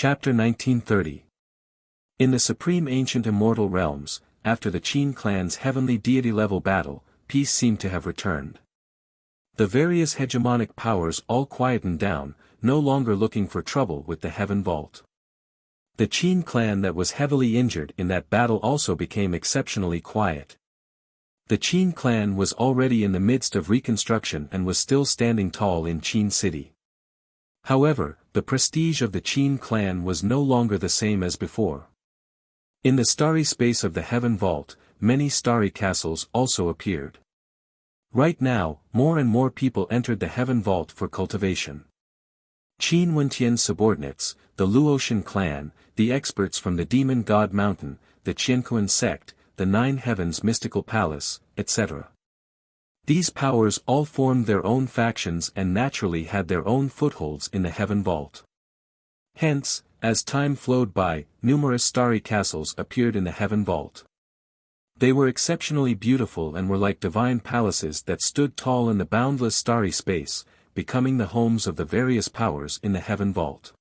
Chapter 1930. In the supreme ancient immortal realms, after the Qin clan's heavenly deity-level battle, peace seemed to have returned. The various hegemonic powers all quietened down, no longer looking for trouble with the Heaven Vault. The Qin clan that was heavily injured in that battle also became exceptionally quiet. The Qin clan was already in the midst of reconstruction and was still standing tall in Qin City. However, the prestige of the Qin clan was no longer the same as before. In the starry space of the Heaven Vault, many starry castles also appeared. Right now, more and more people entered the Heaven Vault for cultivation. Qin Wentian's subordinates, the Luotian clan, the experts from the Demon God Mountain, the Qianquan sect, the Nine Heavens Mystical Palace, etc. These powers all formed their own factions and naturally had their own footholds in the Heaven Vault. Hence, as time flowed by, numerous starry castles appeared in the Heaven Vault. They were exceptionally beautiful and were like divine palaces that stood tall in the boundless starry space, becoming the homes of the various powers in the Heaven Vault.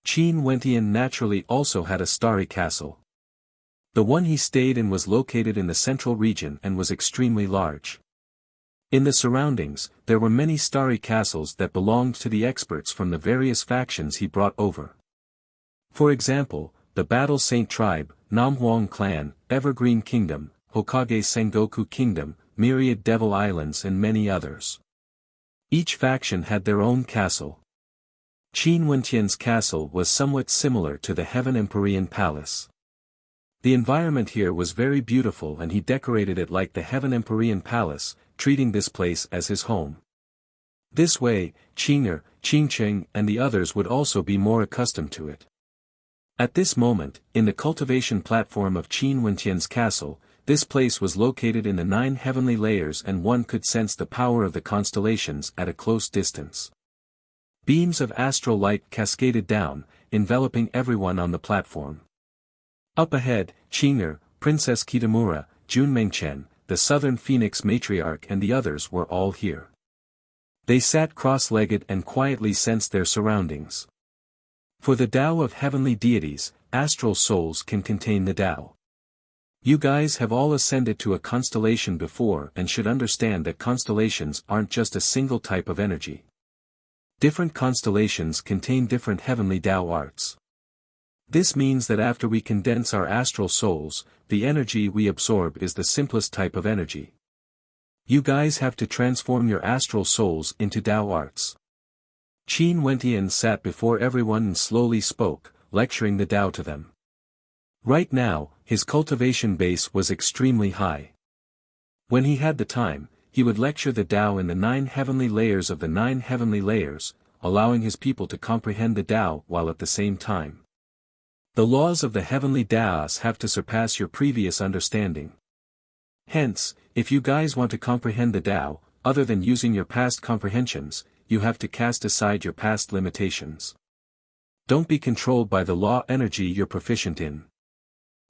Qin Wentian naturally also had a starry castle. The one he stayed in was located in the central region and was extremely large. In the surroundings, there were many starry castles that belonged to the experts from the various factions he brought over. For example, the Battle Saint Tribe, Namhuang Clan, Evergreen Kingdom, Hokage Sengoku Kingdom, Myriad Devil Islands and many others. Each faction had their own castle. Qin Wentian's castle was somewhat similar to the Heaven Empyrean Palace. The environment here was very beautiful and he decorated it like the Heaven Empyrean Palace, treating this place as his home. This way, Qing'er, Qingcheng and the others would also be more accustomed to it. At this moment, in the cultivation platform of Qin Wentian's castle, this place was located in the 9 heavenly layers and one could sense the power of the constellations at a close distance. Beams of astral light cascaded down, enveloping everyone on the platform. Up ahead, Qing'er, Princess Kitamura, Junmengchen, the Southern Phoenix Matriarch and the others were all here. They sat cross-legged and quietly sensed their surroundings. For the Tao of heavenly deities, astral souls can contain the Tao. You guys have all ascended to a constellation before and should understand that constellations aren't just a single type of energy. Different constellations contain different heavenly Tao arts. This means that after we condense our astral souls, the energy we absorb is the simplest type of energy. You guys have to transform your astral souls into Tao arts. Qin Wentian sat before everyone and slowly spoke, lecturing the Tao to them. Right now, his cultivation base was extremely high. When he had the time, he would lecture the Tao in the 9 heavenly layers of the 9 heavenly layers, allowing his people to comprehend the Tao while at the same time. The laws of the heavenly Taos have to surpass your previous understanding. Hence, if you guys want to comprehend the Tao, other than using your past comprehensions, you have to cast aside your past limitations. Don't be controlled by the law energy you're proficient in.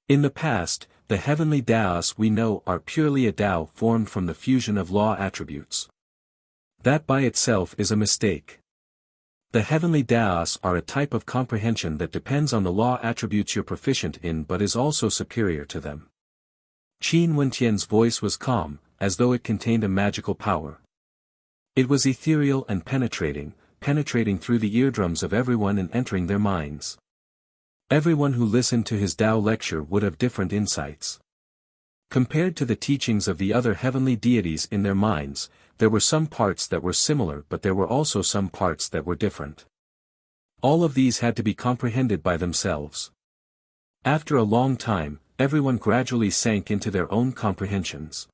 In the past, the heavenly Taos we know are purely a Tao formed from the fusion of law attributes. That by itself is a mistake. The heavenly Taos are a type of comprehension that depends on the law attributes you're proficient in but is also superior to them. Qin Wentian's voice was calm, as though it contained a magical power. It was ethereal and penetrating through the eardrums of everyone and entering their minds. Everyone who listened to his Tao lecture would have different insights. Compared to the teachings of the other heavenly deities in their minds, there were some parts that were similar but there were also some parts that were different. All of these had to be comprehended by themselves. After a long time, everyone gradually sank into their own comprehensions.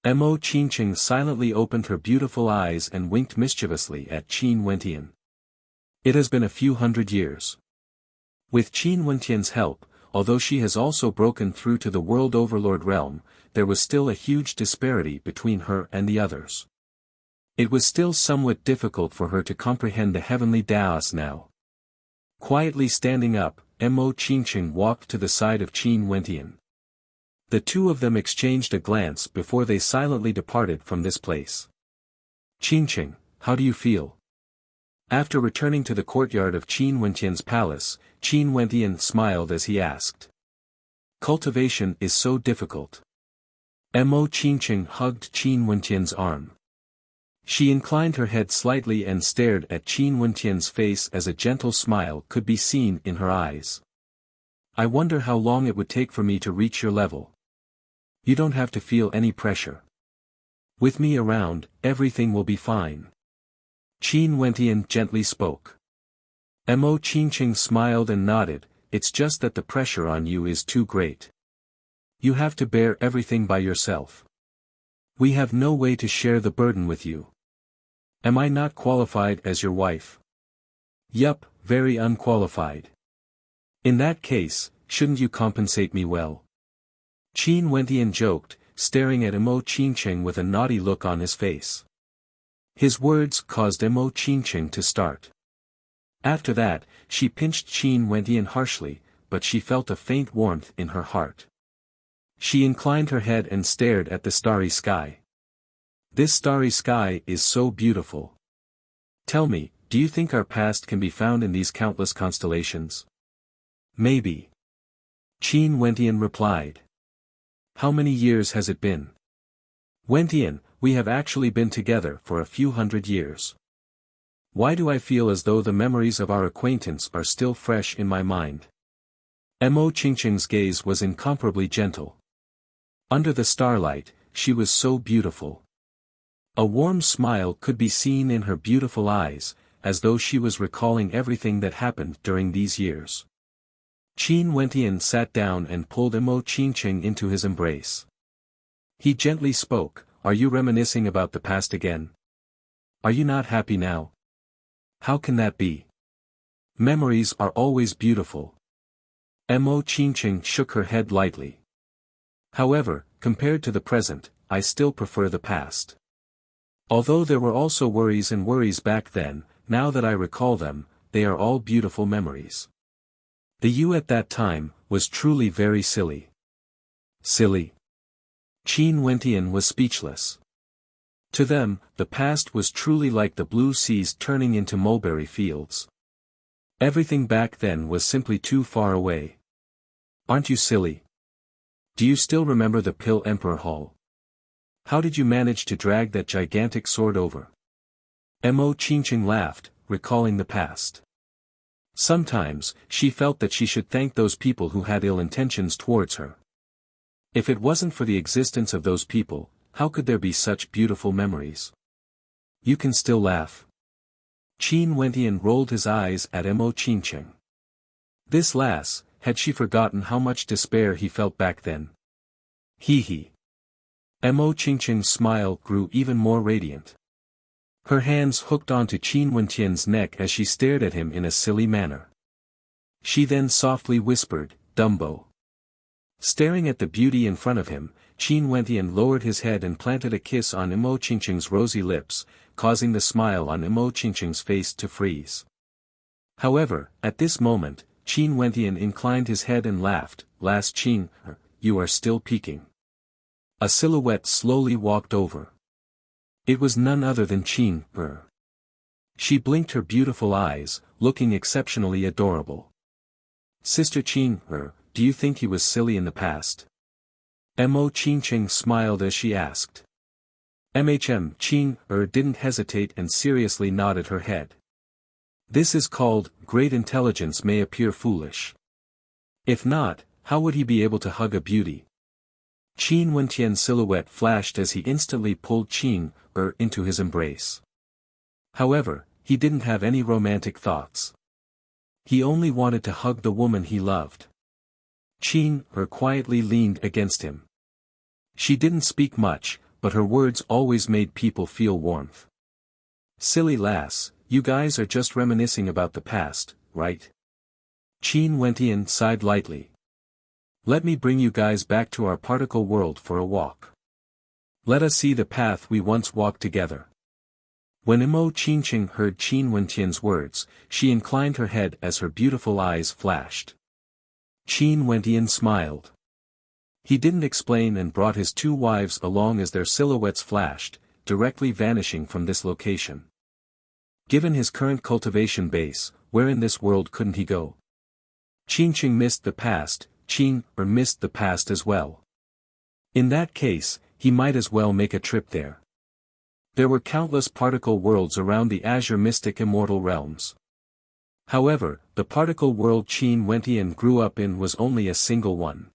Mo Qingcheng silently opened her beautiful eyes and winked mischievously at Qin Wentian. It has been a few hundred years. With Qin Wentian's help, although she has also broken through to the World Overlord realm, there was still a huge disparity between her and the others. It was still somewhat difficult for her to comprehend the heavenly Taos now. Quietly standing up, Mo Qingcheng walked to the side of Qin Wentian. The two of them exchanged a glance before they silently departed from this place. Qingcheng, how do you feel? After returning to the courtyard of Qin Wentian's palace, Qin Wentian smiled as he asked. Cultivation is so difficult. Mo Qingqing hugged Qin Wentian's arm. She inclined her head slightly and stared at Qin Wentian's face as a gentle smile could be seen in her eyes. I wonder how long it would take for me to reach your level. You don't have to feel any pressure. With me around, everything will be fine. Qin Wentian gently spoke. Mo Qingqing smiled and nodded, it's just that the pressure on you is too great. You have to bear everything by yourself. We have no way to share the burden with you. Am I not qualified as your wife? Yup, very unqualified. In that case, shouldn't you compensate me well? Qin Wentian joked, staring at Mo Qingqing with a naughty look on his face. His words caused Mo Qingqing to start. After that, she pinched Qin Wentian harshly, but she felt a faint warmth in her heart. She inclined her head and stared at the starry sky. This starry sky is so beautiful. Tell me, do you think our past can be found in these countless constellations? Maybe. Qin Wentian replied. How many years has it been? Wentian, we have actually been together for a few hundred years. Why do I feel as though the memories of our acquaintance are still fresh in my mind? Mo Qingqing's gaze was incomparably gentle. Under the starlight, she was so beautiful. A warm smile could be seen in her beautiful eyes, as though she was recalling everything that happened during these years. Qin Wentian sat down and pulled Mo Qingqing into his embrace. He gently spoke, are you reminiscing about the past again? Are you not happy now? How can that be? Memories are always beautiful. Mo Qingqing shook her head lightly. However, compared to the present, I still prefer the past. Although there were also worries and worries back then, now that I recall them, they are all beautiful memories. The you at that time was truly very silly. Silly. Qin Wentian was speechless. To them, the past was truly like the blue seas turning into mulberry fields. Everything back then was simply too far away. Aren't you silly? Do you still remember the Pill Emperor Hall? How did you manage to drag that gigantic sword over? Mo Qingqing laughed, recalling the past. Sometimes, she felt that she should thank those people who had ill intentions towards her. If it wasn't for the existence of those people, how could there be such beautiful memories? You can still laugh. Qin Wentian rolled his eyes at Mo Qingqing. This lass, had she forgotten how much despair he felt back then? Hee hee. Mo Qingqing's smile grew even more radiant. Her hands hooked onto Qin Wentian's neck as she stared at him in a silly manner. She then softly whispered, Dumbo. Staring at the beauty in front of him, Qin Wentian lowered his head and planted a kiss on Mo Qingqing's rosy lips, causing the smile on Mo Qingqing's face to freeze. However, at this moment, Qin Wentian inclined his head and laughed, Lass Qin, you are still peeking. A silhouette slowly walked over. It was none other than Qin. She blinked her beautiful eyes, looking exceptionally adorable. Sister Qin, do you think he was silly in the past? Mo Qingqing smiled as she asked. Qin didn't hesitate and seriously nodded her head. This is called, great intelligence may appear foolish. If not, how would he be able to hug a beauty? Qin Wentian's silhouette flashed as he instantly pulled Qin into his embrace. However, he didn't have any romantic thoughts. He only wanted to hug the woman he loved. Qin quietly leaned against him. She didn't speak much, but her words always made people feel warmth. Silly lass, you guys are just reminiscing about the past, right? Qin Wentian sighed lightly. Let me bring you guys back to our particle world for a walk. Let us see the path we once walked together. When Mo Qingqing heard Qin Wentian's words, she inclined her head as her beautiful eyes flashed. Qin Wentian smiled. He didn't explain and brought his two wives along as their silhouettes flashed, directly vanishing from this location. Given his current cultivation base, where in this world couldn't he go? Qingqing missed the past, missed the past as well. In that case, he might as well make a trip there. There were countless particle worlds around the azure mystic immortal realms. However, the particle world Qin Wentian grew up in was only a single one.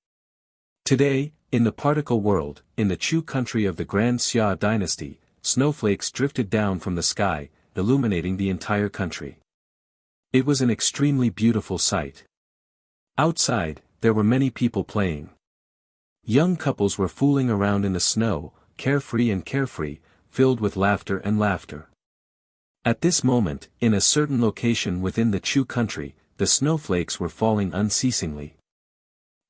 Today, in the particle world, in the Chu country of the Grand Xia dynasty, snowflakes drifted down from the sky, illuminating the entire country. It was an extremely beautiful sight. Outside, there were many people playing. Young couples were fooling around in the snow, carefree, filled with laughter and laughter. At this moment, in a certain location within the Chu country, the snowflakes were falling unceasingly.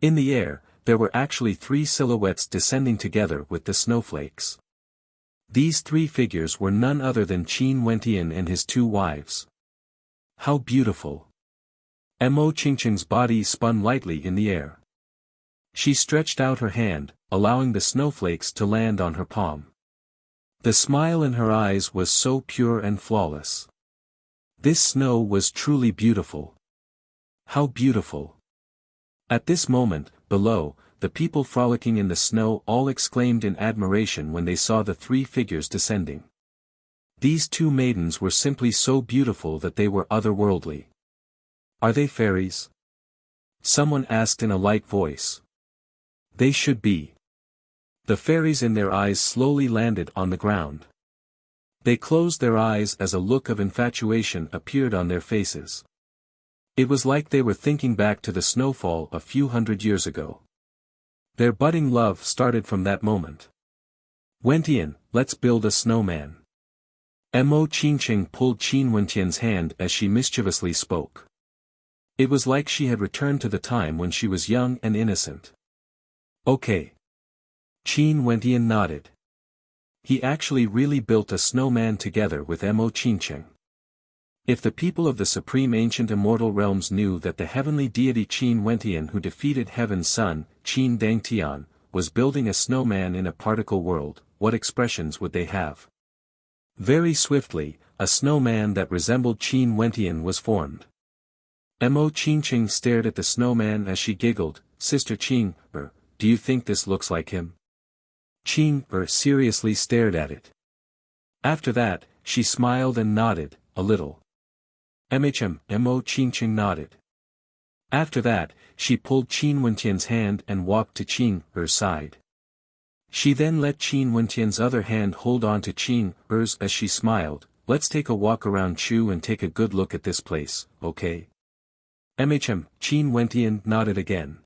In the air, there were actually 3 silhouettes descending together with the snowflakes. These 3 figures were none other than Qin Wentian and his 2 wives. How beautiful! Mo Qingqing's body spun lightly in the air. She stretched out her hand, allowing the snowflakes to land on her palm. The smile in her eyes was so pure and flawless. This snow was truly beautiful. How beautiful! At this moment, below, the people frolicking in the snow all exclaimed in admiration when they saw the 3 figures descending. These 2 maidens were simply so beautiful that they were otherworldly. Are they fairies? Someone asked in a light voice. They should be. The fairies in their eyes slowly landed on the ground. They closed their eyes as a look of infatuation appeared on their faces. It was like they were thinking back to the snowfall a few hundred years ago. Their budding love started from that moment. Wentian, let's build a snowman. Mo Qingqing pulled Qin Wentian's hand as she mischievously spoke. It was like she had returned to the time when she was young and innocent. Okay. Qin Wentian nodded. He actually really built a snowman together with Mo Qingqing. If the people of the supreme ancient immortal realms knew that the heavenly deity Qin Wentian who defeated heaven's son, Qin Dangtian, was building a snowman in a particle world, what expressions would they have? Very swiftly, a snowman that resembled Qin Wentian was formed. Mo Qingqing stared at the snowman as she giggled, Sister Qing, do you think this looks like him? Qing seriously stared at it. After that, she smiled and nodded, a little. Mo Qingqing nodded. After that, she pulled Qin Wentian's hand and walked to Qing's side. She then let Qin Wentian's other hand hold on to Qing's as she smiled, let's take a walk around Chu and take a good look at this place, okay? Qin Wentian nodded again.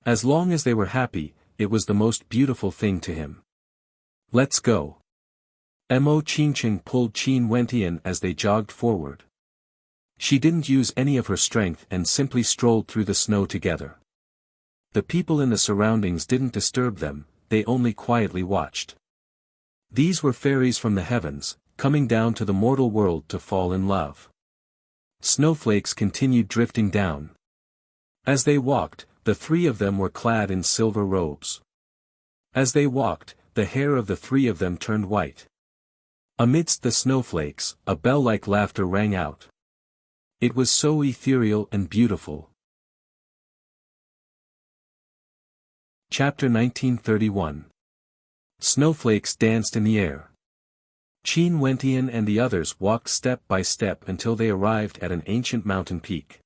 As long as they were happy, it was the most beautiful thing to him. Let's go. Mo Qingqing pulled Qin Wentian as they jogged forward. She didn't use any of her strength and simply strolled through the snow together. The people in the surroundings didn't disturb them, they only quietly watched. These were fairies from the heavens, coming down to the mortal world to fall in love. Snowflakes continued drifting down. As they walked, the 3 of them were clad in silver robes. As they walked, the hair of the 3 of them turned white. Amidst the snowflakes, a bell-like laughter rang out. It was so ethereal and beautiful. Chapter 1931. Snowflakes danced in the air. Qin Wentian and the others walked step by step until they arrived at an ancient mountain peak.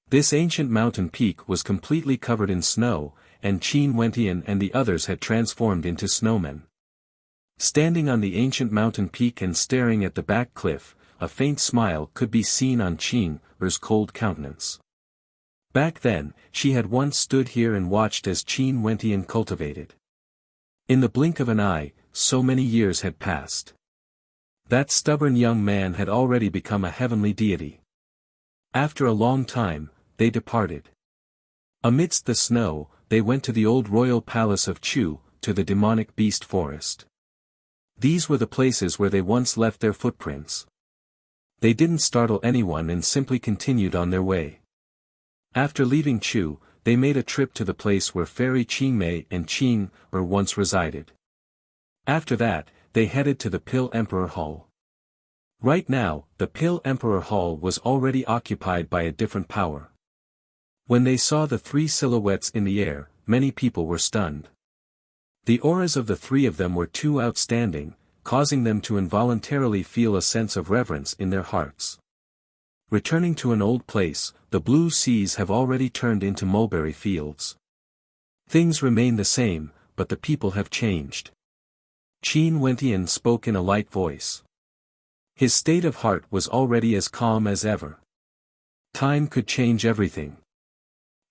This ancient mountain peak was completely covered in snow, and Qin Wentian and the others had transformed into snowmen. Standing on the ancient mountain peak and staring at the back cliff, a faint smile could be seen on Qing's cold countenance. Back then, she had once stood here and watched as Qin Wentian cultivated. In the blink of an eye, so many years had passed. That stubborn young man had already become a heavenly deity. After a long time, they departed. Amidst the snow, they went to the old royal palace of Chu, to the demonic beast forest. These were the places where they once left their footprints. They didn't startle anyone and simply continued on their way. After leaving Chu, they made a trip to the place where Fairy Qingmei and Qing once resided. After that, they headed to the Pill Emperor Hall. Right now, the Pill Emperor Hall was already occupied by a different power. When they saw the three silhouettes in the air, many people were stunned. The auras of the three of them were too outstanding, causing them to involuntarily feel a sense of reverence in their hearts. Returning to an old place, the blue seas have already turned into mulberry fields. Things remain the same, but the people have changed. Qin Wentian spoke in a light voice. His state of heart was already as calm as ever. Time could change everything.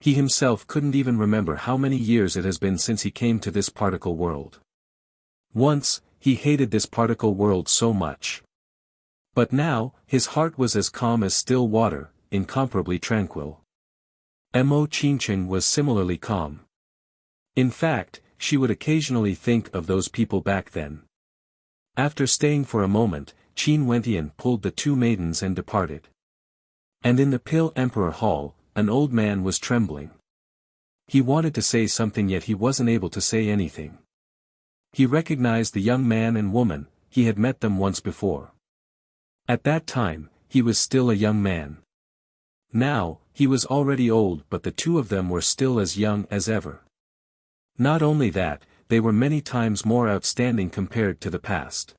He himself couldn't even remember how many years it has been since he came to this particle world. Once, he hated this particle world so much. But now, his heart was as calm as still water, incomparably tranquil. Mo Qincheng was similarly calm. In fact, she would occasionally think of those people back then. After staying for a moment, Qin Wentian pulled the two maidens and departed. And in the Pill Emperor Hall, an old man was trembling. He wanted to say something yet he wasn't able to say anything. He recognized the young man and woman, he had met them once before. At that time, he was still a young man. Now, he was already old, but the two of them were still as young as ever. Not only that, they were many times more outstanding compared to the past.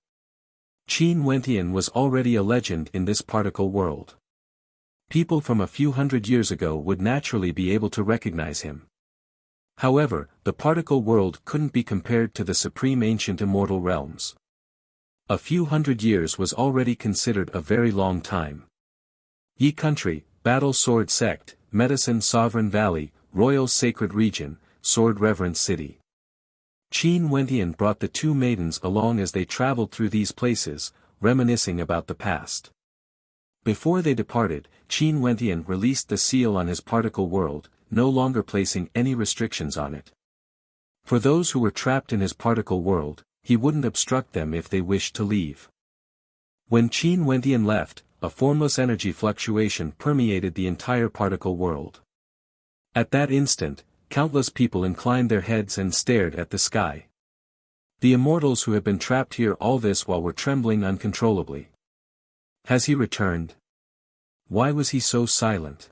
Qin Wentian was already a legend in this particle world. People from a few hundred years ago would naturally be able to recognize him. However, the particle world couldn't be compared to the supreme ancient immortal realms. A few hundred years was already considered a very long time. Yi Country, Battle Sword Sect, Medicine Sovereign Valley, Royal Sacred Region, Sword Reverence City. Qin Wentian brought the two maidens along as they traveled through these places, reminiscing about the past. Before they departed, Qin Wentian released the seal on his particle world, no longer placing any restrictions on it. For those who were trapped in his particle world, he wouldn't obstruct them if they wished to leave. When Qin Wentian left, a formless energy fluctuation permeated the entire particle world. At that instant, countless people inclined their heads and stared at the sky. The immortals who had been trapped here all this while were trembling uncontrollably. Has he returned? Why was he so silent?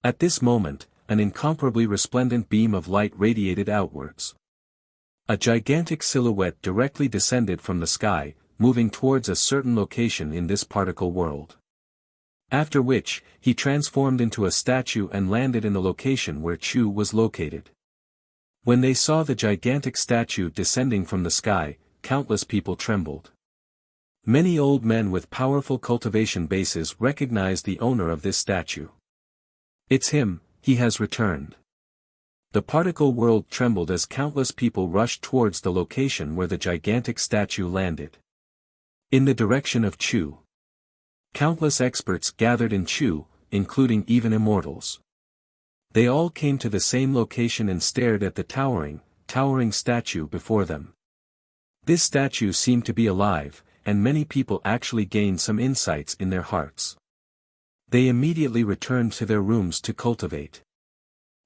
At this moment, an incomparably resplendent beam of light radiated outwards. A gigantic silhouette directly descended from the sky, moving towards a certain location in this particle world. After which, he transformed into a statue and landed in the location where Chu was located. When they saw the gigantic statue descending from the sky, countless people trembled. Many old men with powerful cultivation bases recognized the owner of this statue. It's him, he has returned. The particle world trembled as countless people rushed towards the location where the gigantic statue landed. In the direction of Chu. Countless experts gathered in Chu, including even immortals. They all came to the same location and stared at the towering statue before them. This statue seemed to be alive, and many people actually gained some insights in their hearts. They immediately returned to their rooms to cultivate.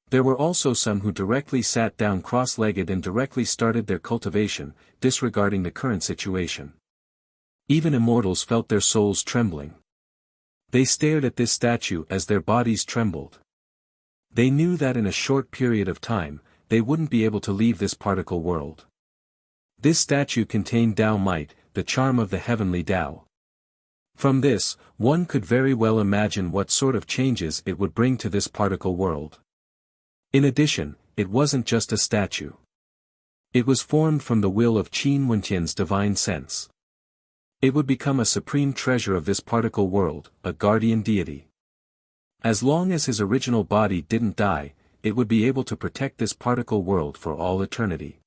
There were also some who directly sat down cross-legged and directly started their cultivation, disregarding the current situation. Even immortals felt their souls trembling. They stared at this statue as their bodies trembled. They knew that in a short period of time, they wouldn't be able to leave this particle world. This statue contained Tao Might, the charm of the heavenly Tao. From this, one could very well imagine what sort of changes it would bring to this particle world. In addition, it wasn't just a statue. It was formed from the will of Qin Wentian's divine sense. It would become a supreme treasure of this particle world, a guardian deity. As long as his original body didn't die, it would be able to protect this particle world for all eternity.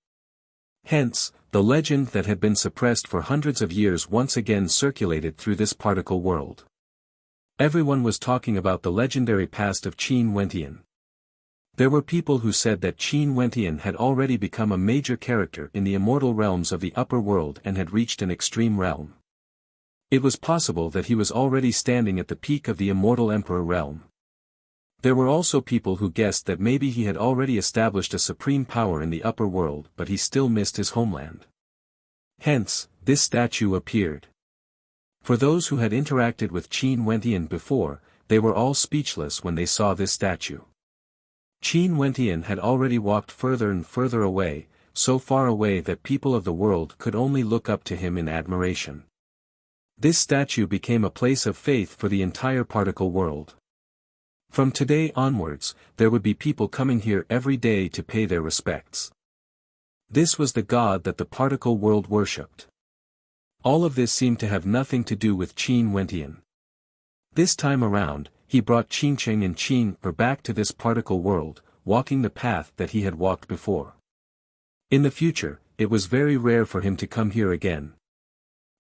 Hence, the legend that had been suppressed for hundreds of years once again circulated through this particle world. Everyone was talking about the legendary past of Qin Wentian. There were people who said that Qin Wentian had already become a major character in the immortal realms of the upper world and had reached an extreme realm. It was possible that he was already standing at the peak of the immortal emperor realm. There were also people who guessed that maybe he had already established a supreme power in the upper world but he still missed his homeland. Hence, this statue appeared. For those who had interacted with Qin Wentian before, they were all speechless when they saw this statue. Qin Wentian had already walked further and further away, so far away that people of the world could only look up to him in admiration. This statue became a place of faith for the entire particle world. From today onwards, there would be people coming here every day to pay their respects. This was the god that the particle world worshipped. All of this seemed to have nothing to do with Qin Wentian. This time around, he brought Qingcheng and Qin back to this particle world, walking the path that he had walked before. In the future, it was very rare for him to come here again.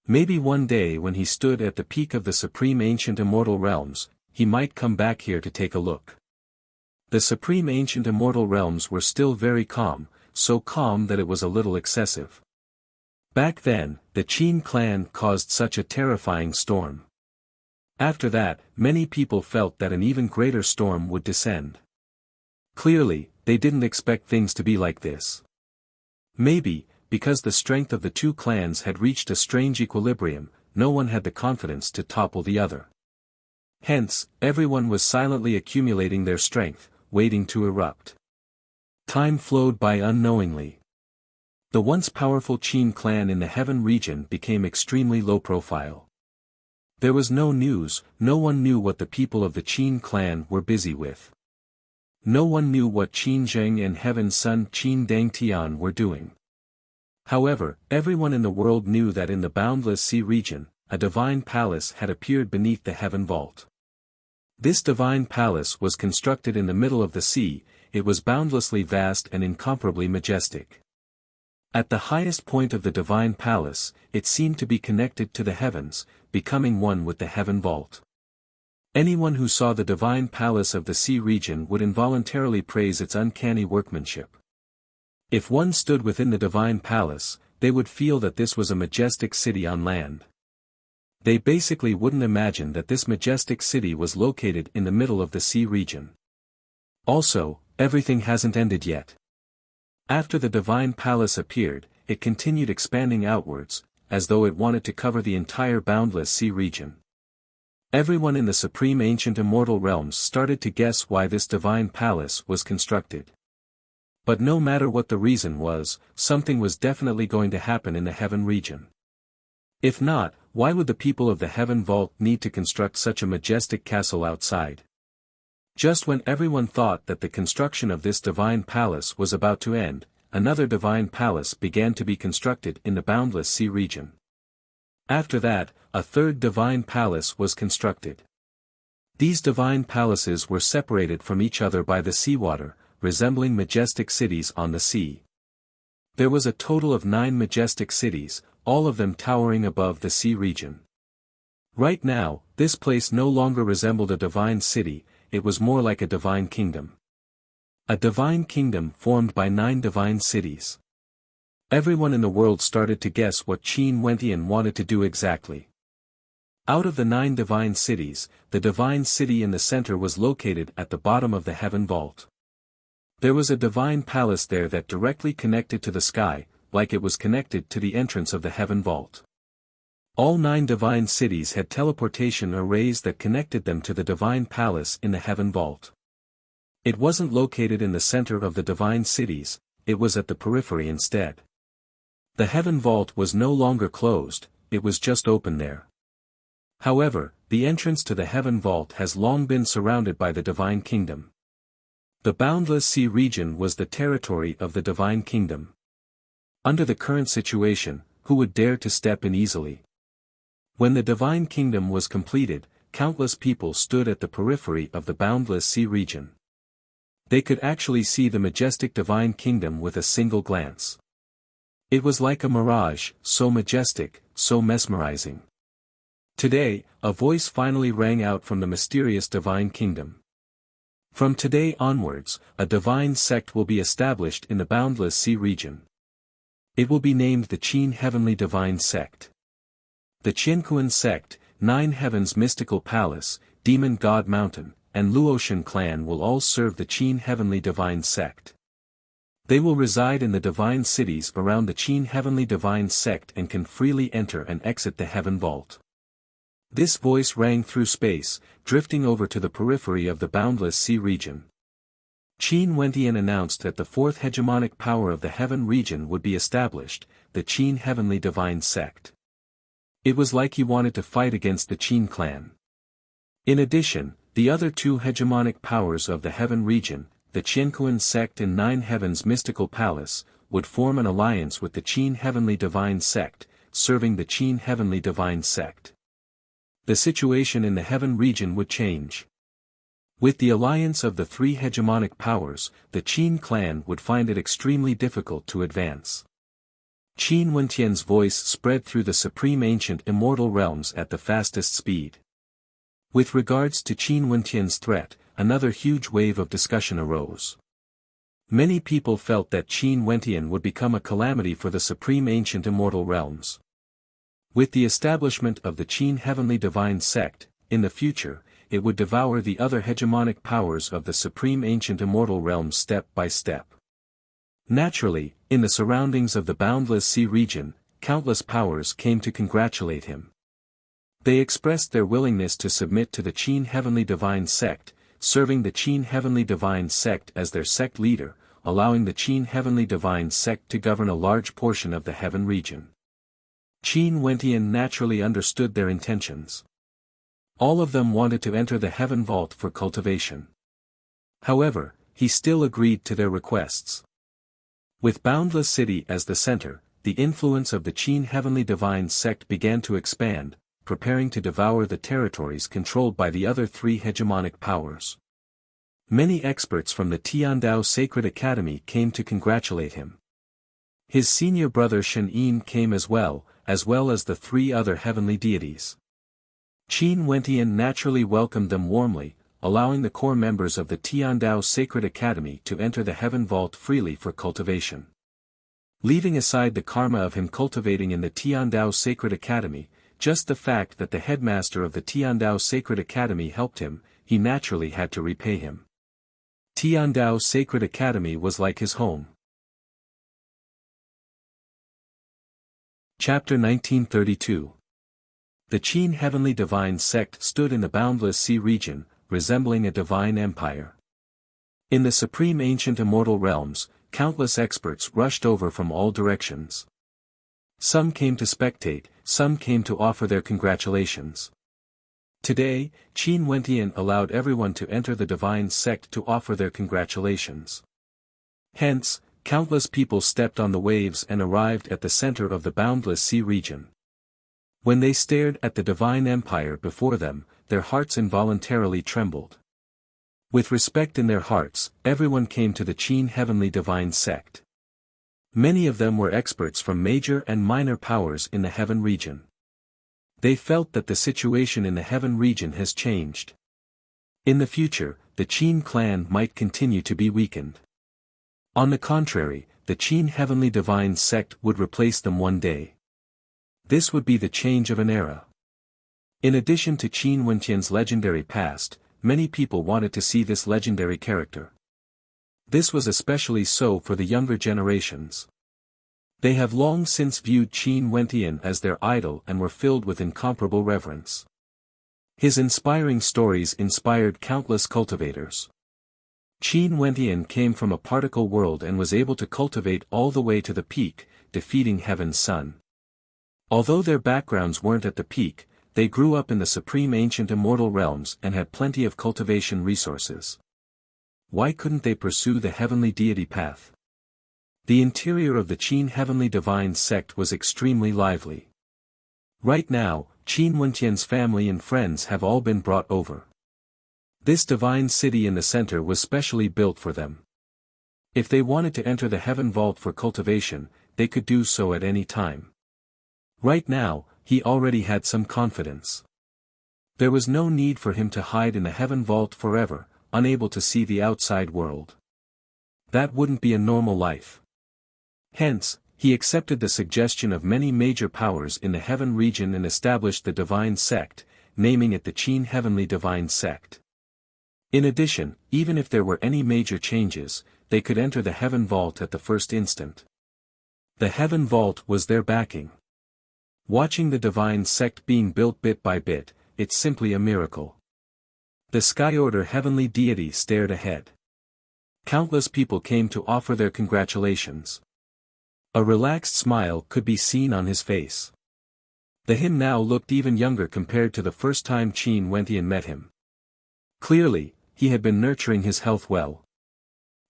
Maybe one day when he stood at the peak of the supreme ancient immortal realms, he might come back here to take a look. The supreme ancient immortal realms were still very calm, so calm that it was a little excessive. Back then, the Qin clan caused such a terrifying storm. After that, many people felt that an even greater storm would descend. Clearly, they didn't expect things to be like this. Maybe, because the strength of the two clans had reached a strange equilibrium, no one had the confidence to topple the other. Hence, everyone was silently accumulating their strength, waiting to erupt. Time flowed by unknowingly. The once powerful Qin clan in the Heaven region became extremely low profile. There was no news, no one knew what the people of the Qin clan were busy with. No one knew what Qin Zheng and Heaven's son Qin Dangtian were doing. However, everyone in the world knew that in the boundless sea region, a divine palace had appeared beneath the Heaven vault. This divine palace was constructed in the middle of the sea, it was boundlessly vast and incomparably majestic. At the highest point of the divine palace, it seemed to be connected to the heavens, becoming one with the Heaven vault. Anyone who saw the divine palace of the sea region would involuntarily praise its uncanny workmanship. If one stood within the divine palace, they would feel that this was a majestic city on land. They basically wouldn't imagine that this majestic city was located in the middle of the sea region. Also, everything hasn't ended yet. After the divine palace appeared, it continued expanding outwards, as though it wanted to cover the entire boundless sea region. Everyone in the supreme ancient immortal realms started to guess why this divine palace was constructed. But no matter what the reason was, something was definitely going to happen in the Heaven region. If not, why would the people of the Heaven vault need to construct such a majestic castle outside? Just when everyone thought that the construction of this divine palace was about to end, another divine palace began to be constructed in the boundless sea region. After that, a third divine palace was constructed. These divine palaces were separated from each other by the seawater, resembling majestic cities on the sea. There was a total of 9 majestic cities, all of them towering above the sea region. Right now, this place no longer resembled a divine city, it was more like a divine kingdom. A divine kingdom formed by 9 divine cities. Everyone in the world started to guess what Qin Wentian wanted to do exactly. Out of the 9 divine cities, the divine city in the center was located at the bottom of the Heaven vault. There was a divine palace there that directly connected to the sky, like it was connected to the entrance of the Heaven vault. All 9 divine cities had teleportation arrays that connected them to the divine palace in the Heaven vault. It wasn't located in the center of the divine cities, it was at the periphery instead. The Heaven vault was no longer closed, it was just open there. However, the entrance to the Heaven vault has long been surrounded by the divine kingdom. The boundless sea region was the territory of the divine kingdom. Under the current situation, who would dare to step in easily? When the divine kingdom was completed, countless people stood at the periphery of the boundless sea region. They could actually see the majestic divine kingdom with a single glance. It was like a mirage, so majestic, so mesmerizing. Today, a voice finally rang out from the mysterious divine kingdom. From today onwards, a divine sect will be established in the boundless sea region. It will be named the Qin Heavenly Divine Sect. The Qiankuan sect, 9 Heavens Mystical Palace, Demon God Mountain, and Luotian clan will all serve the Qin Heavenly Divine Sect. They will reside in the divine cities around the Qin Heavenly Divine Sect and can freely enter and exit the Heaven vault. This voice rang through space, drifting over to the periphery of the boundless sea region. Qin Wentian announced that the fourth hegemonic power of the heaven region would be established, the Qin Heavenly Divine Sect. It was like he wanted to fight against the Qin clan. In addition, the other two hegemonic powers of the heaven region, the Qianquan sect and Nine Heavens Mystical Palace, would form an alliance with the Qin Heavenly Divine Sect, serving the Qin Heavenly Divine Sect. The situation in the heaven region would change. With the alliance of the three hegemonic powers, the Qin clan would find it extremely difficult to advance. Qin Wentian's voice spread through the supreme ancient immortal realms at the fastest speed. With regards to Qin Wentian's threat, another huge wave of discussion arose. Many people felt that Qin Wentian would become a calamity for the supreme ancient immortal realms. With the establishment of the Qin Heavenly Divine Sect, in the future, it would devour the other hegemonic powers of the supreme ancient immortal realms step by step. Naturally, in the surroundings of the boundless sea region, countless powers came to congratulate him. They expressed their willingness to submit to the Qin Heavenly Divine Sect, serving the Qin Heavenly Divine Sect as their sect leader, allowing the Qin Heavenly Divine Sect to govern a large portion of the heaven region. Qin Wentian naturally understood their intentions. All of them wanted to enter the heaven vault for cultivation. However, he still agreed to their requests. With Boundless City as the center, the influence of the Qin Heavenly Divine Sect began to expand, preparing to devour the territories controlled by the other three hegemonic powers. Many experts from the Tiandao Sacred Academy came to congratulate him. His senior brother Shen Yin came as well as the three other heavenly deities. Qin Wentian naturally welcomed them warmly, allowing the core members of the Tiandao Sacred Academy to enter the heaven vault freely for cultivation. Leaving aside the karma of him cultivating in the Tiandao Sacred Academy, just the fact that the headmaster of the Tiandao Sacred Academy helped him, he naturally had to repay him. Tiandao Sacred Academy was like his home. Chapter 1932. The Qin Heavenly Divine Sect stood in the boundless sea region, resembling a divine empire. In the supreme ancient immortal realms, countless experts rushed over from all directions. Some came to spectate, some came to offer their congratulations. Today, Qin Wentian allowed everyone to enter the divine sect to offer their congratulations. Hence, countless people stepped on the waves and arrived at the center of the boundless sea region. When they stared at the divine empire before them, their hearts involuntarily trembled. With respect in their hearts, everyone came to the Qin Heavenly Divine Sect. Many of them were experts from major and minor powers in the heaven region. They felt that the situation in the heaven region has changed. In the future, the Qin clan might continue to be weakened. On the contrary, the Qin Heavenly Divine Sect would replace them one day. This would be the change of an era. In addition to Qin Wentian's legendary past, many people wanted to see this legendary character. This was especially so for the younger generations. They have long since viewed Qin Wentian as their idol and were filled with incomparable reverence. His inspiring stories inspired countless cultivators. Qin Wentian came from a particle world and was able to cultivate all the way to the peak, defeating Heaven's Sun. Although their backgrounds weren't at the peak, they grew up in the supreme ancient immortal realms and had plenty of cultivation resources. Why couldn't they pursue the heavenly deity path? The interior of the Qin Heavenly Divine Sect was extremely lively. Right now, Qin Wentian's family and friends have all been brought over. This divine city in the center was specially built for them. If they wanted to enter the heaven vault for cultivation, they could do so at any time. Right now, he already had some confidence. There was no need for him to hide in the heaven vault forever, unable to see the outside world. That wouldn't be a normal life. Hence, he accepted the suggestion of many major powers in the heaven region and established the divine sect, naming it the Qin Heavenly Divine Sect. In addition, even if there were any major changes, they could enter the heaven vault at the first instant. The heaven vault was their backing. Watching the divine sect being built bit by bit, it's simply a miracle. The Sky Order heavenly deity stared ahead. Countless people came to offer their congratulations. A relaxed smile could be seen on his face. The him now looked even younger compared to the first time Qin Wentian met him. Clearly, he had been nurturing his health well.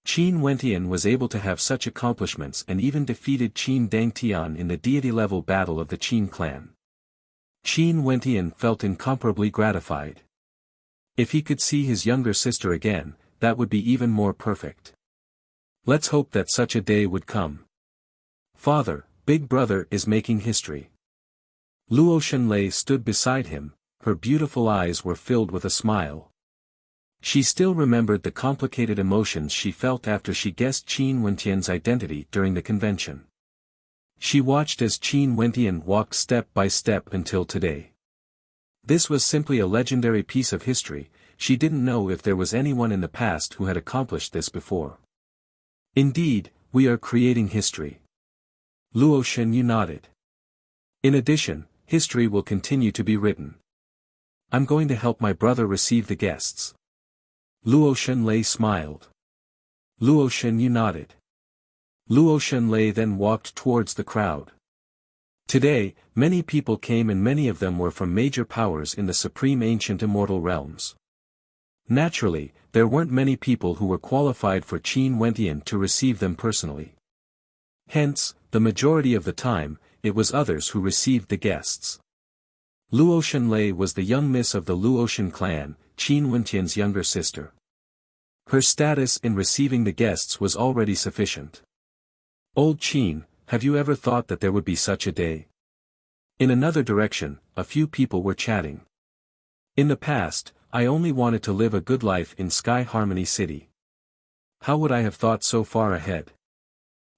Qin Wentian was able to have such accomplishments and even defeated Qin Dangtian in the deity-level battle of the Qin clan. Qin Wentian felt incomparably gratified. If he could see his younger sister again, that would be even more perfect. Let's hope that such a day would come. Father, big brother is making history. Luo Shenlei stood beside him, her beautiful eyes were filled with a smile. She still remembered the complicated emotions she felt after she guessed Qin Wentian's identity during the convention. She watched as Qin Wentian walked step by step until today. This was simply a legendary piece of history. She didn't know if there was anyone in the past who had accomplished this before. Indeed, we are creating history. Luo Shenyu nodded. In addition, history will continue to be written. I'm going to help my brother receive the guests. Luo Shenlei smiled. Luo Shenyu nodded. Luo Shenlei then walked towards the crowd. Today, many people came and many of them were from major powers in the supreme ancient immortal realms. Naturally, there weren't many people who were qualified for Qin Wentian to receive them personally. Hence, the majority of the time, it was others who received the guests. Luo Shenlei was the young miss of the Luotian clan, Qin Wentian's younger sister. Her status in receiving the guests was already sufficient. Old Qin, have you ever thought that there would be such a day? In another direction, a few people were chatting. In the past, I only wanted to live a good life in Sky Harmony City. How would I have thought so far ahead?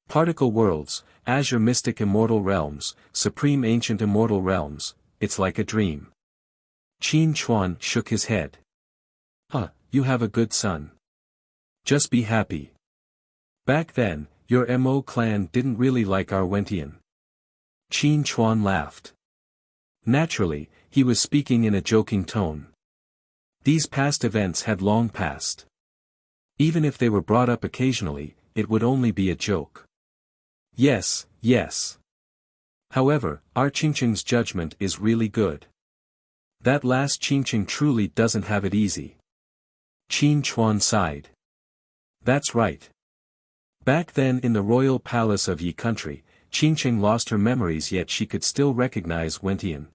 Particle worlds, Azure Mystic Immortal Realms, Supreme Ancient Immortal Realms, it's like a dream. Qin Chuan shook his head. You have a good son. Just be happy. Back then, your Mo clan didn't really like our Wentian. Qin Chuan laughed. Naturally, he was speaking in a joking tone. These past events had long passed. Even if they were brought up occasionally, it would only be a joke. Yes, yes. However, our Qingqing's judgment is really good. That last Qingqing truly doesn't have it easy. Qin Chuan sighed. That's right. Back then in the royal palace of Yi country, Qingqing lost her memories yet she could still recognize Wentian.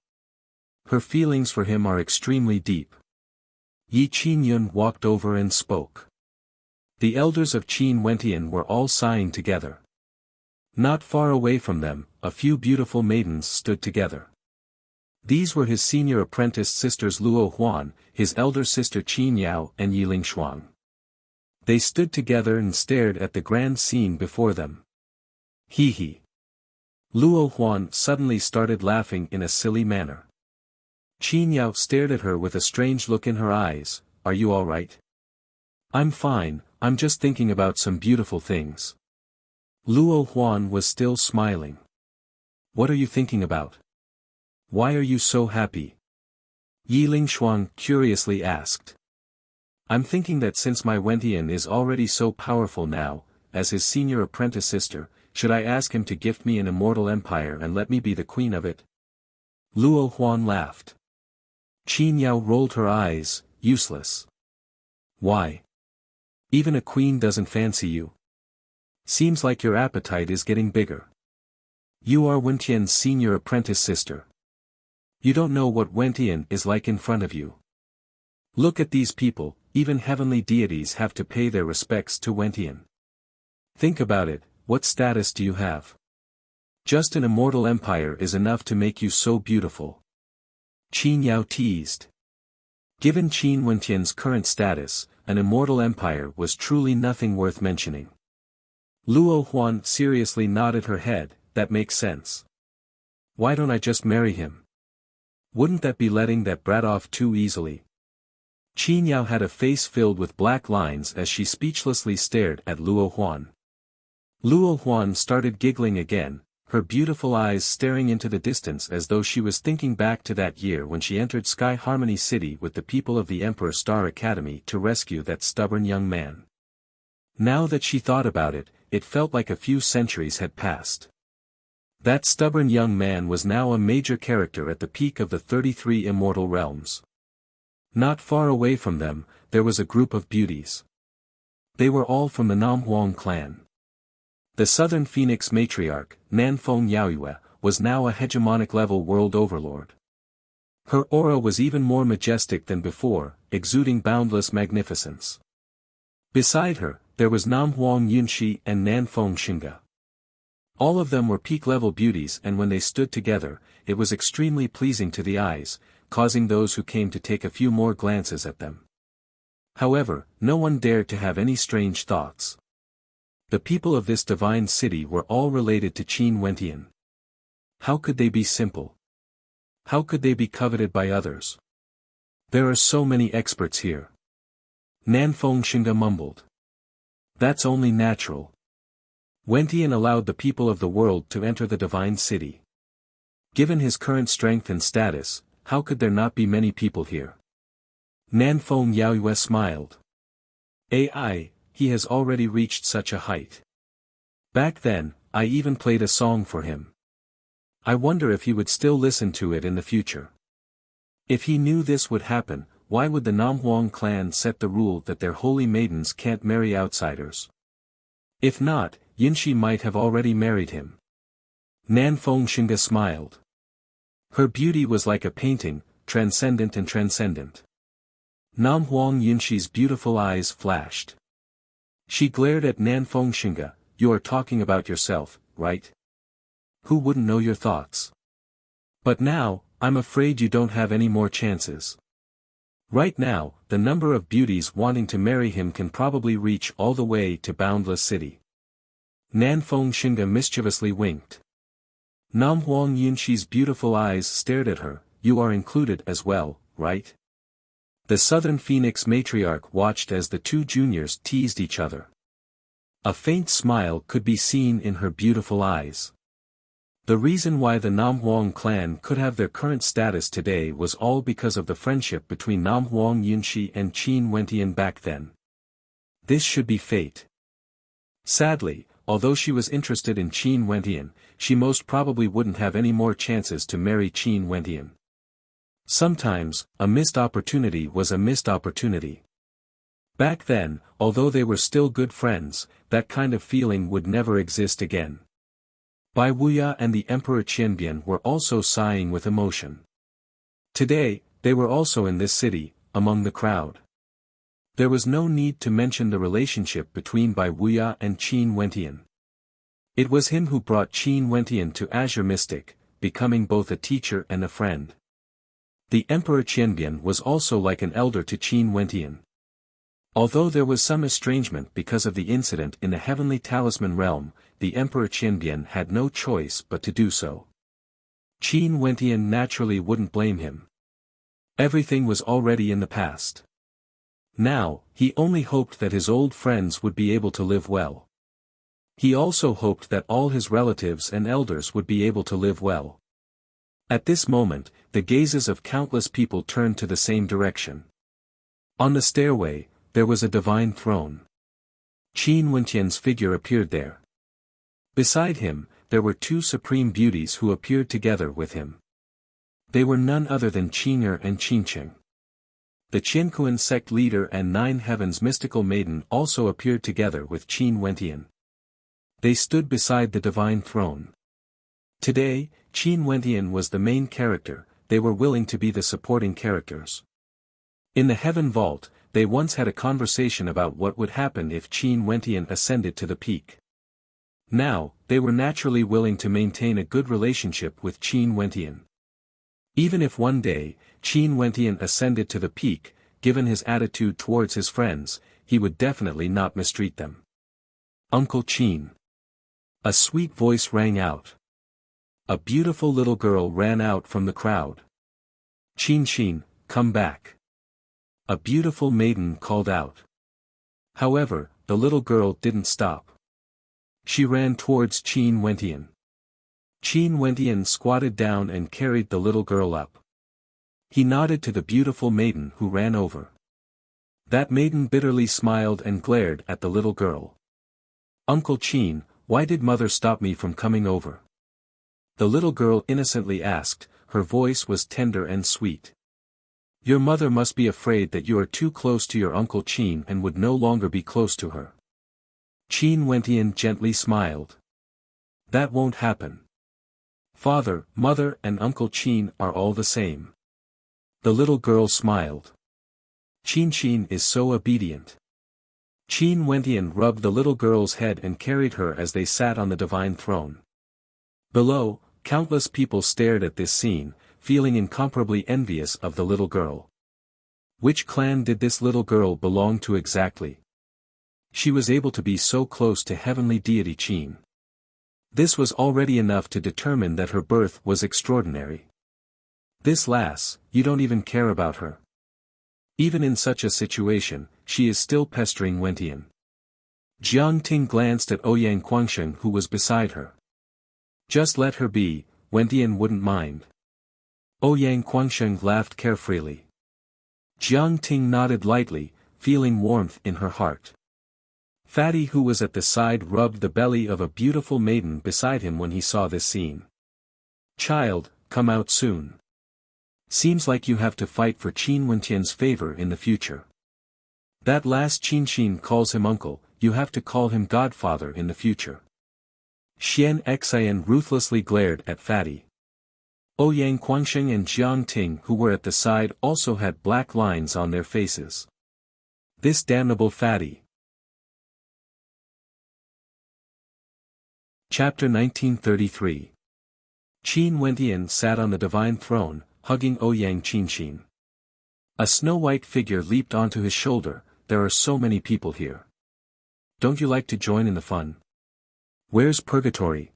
Her feelings for him are extremely deep. Yi Qinyun walked over and spoke. The elders of Qin Wentian were all sighing together. Not far away from them, a few beautiful maidens stood together. These were his senior apprentice sisters Luo Huan, his elder sister Qin Yao and Yiling Shuang. They stood together and stared at the grand scene before them. Hee. Luo Huan suddenly started laughing in a silly manner. Qin Yao stared at her with a strange look in her eyes. Are you all right? I'm fine, I'm just thinking about some beautiful things. Luo Huan was still smiling. What are you thinking about? Why are you so happy? Yiling Shuang curiously asked. I'm thinking that since my Wentian is already so powerful now, as his senior apprentice sister, should I ask him to gift me an immortal empire and let me be the queen of it? Luo Huan laughed. Qin Yao rolled her eyes, useless. Why? Even a queen doesn't fancy you. Seems like your appetite is getting bigger. You are Wentian's senior apprentice sister. You don't know what Wentian is like in front of you. Look at these people, even heavenly deities have to pay their respects to Wentian. Think about it, what status do you have? Just an immortal empire is enough to make you so beautiful. Qin Yao teased. Given Qin Wentian's current status, an immortal empire was truly nothing worth mentioning. Luo Huan seriously nodded her head, that makes sense. Why don't I just marry him? Wouldn't that be letting that brat off too easily? Qin Yao had a face filled with black lines as she speechlessly stared at Luo Huan. Luo Huan started giggling again, her beautiful eyes staring into the distance as though she was thinking back to that year when she entered Sky Harmony City with the people of the Emperor Star Academy to rescue that stubborn young man. Now that she thought about it, it felt like a few centuries had passed. That stubborn young man was now a major character at the peak of the 33 immortal realms. Not far away from them, there was a group of beauties. They were all from the Namhuang clan. The Southern Phoenix matriarch, Nanfeng Yaoyue, was now a hegemonic-level world overlord. Her aura was even more majestic than before, exuding boundless magnificence. Beside her, there was Namhuang Yunshi and Nanfeng Xinge. All of them were peak-level beauties, and when they stood together, it was extremely pleasing to the eyes, causing those who came to take a few more glances at them. However, no one dared to have any strange thoughts. The people of this divine city were all related to Qin Wentian. How could they be simple? How could they be coveted by others? There are so many experts here. Nanfeng Xinge mumbled. That's only natural. Wentian allowed the people of the world to enter the divine city. Given his current strength and status, how could there not be many people here? Nanfeng Yaoyue smiled. He has already reached such a height. Back then, I even played a song for him. I wonder if he would still listen to it in the future. If he knew this would happen, why would the Namhuang clan set the rule that their holy maidens can't marry outsiders? If not, Yinshi might have already married him. Nanfeng Xinge smiled. Her beauty was like a painting, transcendent and transcendent. Namhuang Yunshi's beautiful eyes flashed. She glared at Nanfeng Xinge. You are talking about yourself, right? Who wouldn't know your thoughts? But now, I'm afraid you don't have any more chances. Right now, the number of beauties wanting to marry him can probably reach all the way to Boundless City. Nanfeng Xinge mischievously winked. Namhuang Yunshi's beautiful eyes stared at her. You are included as well, right? The Southern Phoenix matriarch watched as the two juniors teased each other. A faint smile could be seen in her beautiful eyes. The reason why the Namhuang clan could have their current status today was all because of the friendship between Namhuang Yunshi and Qin Wentian back then. This should be fate. Sadly, although she was interested in Qin Wentian, she most probably wouldn't have any more chances to marry Qin Wentian. Sometimes, a missed opportunity was a missed opportunity. Back then, although they were still good friends, that kind of feeling would never exist again. Bai Wuya and the Emperor Qianbian were also sighing with emotion. Today, they were also in this city, among the crowd. There was no need to mention the relationship between Bai Wuya and Qin Wentian. It was him who brought Qin Wentian to Azure Mystic, becoming both a teacher and a friend. The Emperor Qianbian was also like an elder to Qin Wentian. Although there was some estrangement because of the incident in the Heavenly Talisman realm, the Emperor Qianbian had no choice but to do so. Qin Wentian naturally wouldn't blame him. Everything was already in the past. Now, he only hoped that his old friends would be able to live well. He also hoped that all his relatives and elders would be able to live well. At this moment, the gazes of countless people turned to the same direction. On the stairway, there was a divine throne. Qin Wentian's figure appeared there. Beside him, there were two supreme beauties who appeared together with him. They were none other than Qin'er and Qinqing. The Qiankuan sect leader and Nine Heavens mystical maiden also appeared together with Qin Wentian. They stood beside the divine throne. Today, Qin Wentian was the main character, they were willing to be the supporting characters. In the Heaven Vault, they once had a conversation about what would happen if Qin Wentian ascended to the peak. Now, they were naturally willing to maintain a good relationship with Qin Wentian. Even if one day, Qin Wentian ascended to the peak, given his attitude towards his friends, he would definitely not mistreat them. Uncle Qin. A sweet voice rang out. A beautiful little girl ran out from the crowd. Qin, come back. A beautiful maiden called out. However, the little girl didn't stop. She ran towards Qin Wentian. Qin Wentian squatted down and carried the little girl up. He nodded to the beautiful maiden who ran over. That maiden bitterly smiled and glared at the little girl. "Uncle Qin, why did mother stop me from coming over?" The little girl innocently asked, her voice was tender and sweet. "Your mother must be afraid that you are too close to your Uncle Qin and would no longer be close to her." Qin Wentian gently smiled. "That won't happen. Father, mother and Uncle Qin are all the same." The little girl smiled. "Qin is so obedient." Qin Wentian rubbed the little girl's head and carried her as they sat on the divine throne. Below, countless people stared at this scene, feeling incomparably envious of the little girl. Which clan did this little girl belong to exactly? She was able to be so close to heavenly deity Qin. This was already enough to determine that her birth was extraordinary. "This lass, you don't even care about her." Even in such a situation, she is still pestering Wentian. Jiang Ting glanced at Ouyang Guangsheng who was beside her. "Just let her be, Wentian wouldn't mind." Ouyang Guangsheng laughed carefreely. Jiang Ting nodded lightly, feeling warmth in her heart. Fatty who was at the side rubbed the belly of a beautiful maiden beside him when he saw this scene. "Child, come out soon. Seems like you have to fight for Qin Wentian's favor in the future. That last Qin calls him uncle, you have to call him godfather in the future." Xian Xian ruthlessly glared at Fatty. Ouyang Guangsheng and Jiang Ting who were at the side also had black lines on their faces. This damnable Fatty. Chapter 1933. Qin Wentian sat on the divine throne, hugging Ouyang Qin. A snow-white figure leaped onto his shoulder. "There are so many people here. Don't you like to join in the fun?" "Where's Purgatory?"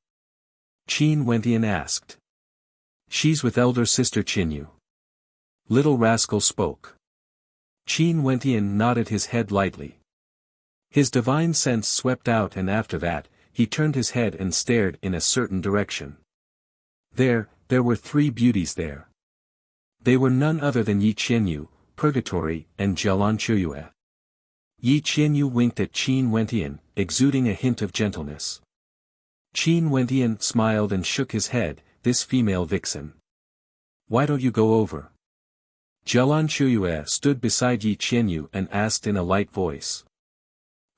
Qin Wentian asked. "She's with elder sister Qinyu." Little rascal spoke. Qin Wentian nodded his head lightly. His divine sense swept out and after that, he turned his head and stared in a certain direction. There were three beauties there. They were none other than Yi Qianyu, Purgatory, and Jialan Chuyue. Yi Qianyu winked at Qin Wentian, exuding a hint of gentleness. Qin Wentian smiled and shook his head, "This female vixen. Why don't you go over?" Jialan Chuyue stood beside Yi Qianyu and asked in a light voice.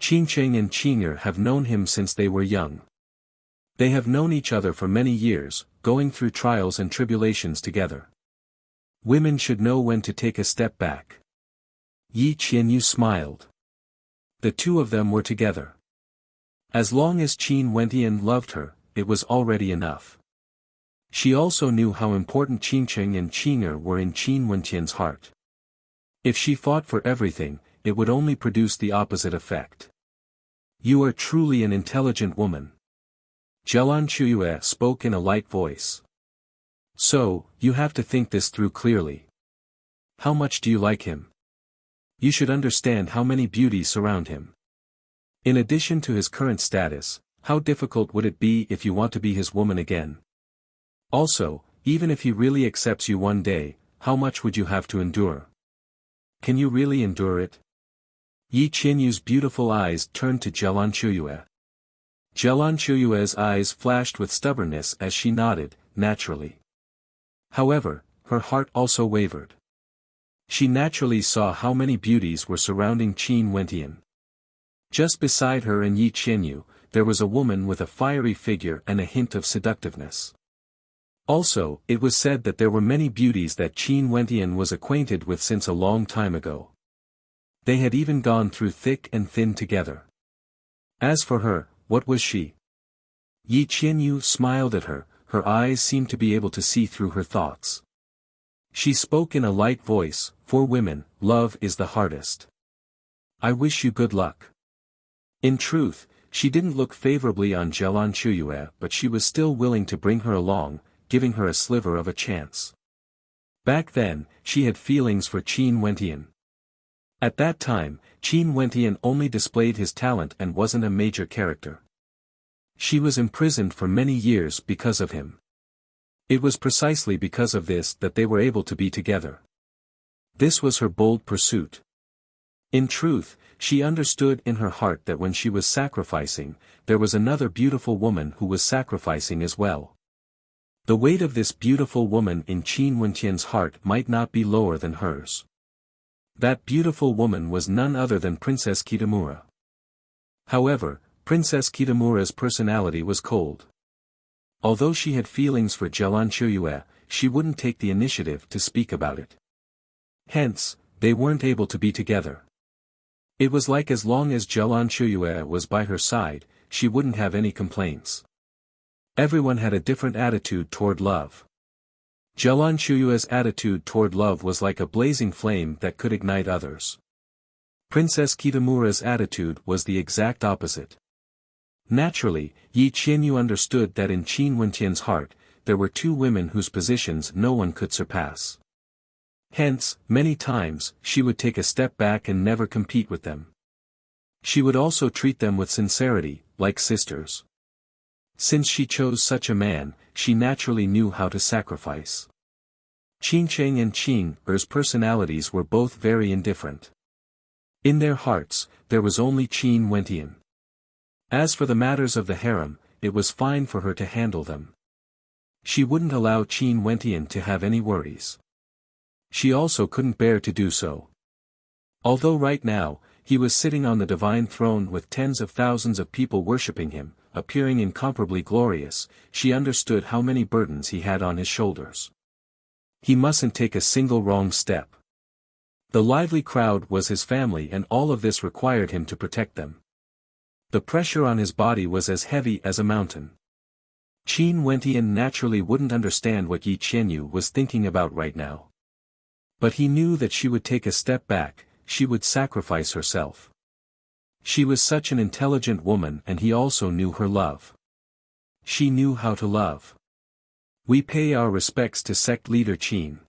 Qincheng and Qing'er have known him since they were young. They have known each other for many years, going through trials and tribulations together. Women should know when to take a step back. Yi Qianyu smiled. The two of them were together. As long as Qin Wentian loved her, it was already enough. She also knew how important Qincheng and Qing'er were in Qin Wentian's heart. If she fought for everything, it would only produce the opposite effect. "You are truly an intelligent woman." Jialan Chuyue spoke in a light voice. "So, you have to think this through clearly. How much do you like him? You should understand how many beauties surround him. In addition to his current status, how difficult would it be if you want to be his woman again? Also, even if he really accepts you one day, how much would you have to endure? Can you really endure it?" Yi Qianyu's beautiful eyes turned to Jialan Chuyue. Jialan Chuyue's eyes flashed with stubbornness as she nodded, naturally. However, her heart also wavered. She naturally saw how many beauties were surrounding Qin Wentian. Just beside her and Yi Qianyu, there was a woman with a fiery figure and a hint of seductiveness. Also, it was said that there were many beauties that Qin Wentian was acquainted with since a long time ago. They had even gone through thick and thin together. As for her, what was she? Yi Qianyu smiled at her eyes seemed to be able to see through her thoughts. She spoke in a light voice, "For women, love is the hardest. I wish you good luck." In truth, she didn't look favorably on Jialan Chuyue but she was still willing to bring her along, giving her a sliver of a chance. Back then, she had feelings for Qin Wentian. At that time, Qin Wentian only displayed his talent and wasn't a major character. She was imprisoned for many years because of him. It was precisely because of this that they were able to be together. This was her bold pursuit. In truth, she understood in her heart that when she was sacrificing, there was another beautiful woman who was sacrificing as well. The weight of this beautiful woman in Qin Wentian's heart might not be lower than hers. That beautiful woman was none other than Princess Kitamura. However, Princess Kitamura's personality was cold. Although she had feelings for Zhelan Shuyue, she wouldn't take the initiative to speak about it. Hence, they weren't able to be together. It was like as long as Zhelan Shuyue was by her side, she wouldn't have any complaints. Everyone had a different attitude toward love. Zhelan Shuyue's attitude toward love was like a blazing flame that could ignite others. Princess Kitamura's attitude was the exact opposite. Naturally, Yi Qianyu understood that in Qin Wentian's heart, there were two women whose positions no one could surpass. Hence, many times, she would take a step back and never compete with them. She would also treat them with sincerity, like sisters. Since she chose such a man, she naturally knew how to sacrifice. Qin Cheng and Qin Er's personalities were both very indifferent. In their hearts, there was only Qin Wentian. As for the matters of the harem, it was fine for her to handle them. She wouldn't allow Qin Wentian to have any worries. She also couldn't bear to do so. Although right now, he was sitting on the divine throne with tens of thousands of people worshipping him, appearing incomparably glorious, she understood how many burdens he had on his shoulders. He mustn't take a single wrong step. The lively crowd was his family and all of this required him to protect them. The pressure on his body was as heavy as a mountain. Qin Wentian naturally wouldn't understand what Yi Qianyu was thinking about right now. But he knew that she would take a step back, she would sacrifice herself. She was such an intelligent woman and he also knew her love. She knew how to love. We pay our respects to sect leader Qin.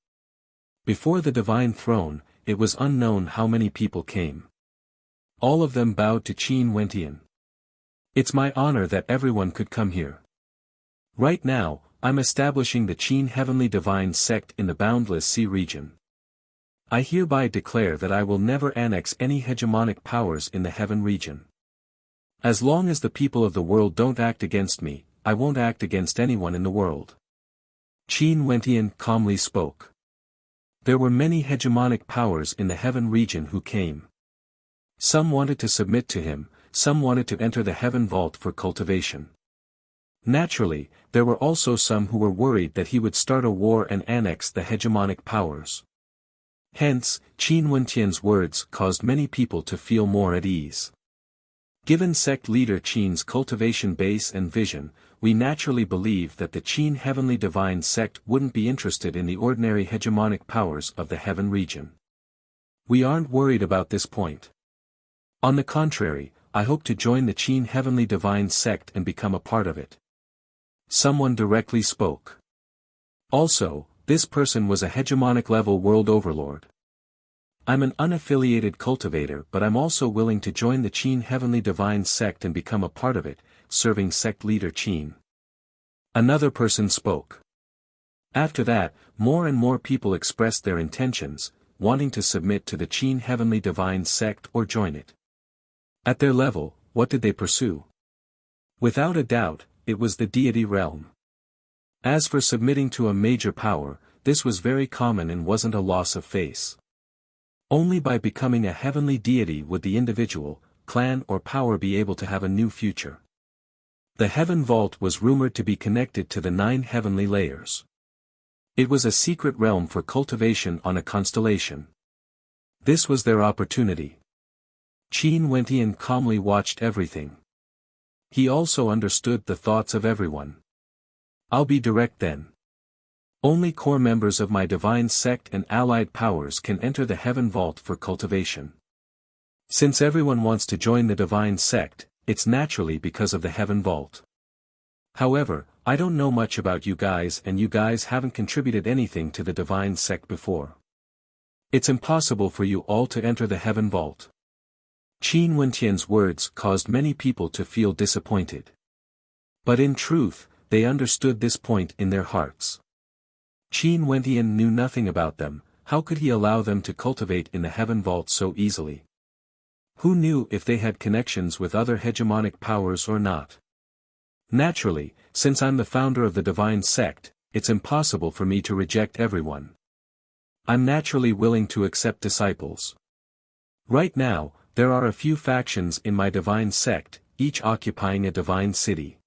Before the divine throne, it was unknown how many people came. All of them bowed to Qin Wentian. It's my honor that everyone could come here. Right now, I'm establishing the Qin Heavenly Divine Sect in the Boundless Sea region. I hereby declare that I will never annex any hegemonic powers in the heaven region. As long as the people of the world don't act against me, I won't act against anyone in the world. Qin Wentian calmly spoke. There were many hegemonic powers in the heaven region who came. Some wanted to submit to him, some wanted to enter the heaven vault for cultivation. Naturally, there were also some who were worried that he would start a war and annex the hegemonic powers. Hence, Qin Wentian's words caused many people to feel more at ease. Given sect leader Qin's cultivation base and vision, we naturally believe that the Qin Heavenly Divine Sect wouldn't be interested in the ordinary hegemonic powers of the heaven region. We aren't worried about this point. On the contrary, I hope to join the Qin Heavenly Divine Sect and become a part of it. Someone directly spoke. Also, this person was a hegemonic level world overlord. I'm an unaffiliated cultivator but I'm also willing to join the Qin Heavenly Divine Sect and become a part of it, serving sect leader Qin. Another person spoke. After that, more and more people expressed their intentions, wanting to submit to the Qin Heavenly Divine Sect or join it. At their level, what did they pursue? Without a doubt, it was the deity realm. As for submitting to a major power, this was very common and wasn't a loss of face. Only by becoming a heavenly deity would the individual, clan or power be able to have a new future. The heaven vault was rumored to be connected to the 9 heavenly layers. It was a secret realm for cultivation on a constellation. This was their opportunity. Qin Wentian calmly watched everything. He also understood the thoughts of everyone. I'll be direct then. Only core members of my divine sect and allied powers can enter the heaven vault for cultivation. Since everyone wants to join the divine sect, it's naturally because of the heaven vault. However, I don't know much about you guys and you guys haven't contributed anything to the divine sect before. It's impossible for you all to enter the heaven vault. Qin Wentian's words caused many people to feel disappointed. But in truth, they understood this point in their hearts. Qin Wentian knew nothing about them. How could he allow them to cultivate in the heaven vault so easily? Who knew if they had connections with other hegemonic powers or not? Naturally, since I'm the founder of the divine sect, it's impossible for me to reject everyone. I'm naturally willing to accept disciples. Right now, there are a few factions in my divine sect, each occupying a divine city.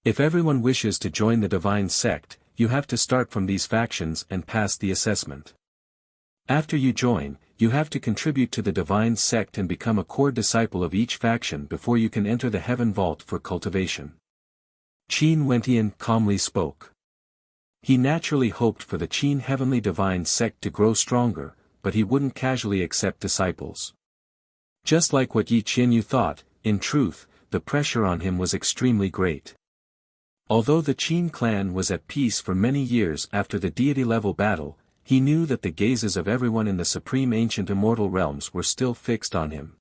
If everyone wishes to join the divine sect, you have to start from these factions and pass the assessment. After you join, you have to contribute to the divine sect and become a core disciple of each faction before you can enter the heaven vault for cultivation. Qin Wentian calmly spoke. He naturally hoped for the Qin heavenly divine sect to grow stronger, but he wouldn't casually accept disciples. Just like what Yi Qinyu thought, in truth, the pressure on him was extremely great. Although the Qin clan was at peace for many years after the deity-level battle, he knew that the gazes of everyone in the supreme ancient immortal realms were still fixed on him.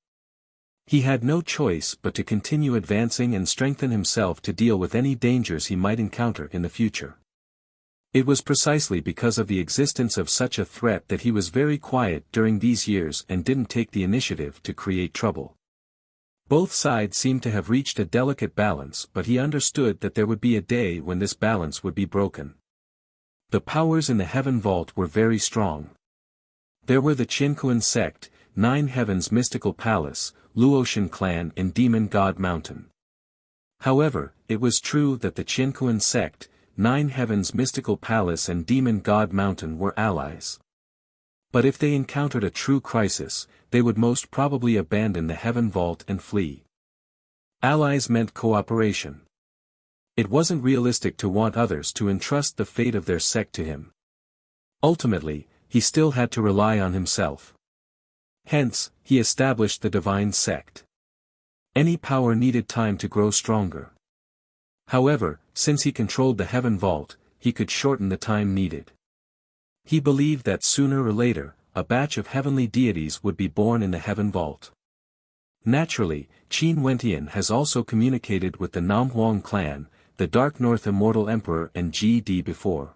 He had no choice but to continue advancing and strengthen himself to deal with any dangers he might encounter in the future. It was precisely because of the existence of such a threat that he was very quiet during these years and didn't take the initiative to create trouble. Both sides seemed to have reached a delicate balance, but he understood that there would be a day when this balance would be broken. The powers in the heaven vault were very strong. There were the Qinkuan sect, Nine Heavens Mystical Palace, Luotian clan and Demon God Mountain. However, it was true that the Qinkuan sect, Nine Heavens Mystical Palace and Demon God Mountain were allies. But if they encountered a true crisis, they would most probably abandon the heaven vault and flee. Allies meant cooperation. It wasn't realistic to want others to entrust the fate of their sect to him. Ultimately, he still had to rely on himself. Hence, he established the divine sect. Any power needed time to grow stronger. However, since he controlled the heaven vault, he could shorten the time needed. He believed that sooner or later, a batch of heavenly deities would be born in the heaven vault. Naturally, Qin Wentian has also communicated with the Namhuang clan, the Dark North Immortal Emperor and GD before.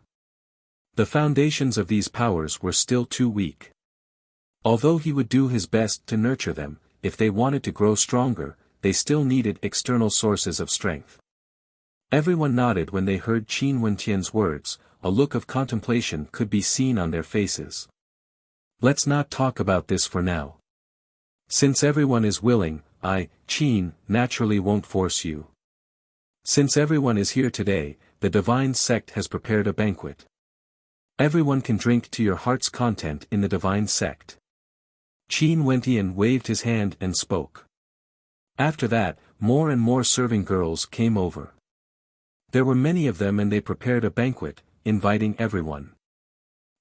The foundations of these powers were still too weak. Although he would do his best to nurture them, if they wanted to grow stronger, they still needed external sources of strength. Everyone nodded when they heard Qin Wentian's words, a look of contemplation could be seen on their faces. Let's not talk about this for now. Since everyone is willing, I, Qin, naturally won't force you. Since everyone is here today, the divine sect has prepared a banquet. Everyone can drink to your heart's content in the divine sect. Qin Wentian waved his hand and spoke. After that, more and more serving girls came over. There were many of them and they prepared a banquet, inviting everyone.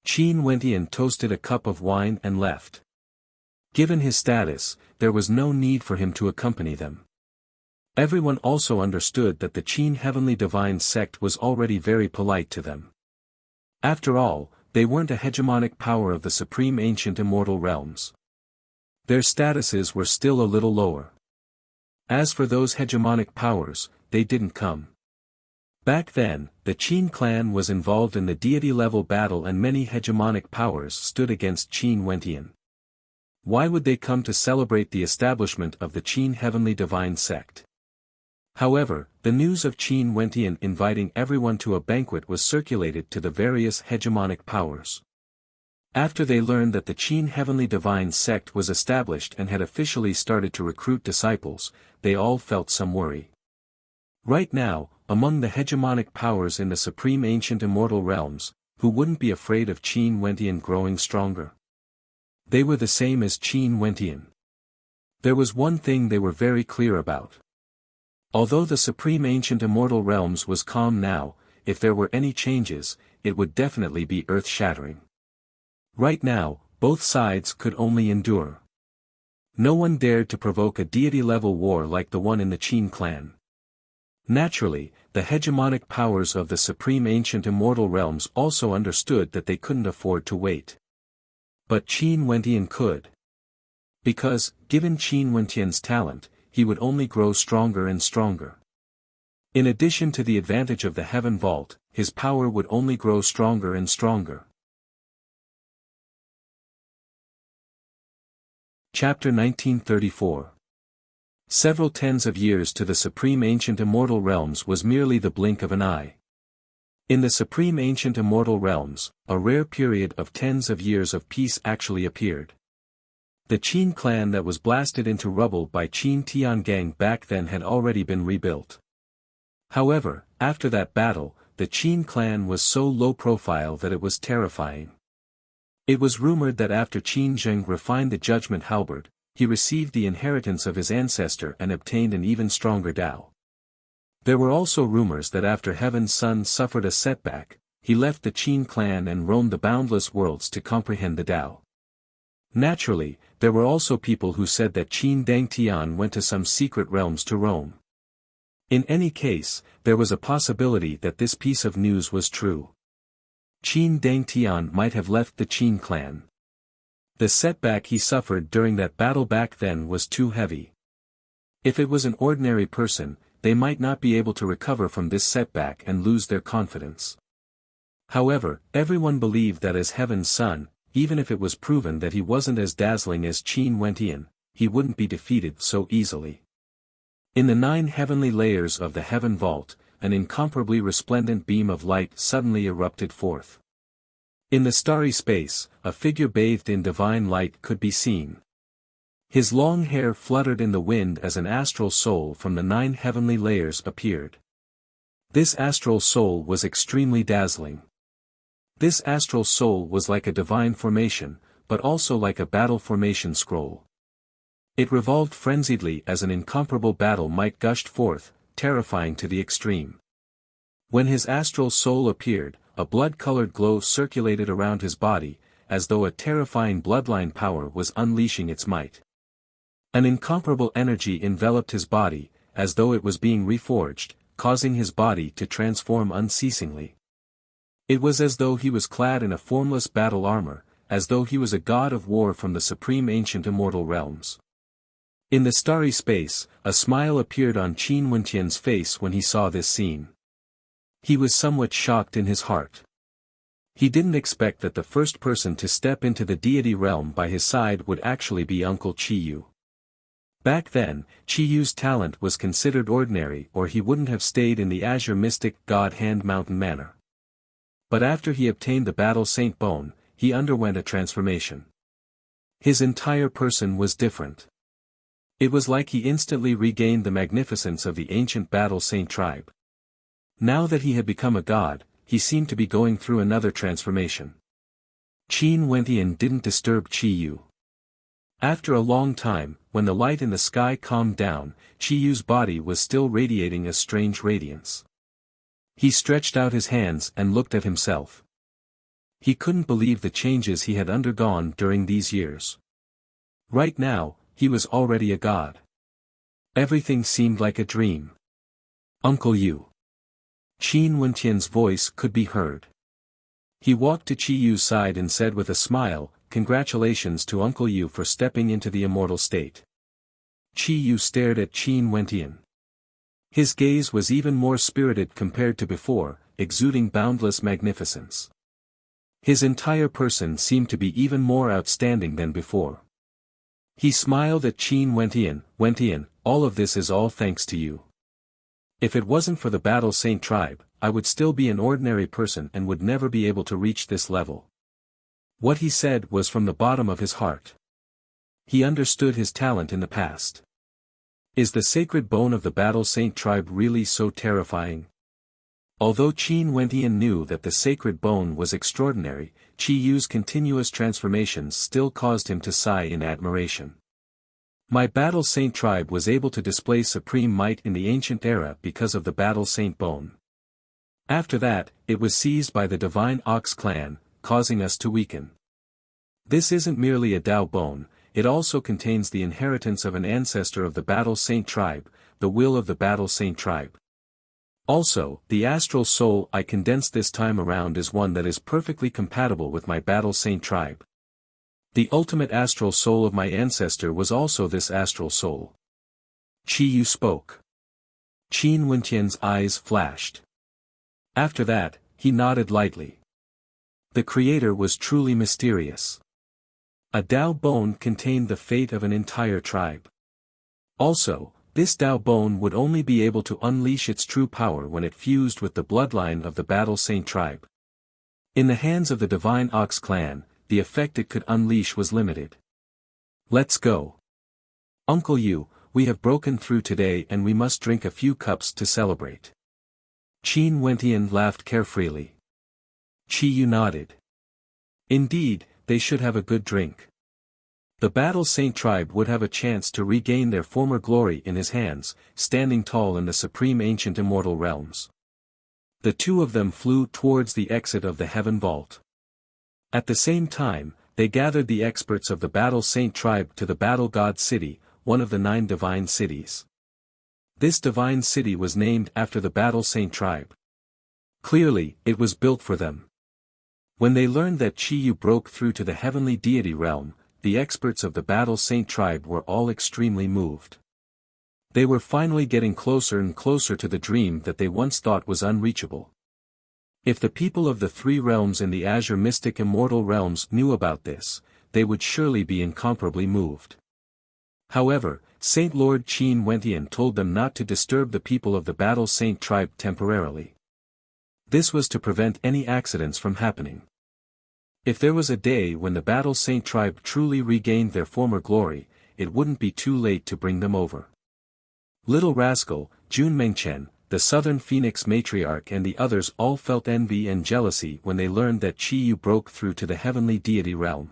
Qin Wentian toasted a cup of wine and left. Given his status, there was no need for him to accompany them. Everyone also understood that the Qin heavenly divine sect was already very polite to them. After all, they weren't a hegemonic power of the supreme ancient immortal realms. Their statuses were still a little lower. As for those hegemonic powers, they didn't come. Back then, the Qin clan was involved in the deity-level battle and many hegemonic powers stood against Qin Wentian. Why would they come to celebrate the establishment of the Qin heavenly divine sect? However, the news of Qin Wentian inviting everyone to a banquet was circulated to the various hegemonic powers. After they learned that the Qin heavenly divine sect was established and had officially started to recruit disciples, they all felt some worry. Right now, among the hegemonic powers in the supreme ancient immortal realms, who wouldn't be afraid of Qin Wentian growing stronger? They were the same as Qin Wentian. There was one thing they were very clear about. Although the supreme ancient immortal realms was calm now, if there were any changes, it would definitely be earth-shattering. Right now, both sides could only endure. No one dared to provoke a deity-level war like the one in the Qin clan. Naturally, the hegemonic powers of the supreme ancient immortal realms also understood that they couldn't afford to wait. But Qin Wentian could. Because, given Qin Wentian's talent, he would only grow stronger and stronger. In addition to the advantage of the Heaven Vault, his power would only grow stronger and stronger. Chapter 1934. Several tens of years to the Supreme Ancient Immortal Realms was merely the blink of an eye. In the Supreme Ancient Immortal Realms, a rare period of tens of years of peace actually appeared. The Qin clan that was blasted into rubble by Qin Tiangang back then had already been rebuilt. However, after that battle, the Qin clan was so low profile that it was terrifying. It was rumored that after Qin Zheng refined the Judgment Halberd, he received the inheritance of his ancestor and obtained an even stronger Dao. There were also rumors that after Heaven's Son suffered a setback, he left the Qin clan and roamed the boundless worlds to comprehend the Dao. Naturally, there were also people who said that Qin Dangtian went to some secret realms to roam. In any case, there was a possibility that this piece of news was true. Qin Dangtian might have left the Qin clan. The setback he suffered during that battle back then was too heavy. If it was an ordinary person, they might not be able to recover from this setback and lose their confidence. However, everyone believed that as Heaven's Son, even if it was proven that he wasn't as dazzling as Qin Wentian, he wouldn't be defeated so easily. In the 9 heavenly layers of the Heaven Vault, an incomparably resplendent beam of light suddenly erupted forth. In the starry space, a figure bathed in divine light could be seen. His long hair fluttered in the wind as an astral soul from the 9 heavenly layers appeared. This astral soul was extremely dazzling. This astral soul was like a divine formation, but also like a battle formation scroll. It revolved frenziedly as an incomparable battle might gushed forth, terrifying to the extreme. When his astral soul appeared, a blood-colored glow circulated around his body, as though a terrifying bloodline power was unleashing its might. An incomparable energy enveloped his body, as though it was being reforged, causing his body to transform unceasingly. It was as though he was clad in a formless battle armor, as though he was a god of war from the Supreme Ancient Immortal Realms. In the starry space, a smile appeared on Qin Wentian's face when he saw this scene. He was somewhat shocked in his heart. He didn't expect that the first person to step into the deity realm by his side would actually be Uncle Qiyu. Back then, Qiyu's talent was considered ordinary or he wouldn't have stayed in the Azure Mystic God Hand Mountain Manor. But after he obtained the Battle Saint Bone, he underwent a transformation. His entire person was different. It was like he instantly regained the magnificence of the ancient Battle Saint tribe. Now that he had become a god, he seemed to be going through another transformation. Qin Wentian didn't disturb Qiyu. After a long time, when the light in the sky calmed down, Qiyu's body was still radiating a strange radiance. He stretched out his hands and looked at himself. He couldn't believe the changes he had undergone during these years. Right now, he was already a god. Everything seemed like a dream. Uncle Yu. Qin Wentian's voice could be heard. He walked to Qiyu's side and said with a smile, "Congratulations to Uncle Yu for stepping into the immortal state." Qiyu stared at Qin Wentian. His gaze was even more spirited compared to before, exuding boundless magnificence. His entire person seemed to be even more outstanding than before. He smiled at Qin Wentian. "Wentian, all of this is all thanks to you. If it wasn't for the Battle Saint tribe, I would still be an ordinary person and would never be able to reach this level." What he said was from the bottom of his heart. He understood his talent in the past. Is the sacred bone of the Battle Saint tribe really so terrifying? Although Qin Wentian knew that the sacred bone was extraordinary, Qiyu's continuous transformations still caused him to sigh in admiration. My Battle Saint tribe was able to display supreme might in the ancient era because of the Battle Saint bone. After that, it was seized by the Divine Ox clan, causing us to weaken. This isn't merely a Dao bone, it also contains the inheritance of an ancestor of the Battle Saint tribe, the will of the Battle Saint tribe. Also, the astral soul I condensed this time around is one that is perfectly compatible with my Battle Saint tribe. The ultimate astral soul of my ancestor was also this astral soul. Qiyu spoke. Qin Wenqian's eyes flashed. After that, he nodded lightly. The creator was truly mysterious. A Dao bone contained the fate of an entire tribe. Also, this Dao bone would only be able to unleash its true power when it fused with the bloodline of the Battle Saint tribe. In the hands of the Divine Ox clan, the effect it could unleash was limited. Let's go. Uncle Yu, we have broken through today and we must drink a few cups to celebrate. Qin Wenqian laughed carefreely. Qi Yu nodded. Indeed, they should have a good drink. The Battle Saint tribe would have a chance to regain their former glory in his hands, standing tall in the supreme ancient immortal realms. The two of them flew towards the exit of the Heaven Vault. At the same time, they gathered the experts of the Battle Saint tribe to the Battle God City, one of the 9 divine cities. This divine city was named after the Battle Saint tribe. Clearly, it was built for them. When they learned that Qi Yu broke through to the heavenly deity realm, the experts of the Battle Saint tribe were all extremely moved. They were finally getting closer and closer to the dream that they once thought was unreachable. If the people of the 3 realms in the Azure Mystic Immortal realms knew about this, they would surely be incomparably moved. However, Saint Lord Qin Wenqian told them not to disturb the people of the Battle Saint tribe temporarily. This was to prevent any accidents from happening. If there was a day when the Battle Saint tribe truly regained their former glory, it wouldn't be too late to bring them over. Little Rascal, Jun Mengchen, the Southern Phoenix Matriarch and the others all felt envy and jealousy when they learned that Qi Yu broke through to the heavenly deity realm.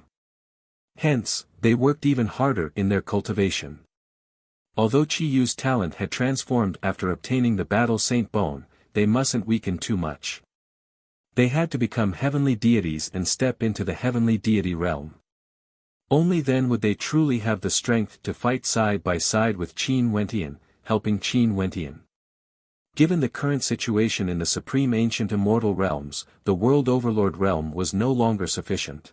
Hence, they worked even harder in their cultivation. Although Qi Yu's talent had transformed after obtaining the Battle Saint bone, they mustn't weaken too much. They had to become heavenly deities and step into the heavenly deity realm. Only then would they truly have the strength to fight side by side with Qin Wenqian, helping Qin Wenqian. Given the current situation in the supreme ancient immortal realms, the world overlord realm was no longer sufficient.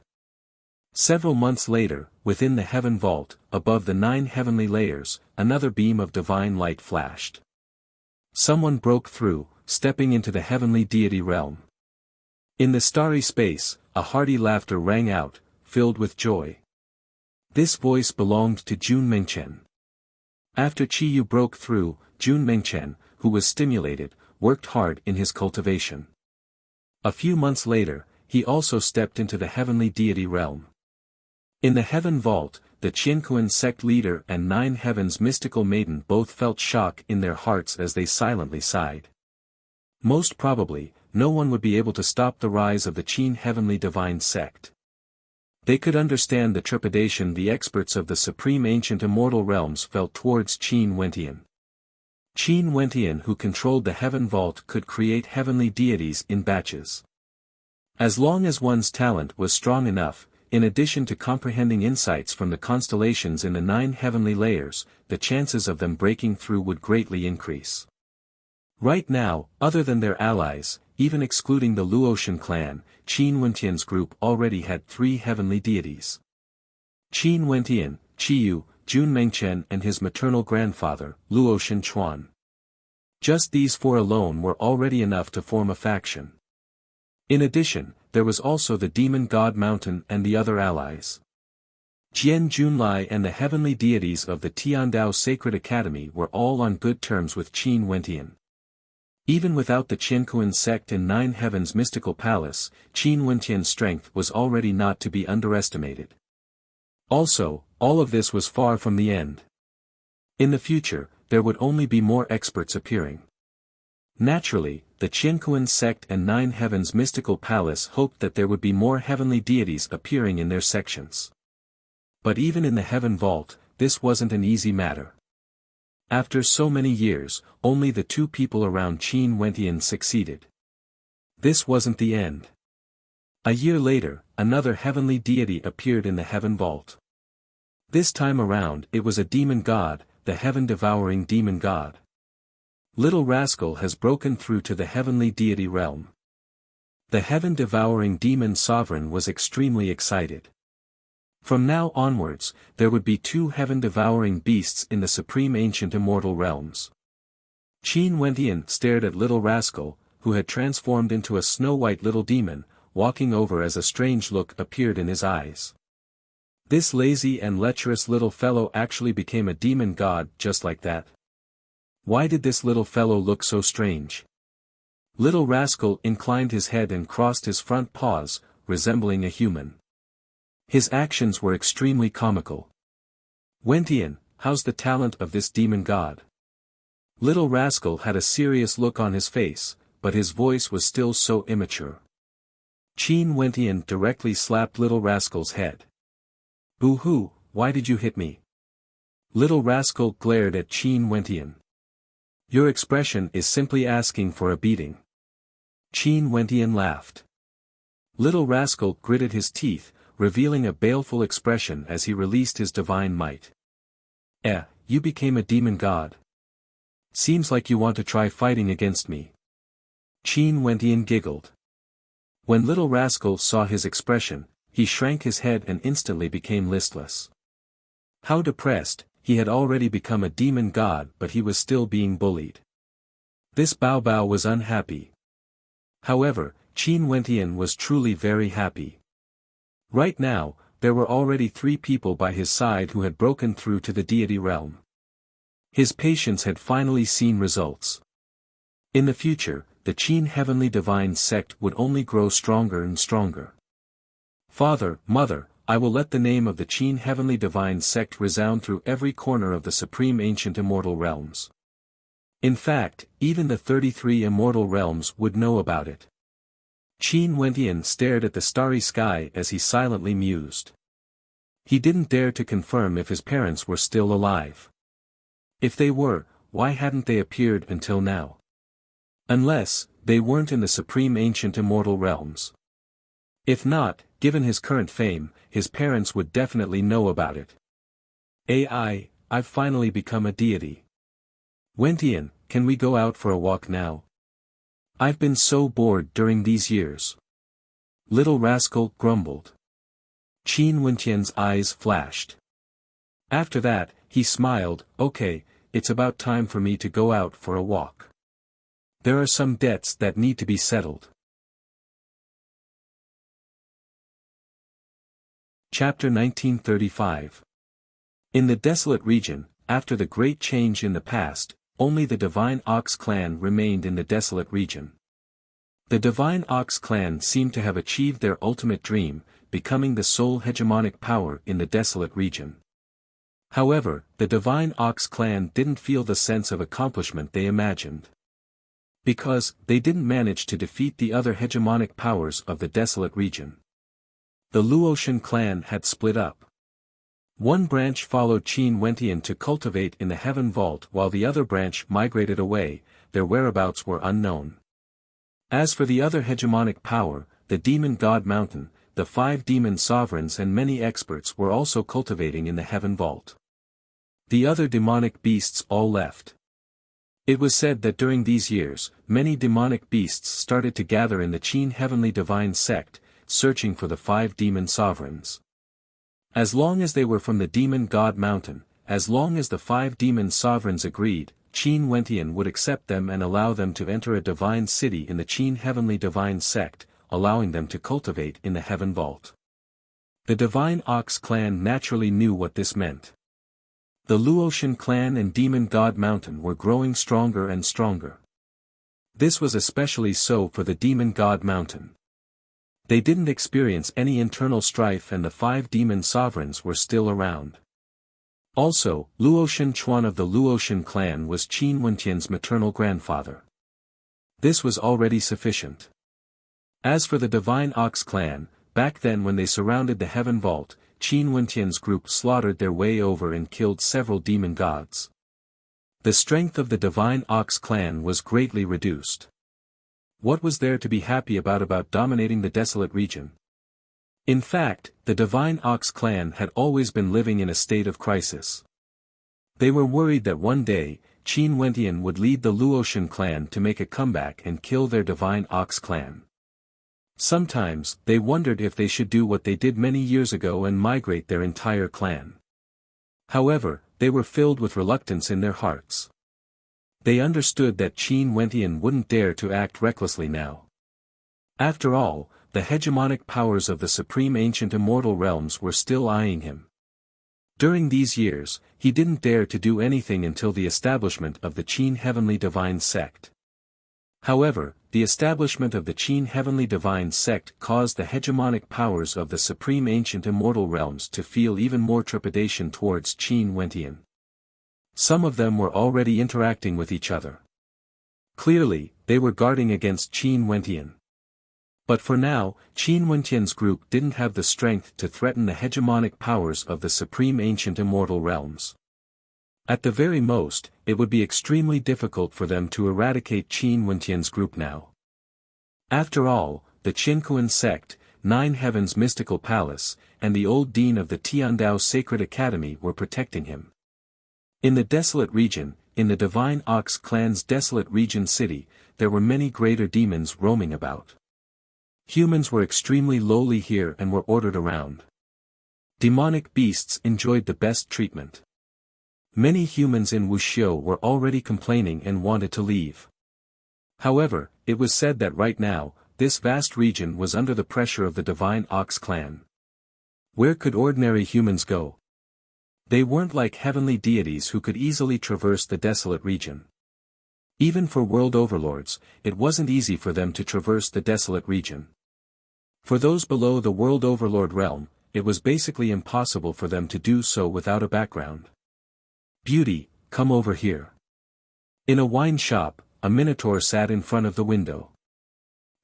Several months later, within the Heaven Vault, above the 9 heavenly layers, another beam of divine light flashed. Someone broke through, stepping into the heavenly deity realm. In the starry space, a hearty laughter rang out, filled with joy. This voice belonged to Jun Mengchen. After Qi Yu broke through, Jun Mengchen, who was stimulated, worked hard in his cultivation. A few months later, he also stepped into the heavenly deity realm. In the Heaven Vault, the Qiankuan sect leader and 9 heavens mystical maiden both felt shock in their hearts as they silently sighed. Most probably, no one would be able to stop the rise of the Qin heavenly divine sect. They could understand the trepidation the experts of the supreme ancient immortal realms felt towards Qin Wenqian. Qin Wenqian, who controlled the Heaven Vault, could create heavenly deities in batches. As long as one's talent was strong enough, in addition to comprehending insights from the constellations in the 9 heavenly layers, the chances of them breaking through would greatly increase. Right now, other than their allies, even excluding the Luotian clan, Qin Wenqian's group already had 3 heavenly deities. Qin Wenqian, Qi Yu, Jun Mengchen and his maternal grandfather, Luotian Chuan. Just these 4 alone were already enough to form a faction. In addition, there was also the Demon God Mountain and the other allies. Jian Junlai and the heavenly deities of the Tiandao Sacred Academy were all on good terms with Qin Wenqian. Even without the Qiankuan sect and 9 heavens mystical palace, Qin Wenqian's strength was already not to be underestimated. Also, all of this was far from the end. In the future, there would only be more experts appearing. Naturally, the Qiankuan sect and 9 heavens mystical palace hoped that there would be more heavenly deities appearing in their sections. But even in the Heaven Vault, this wasn't an easy matter. After so many years, only the 2 people around Qin Wenqian succeeded. This wasn't the end. A year later, another heavenly deity appeared in the Heaven Vault. This time around it was a demon god, the heaven-devouring demon god. Little Rascal has broken through to the heavenly deity realm. The heaven-devouring demon sovereign was extremely excited. From now onwards, there would be 2 heaven-devouring beasts in the supreme ancient immortal realms. Qin Wentian stared at Little Rascal, who had transformed into a snow-white little demon, walking over as a strange look appeared in his eyes. This lazy and lecherous little fellow actually became a demon god just like that. Why did this little fellow look so strange? Little Rascal inclined his head and crossed his front paws, resembling a human. His actions were extremely comical. Wentian, how's the talent of this demon god? Little Rascal had a serious look on his face, but his voice was still so immature. Qin Wentian directly slapped Little Rascal's head. Boo-hoo, why did you hit me? Little Rascal glared at Qin Wentian. Your expression is simply asking for a beating. Qin Wentian laughed. Little Rascal gritted his teeth, revealing a baleful expression as he released his divine might. You became a demon god. Seems like you want to try fighting against me. Qin Wentian giggled. When Little Rascal saw his expression, he shrank his head and instantly became listless. How depressed, he had already become a demon god but he was still being bullied. This Bao Bao was unhappy. However, Qin Wentian was truly very happy. Right now, there were already 3 people by his side who had broken through to the deity realm. His patience had finally seen results. In the future, the Qin Heavenly Divine Sect would only grow stronger and stronger. Father, Mother, I will let the name of the Qin Heavenly Divine Sect resound through every corner of the Supreme Ancient Immortal Realms. In fact, even the 33 Immortal Realms would know about it. Qin Wentian stared at the starry sky as he silently mused. He didn't dare to confirm if his parents were still alive. If they were, why hadn't they appeared until now? Unless, they weren't in the Supreme Ancient Immortal Realms. If not, given his current fame, his parents would definitely know about it. I've finally become a deity. Wentian, can we go out for a walk now? I've been so bored during these years. Little Rascal grumbled. Qin Wentian's eyes flashed. After that, he smiled, okay, it's about time for me to go out for a walk. There are some debts that need to be settled. Chapter 1935. In the desolate region, after the great change in the past, only the Divine Ox clan remained in the desolate region. The Divine Ox clan seemed to have achieved their ultimate dream, becoming the sole hegemonic power in the desolate region. However, the Divine Ox clan didn't feel the sense of accomplishment they imagined. Because, they didn't manage to defeat the other hegemonic powers of the desolate region. The Luotian clan had split up. One branch followed Qin Wentian to cultivate in the Heaven Vault while the other branch migrated away, their whereabouts were unknown. As for the other hegemonic power, the Demon God Mountain, the 5 demon sovereigns and many experts were also cultivating in the Heaven Vault. The other demonic beasts all left. It was said that during these years, many demonic beasts started to gather in the Qin Heavenly Divine Sect, searching for the 5 demon sovereigns. As long as they were from the Demon God Mountain, as long as the 5 demon sovereigns agreed, Qin Wentian would accept them and allow them to enter a divine city in the Qin Heavenly Divine Sect, allowing them to cultivate in the Heaven Vault. The Divine Ox clan naturally knew what this meant. The Luotian clan and Demon God Mountain were growing stronger and stronger. This was especially so for the Demon God Mountain. They didn't experience any internal strife and the 5 demon sovereigns were still around. Also, Luotian Chuan of the Luotian clan was Qin Wentian's maternal grandfather. This was already sufficient. As for the Divine Ox clan, back then when they surrounded the Heaven Vault, Qin Wentian's group slaughtered their way over and killed several demon gods. The strength of the Divine Ox clan was greatly reduced. What was there to be happy about dominating the desolate region? In fact, the Divine Ox clan had always been living in a state of crisis. They were worried that one day, Qin Wentian would lead the Luotian clan to make a comeback and kill their Divine Ox clan. Sometimes, they wondered if they should do what they did many years ago and migrate their entire clan. However, they were filled with reluctance in their hearts. They understood that Qin Wentian wouldn't dare to act recklessly now. After all, the hegemonic powers of the supreme ancient immortal realms were still eyeing him. During these years, he didn't dare to do anything until the establishment of the Qin Heavenly Divine Sect. However, the establishment of the Qin Heavenly Divine Sect caused the hegemonic powers of the supreme ancient immortal realms to feel even more trepidation towards Qin Wentian. Some of them were already interacting with each other. Clearly, they were guarding against Qin Wentian. But for now, Qin Wentian's group didn't have the strength to threaten the hegemonic powers of the supreme ancient immortal realms. At the very most, it would be extremely difficult for them to eradicate Qin Wentian's group now. After all, the Qinkuan sect, Nine Heavens Mystical Palace, and the old dean of the Tiandao Sacred Academy were protecting him. In the desolate region, in the Divine Ox clan's desolate region city, there were many greater demons roaming about. Humans were extremely lowly here and were ordered around. Demonic beasts enjoyed the best treatment. Many humans in Wuxia were already complaining and wanted to leave. However, it was said that right now, this vast region was under the pressure of the Divine Ox clan. Where could ordinary humans go? They weren't like heavenly deities who could easily traverse the desolate region. Even for world overlords, it wasn't easy for them to traverse the desolate region. For those below the world overlord realm, it was basically impossible for them to do so without a background. Beauty, come over here. In a wine shop, a minotaur sat in front of the window.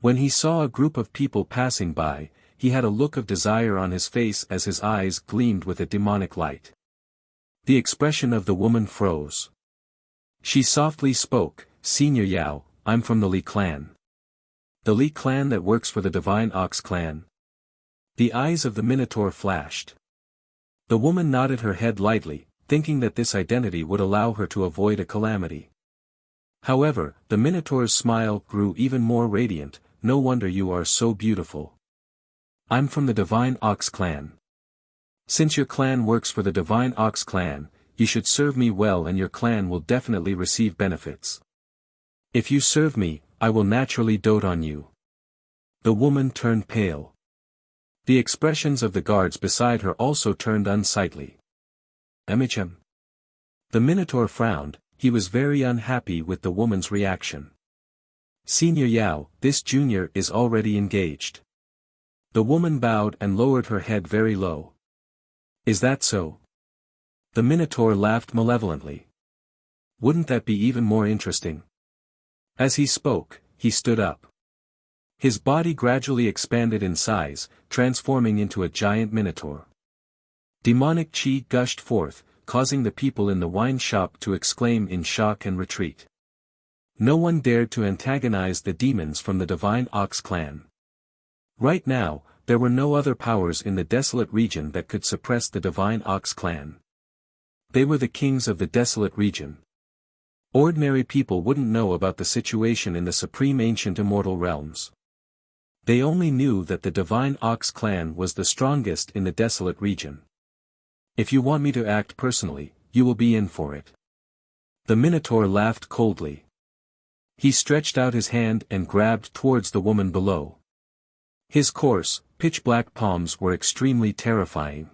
When he saw a group of people passing by, he had a look of desire on his face as his eyes gleamed with a demonic light. The expression of the woman froze. She softly spoke, "Senior Yao, I'm from the Li clan." The Li clan that works for the Divine Ox clan. The eyes of the minotaur flashed. The woman nodded her head lightly, thinking that this identity would allow her to avoid a calamity. However, the minotaur's smile grew even more radiant. "No wonder you are so beautiful. I'm from the Divine Ox clan. Since your clan works for the Divine Ox clan, you should serve me well and your clan will definitely receive benefits. If you serve me, I will naturally dote on you." The woman turned pale. The expressions of the guards beside her also turned unsightly. "Emichem." The minotaur frowned. He was very unhappy with the woman's reaction. "Senior Yao, this junior is already engaged." The woman bowed and lowered her head very low. "Is that so?" The minotaur laughed malevolently. "Wouldn't that be even more interesting?" As he spoke, he stood up. His body gradually expanded in size, transforming into a giant minotaur. Demonic chi gushed forth, causing the people in the wine shop to exclaim in shock and retreat. No one dared to antagonize the demons from the Divine Ox clan. Right now, there were no other powers in the desolate region that could suppress the Divine Ox clan. They were the kings of the desolate region. Ordinary people wouldn't know about the situation in the supreme ancient immortal realms. They only knew that the Divine Ox clan was the strongest in the desolate region. "If you want me to act personally, you will be in for it." The minotaur laughed coldly. He stretched out his hand and grabbed towards the woman below. His coarse, pitch-black palms were extremely terrifying.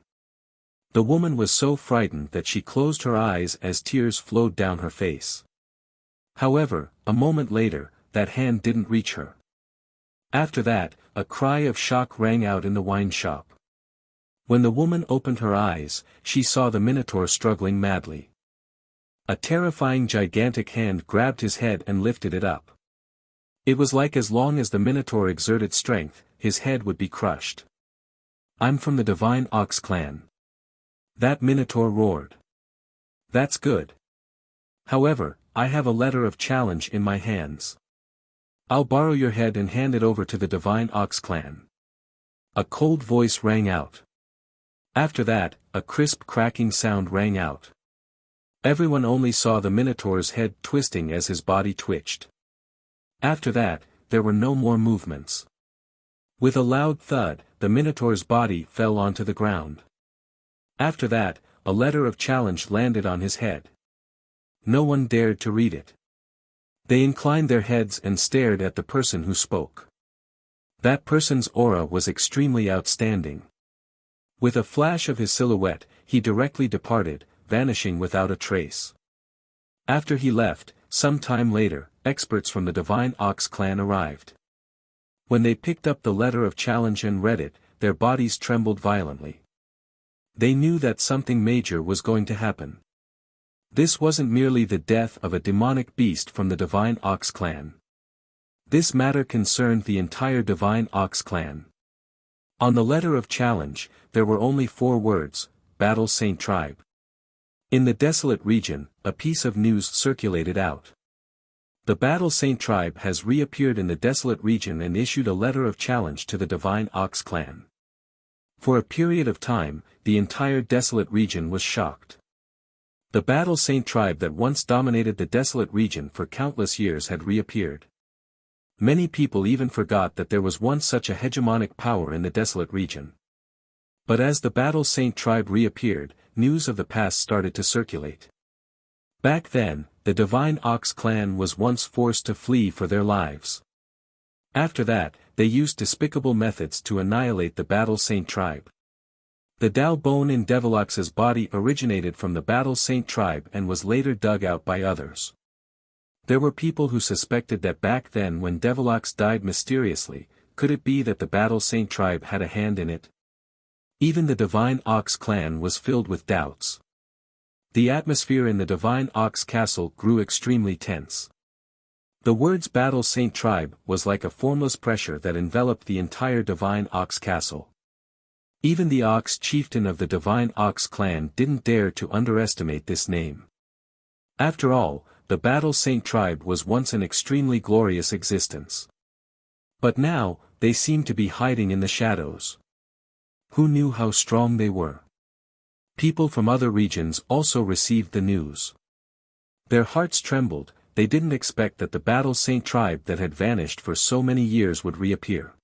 The woman was so frightened that she closed her eyes as tears flowed down her face. However, a moment later, that hand didn't reach her. After that, a cry of shock rang out in the wine shop. When the woman opened her eyes, she saw the minotaur struggling madly. A terrifying gigantic hand grabbed his head and lifted it up. It was like as long as the minotaur exerted strength, his head would be crushed. "I'm from the Divine Ox clan." That minotaur roared. "That's good. However, I have a letter of challenge in my hands. I'll borrow your head and hand it over to the Divine Ox clan." A cold voice rang out. After that, a crisp cracking sound rang out. Everyone only saw the minotaur's head twisting as his body twitched. After that, there were no more movements. With a loud thud, the minotaur's body fell onto the ground. After that, a letter of challenge landed on his head. No one dared to read it. They inclined their heads and stared at the person who spoke. That person's aura was extremely outstanding. With a flash of his silhouette, he directly departed, vanishing without a trace. After he left, some time later, experts from the Divine Ox clan arrived. When they picked up the letter of challenge and read it, their bodies trembled violently. They knew that something major was going to happen. This wasn't merely the death of a demonic beast from the Divine Ox clan. This matter concerned the entire Divine Ox clan. On the letter of challenge, there were only 4 words: Battle Saint Tribe. In the desolate region, a piece of news circulated out. The Battle Saint Tribe has reappeared in the desolate region and issued a letter of challenge to the Divine Ox clan. For a period of time, the entire desolate region was shocked. The Battle Saint Tribe that once dominated the desolate region for countless years had reappeared. Many people even forgot that there was once such a hegemonic power in the desolate region. But as the Battle Saint Tribe reappeared, news of the past started to circulate. Back then, the Divine Ox clan was once forced to flee for their lives. After that, they used despicable methods to annihilate the Battle Saint Tribe. The Dao bone in Devilox's body originated from the Battle Saint Tribe and was later dug out by others. There were people who suspected that back then when Devilox died mysteriously, could it be that the Battle Saint Tribe had a hand in it? Even the Divine Ox clan was filled with doubts. The atmosphere in the Divine Ox castle grew extremely tense. The words Battle Saint Tribe was like a formless pressure that enveloped the entire Divine Ox castle. Even the Ox chieftain of the Divine Ox clan didn't dare to underestimate this name. After all, the Battle Saint Tribe was once an extremely glorious existence. But now, they seemed to be hiding in the shadows. Who knew how strong they were? People from other regions also received the news. Their hearts trembled. They didn't expect that the Battle Saint Tribe that had vanished for so many years would reappear.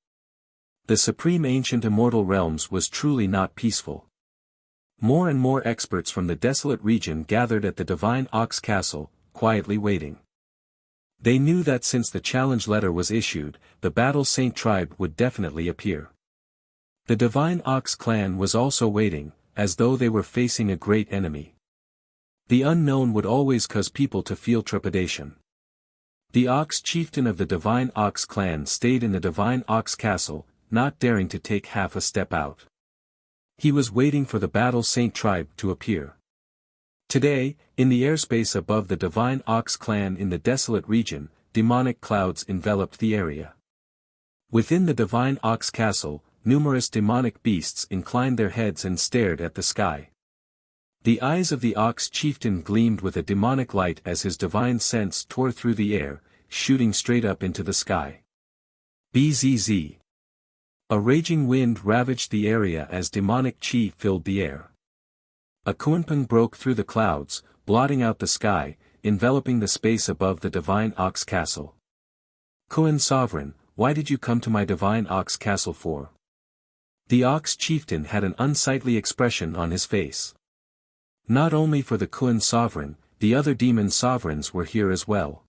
The supreme ancient immortal realms was truly not peaceful. More and more experts from the desolate region gathered at the Divine Ox castle, quietly waiting. They knew that since the challenge letter was issued, the Battle Saint Tribe would definitely appear. The Divine Ox clan was also waiting, as though they were facing a great enemy. The unknown would always cause people to feel trepidation. The Ox chieftain of the Divine Ox clan stayed in the Divine Ox castle, not daring to take half a step out. He was waiting for the Battle Saint Tribe to appear. Today, in the airspace above the Divine Ox clan in the desolate region, demonic clouds enveloped the area. Within the Divine Ox castle, numerous demonic beasts inclined their heads and stared at the sky. The eyes of the Ox chieftain gleamed with a demonic light as his divine sense tore through the air, shooting straight up into the sky. Bzz. A raging wind ravaged the area as demonic chi filled the air. A kunpeng broke through the clouds, blotting out the sky, enveloping the space above the Divine Ox castle. Kuan Sovereign, why did you come to my Divine Ox castle for? The Ox chieftain had an unsightly expression on his face. Not only for the Kuan Sovereign, the other demon sovereigns were here as well.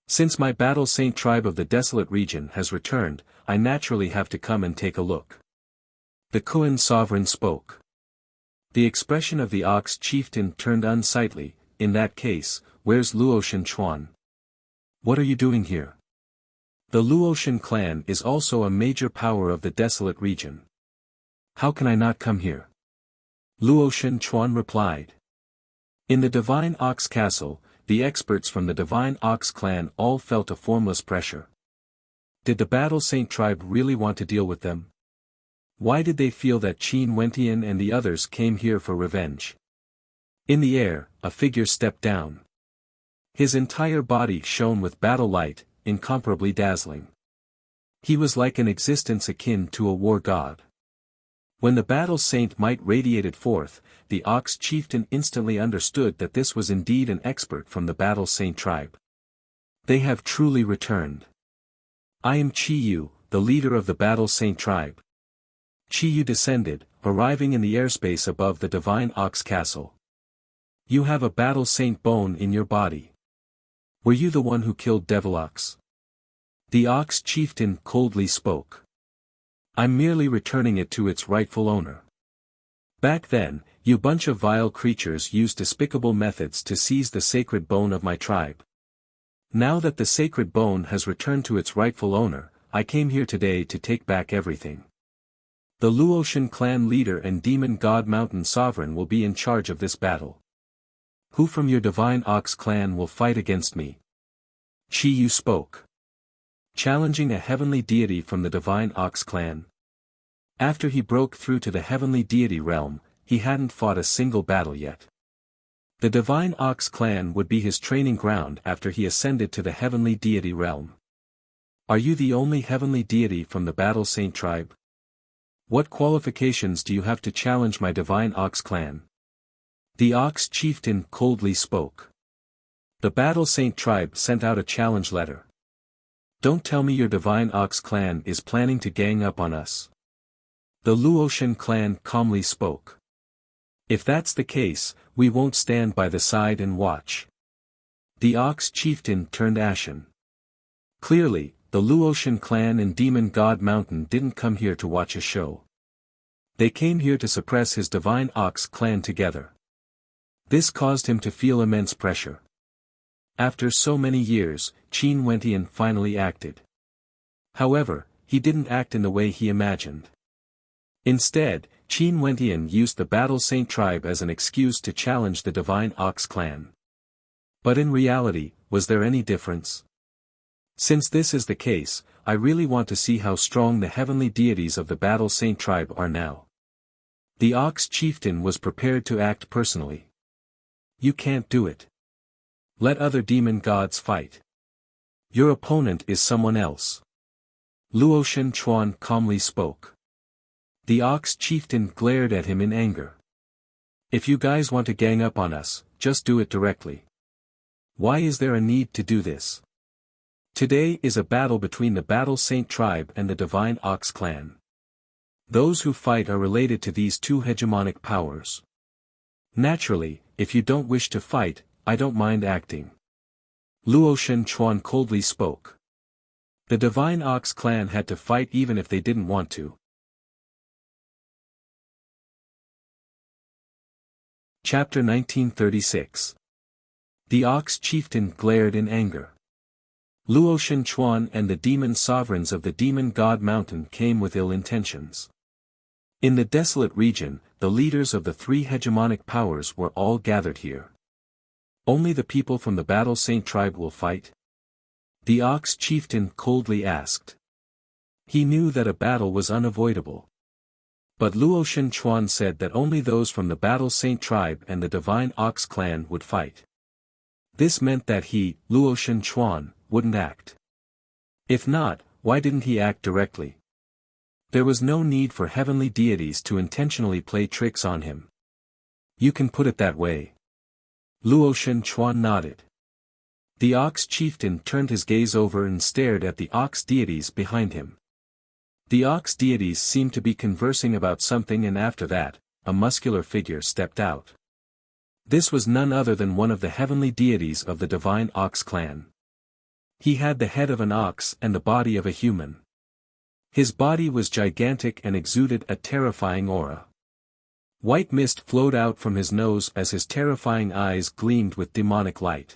Since my Battle Saint Tribe of the desolate region has returned, I naturally have to come and take a look. The Kuan Sovereign spoke. The expression of the Ox chieftain turned unsightly. In that case, where's Luotian Chuan? What are you doing here? The Luotian clan is also a major power of the desolate region. How can I not come here? Luotian Chuan replied. In the Divine Ox castle, the experts from the Divine Ox clan all felt a formless pressure. Did the Battle Saint Tribe really want to deal with them? Why did they feel that Qin Wentian and the others came here for revenge? In the air, a figure stepped down. His entire body shone with battle light, incomparably dazzling. He was like an existence akin to a war god. When the Battle Saint might radiated forth, the Ox chieftain instantly understood that this was indeed an expert from the Battle Saint Tribe. They have truly returned. I am Qi Yu, the leader of the Battle Saint Tribe. Qi Yu descended, arriving in the airspace above the Divine Ox castle. You have a Battle Saint bone in your body. Were you the one who killed Devil Ox? The Ox chieftain coldly spoke. I'm merely returning it to its rightful owner. Back then, you bunch of vile creatures used despicable methods to seize the sacred bone of my tribe. Now that the sacred bone has returned to its rightful owner, I came here today to take back everything. The Luotian clan leader and demon god mountain sovereign will be in charge of this battle. Who from your divine Ox clan will fight against me? Chi Yu spoke. Challenging a heavenly deity from the divine Ox clan. After he broke through to the heavenly deity realm, he hadn't fought a single battle yet. The divine Ox clan would be his training ground after he ascended to the heavenly deity realm. Are you the only heavenly deity from the Battle Saint tribe? What qualifications do you have to challenge my divine Ox clan? The Ox chieftain coldly spoke. The Battle Saint tribe sent out a challenge letter. Don't tell me your divine Ox clan is planning to gang up on us. The Luotian clan calmly spoke. If that's the case, we won't stand by the side and watch. The Ox chieftain turned ashen. Clearly, the Luotian clan and Demon God Mountain didn't come here to watch a show. They came here to suppress his divine Ox clan together. This caused him to feel immense pressure. After so many years, Qin Wentian finally acted. However, he didn't act in the way he imagined. Instead, Qin Wentian used the Battle Saint tribe as an excuse to challenge the divine Ox clan. But in reality, was there any difference? Since this is the case, I really want to see how strong the heavenly deities of the Battle Saint tribe are now. The Ox chieftain was prepared to act personally. You can't do it. Let other demon gods fight. Your opponent is someone else. Luotian Chuan calmly spoke. The Ox chieftain glared at him in anger. If you guys want to gang up on us, just do it directly. Why is there a need to do this? Today is a battle between the Battle Saint tribe and the divine Ox clan. Those who fight are related to these two hegemonic powers. Naturally, if you don't wish to fight, I don't mind acting. Luotian Chuan coldly spoke. The divine Ox clan had to fight even if they didn't want to. Chapter 1936. The Ox chieftain glared in anger. Luotian Chuan and the demon sovereigns of the Demon God Mountain came with ill intentions. In the desolate region, the leaders of the three hegemonic powers were all gathered here. Only the people from the Battle Saint tribe will fight? The Ox chieftain coldly asked. He knew that a battle was unavoidable. But Luotian Chuan said that only those from the Battle Saint tribe and the divine Ox clan would fight. This meant that he, Luotian Chuan, wouldn't act. If not, why didn't he act directly? There was no need for heavenly deities to intentionally play tricks on him. You can put it that way. Luotian Chuan nodded. The Ox chieftain turned his gaze over and stared at the Ox deities behind him. The Ox deities seemed to be conversing about something, and after that, a muscular figure stepped out. This was none other than one of the heavenly deities of the divine Ox clan. He had the head of an ox and the body of a human. His body was gigantic and exuded a terrifying aura. White mist flowed out from his nose as his terrifying eyes gleamed with demonic light.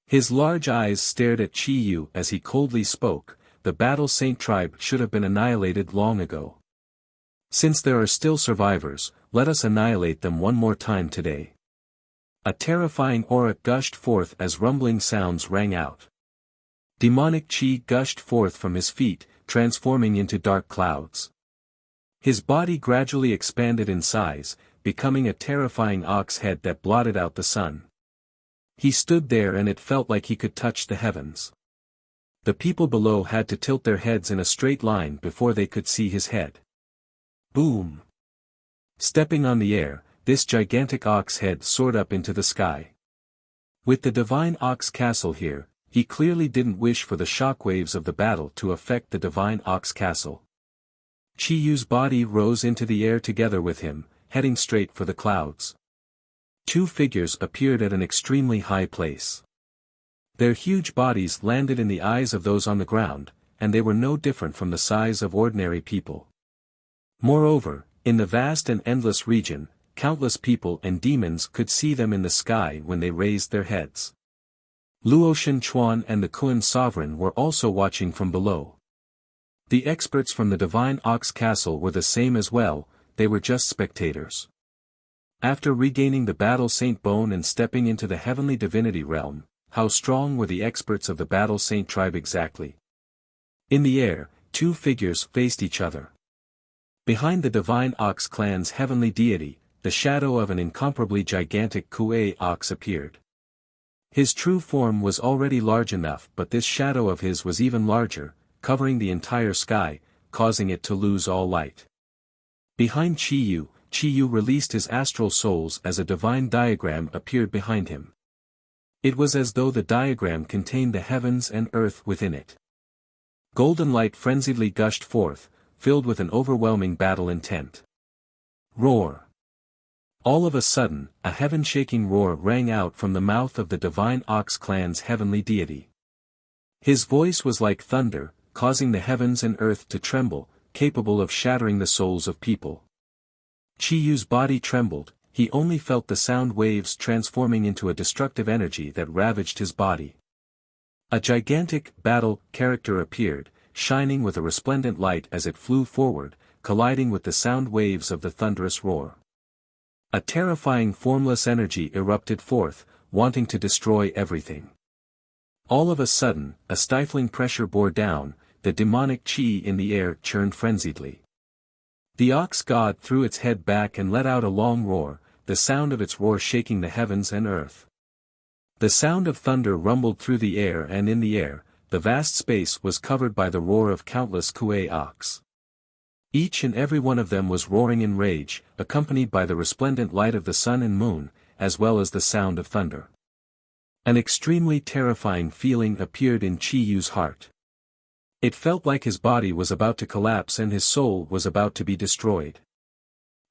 His large eyes stared at Chi Yu as he coldly spoke. The Battle Saint tribe should have been annihilated long ago. Since there are still survivors, let us annihilate them one more time today. A terrifying aura gushed forth as rumbling sounds rang out. Demonic chi gushed forth from his feet, transforming into dark clouds. His body gradually expanded in size, becoming a terrifying ox head that blotted out the sun. He stood there and it felt like he could touch the heavens. The people below had to tilt their heads in a straight line before they could see his head. Boom! Stepping on the air, this gigantic ox head soared up into the sky. With the divine Ox castle here, he clearly didn't wish for the shockwaves of the battle to affect the divine Ox castle. Chi Yu's body rose into the air together with him, heading straight for the clouds. Two figures appeared at an extremely high place. Their huge bodies landed in the eyes of those on the ground, and they were no different from the size of ordinary people. Moreover, in the vast and endless region, countless people and demons could see them in the sky when they raised their heads. Luotian Chuan and the Kun sovereign were also watching from below. The experts from the Divine Ox Castle were the same as well, they were just spectators. After regaining the Battle Saint Bone and stepping into the Heavenly Divinity realm, how strong were the experts of the Battle Saint tribe exactly? In the air, two figures faced each other. Behind the Divine Ox clan's heavenly deity, the shadow of an incomparably gigantic Kuei ox appeared. His true form was already large enough, but this shadow of his was even larger, covering the entire sky, causing it to lose all light. Behind Chi Yu released his astral souls as a divine diagram appeared behind him. It was as though the diagram contained the heavens and earth within it. Golden light frenziedly gushed forth, filled with an overwhelming battle intent. Roar! All of a sudden, a heaven-shaking roar rang out from the mouth of the Divine Ox clan's heavenly deity. His voice was like thunder, causing the heavens and earth to tremble, capable of shattering the souls of people. Chi Yu's body trembled, he only felt the sound waves transforming into a destructive energy that ravaged his body. A gigantic battle character appeared, shining with a resplendent light as it flew forward, colliding with the sound waves of the thunderous roar. A terrifying formless energy erupted forth, wanting to destroy everything. All of a sudden, a stifling pressure bore down, the demonic chi in the air churned frenziedly. The ox god threw its head back and let out a long roar, the sound of its roar shaking the heavens and earth. The sound of thunder rumbled through the air, and in the air, the vast space was covered by the roar of countless Kuei ox. Each and every one of them was roaring in rage, accompanied by the resplendent light of the sun and moon, as well as the sound of thunder. An extremely terrifying feeling appeared in Chi Yu's heart. It felt like his body was about to collapse and his soul was about to be destroyed.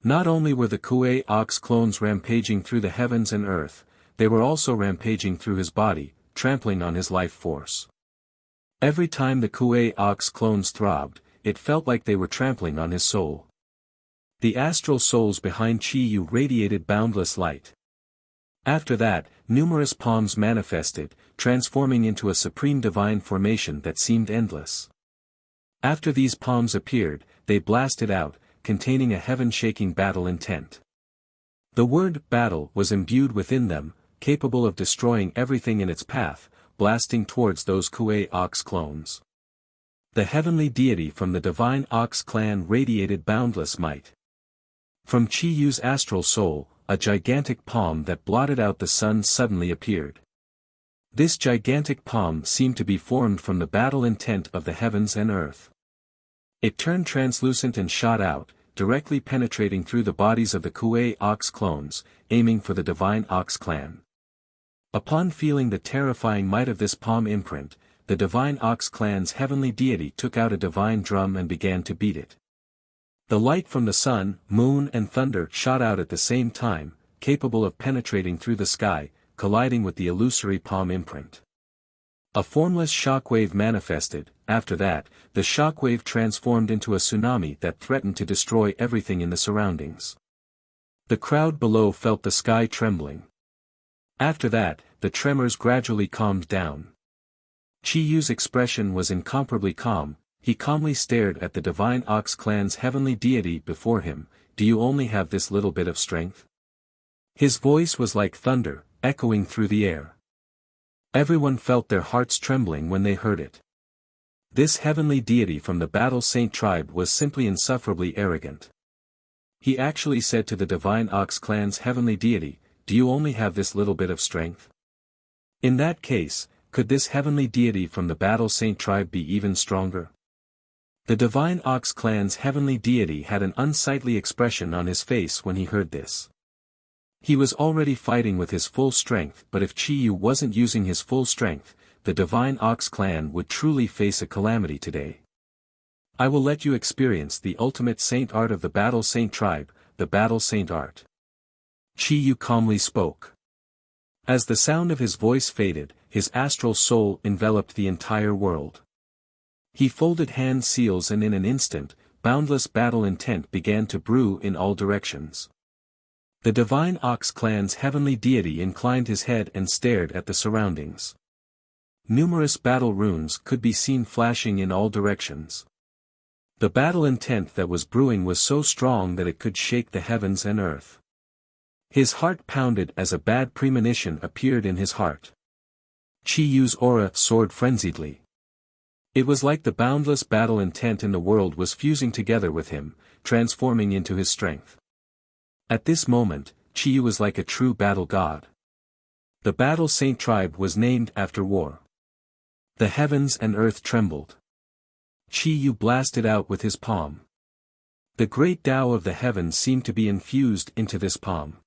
Not only were the Kuei ox clones rampaging through the heavens and earth, they were also rampaging through his body, trampling on his life force. Every time the Kuei ox clones throbbed, it felt like they were trampling on his soul. The astral souls behind Chi Yu radiated boundless light. After that, numerous palms manifested, transforming into a supreme divine formation that seemed endless. After these palms appeared, they blasted out, containing a heaven-shaking battle intent. The word battle was imbued within them, capable of destroying everything in its path, blasting towards those Kuei ox clones. The heavenly deity from the Divine Ox clan radiated boundless might. From Chi Yu's astral soul, a gigantic palm that blotted out the sun suddenly appeared. This gigantic palm seemed to be formed from the battle intent of the heavens and earth. It turned translucent and shot out, directly penetrating through the bodies of the Kuei ox clones, aiming for the Divine Ox clan. Upon feeling the terrifying might of this palm imprint, the Divine Ox clan's heavenly deity took out a divine drum and began to beat it. The light from the sun, moon and thunder shot out at the same time, capable of penetrating through the sky, colliding with the illusory palm imprint. A formless shockwave manifested. After that, the shockwave transformed into a tsunami that threatened to destroy everything in the surroundings. The crowd below felt the sky trembling. After that, the tremors gradually calmed down. Chi Yu's expression was incomparably calm. He calmly stared at the Divine Ox clan's heavenly deity before him. Do you only have this little bit of strength? His voice was like thunder, echoing through the air. Everyone felt their hearts trembling when they heard it. This heavenly deity from the Battle Saint tribe was simply insufferably arrogant. He actually said to the Divine Ox clan's heavenly deity, do you only have this little bit of strength? In that case, could this heavenly deity from the Battle Saint tribe be even stronger? The Divine Ox clan's heavenly deity had an unsightly expression on his face when he heard this. He was already fighting with his full strength, but if Chi Yu wasn't using his full strength, the Divine Ox clan would truly face a calamity today. I will let you experience the ultimate saint art of the Battle Saint tribe, the Battle Saint art. Chi Yu calmly spoke. As the sound of his voice faded, his astral soul enveloped the entire world. He folded hand seals and in an instant, boundless battle intent began to brew in all directions. The divine Ox clan's heavenly deity inclined his head and stared at the surroundings. Numerous battle runes could be seen flashing in all directions. The battle intent that was brewing was so strong that it could shake the heavens and earth. His heart pounded as a bad premonition appeared in his heart. Chi Yu's aura soared frenziedly. It was like the boundless battle intent in the world was fusing together with him, transforming into his strength. At this moment, Chi Yu was like a true battle god. The Battle Saint tribe was named after war. The heavens and earth trembled. Chi Yu blasted out with his palm. The great Tao of the heavens seemed to be infused into this palm.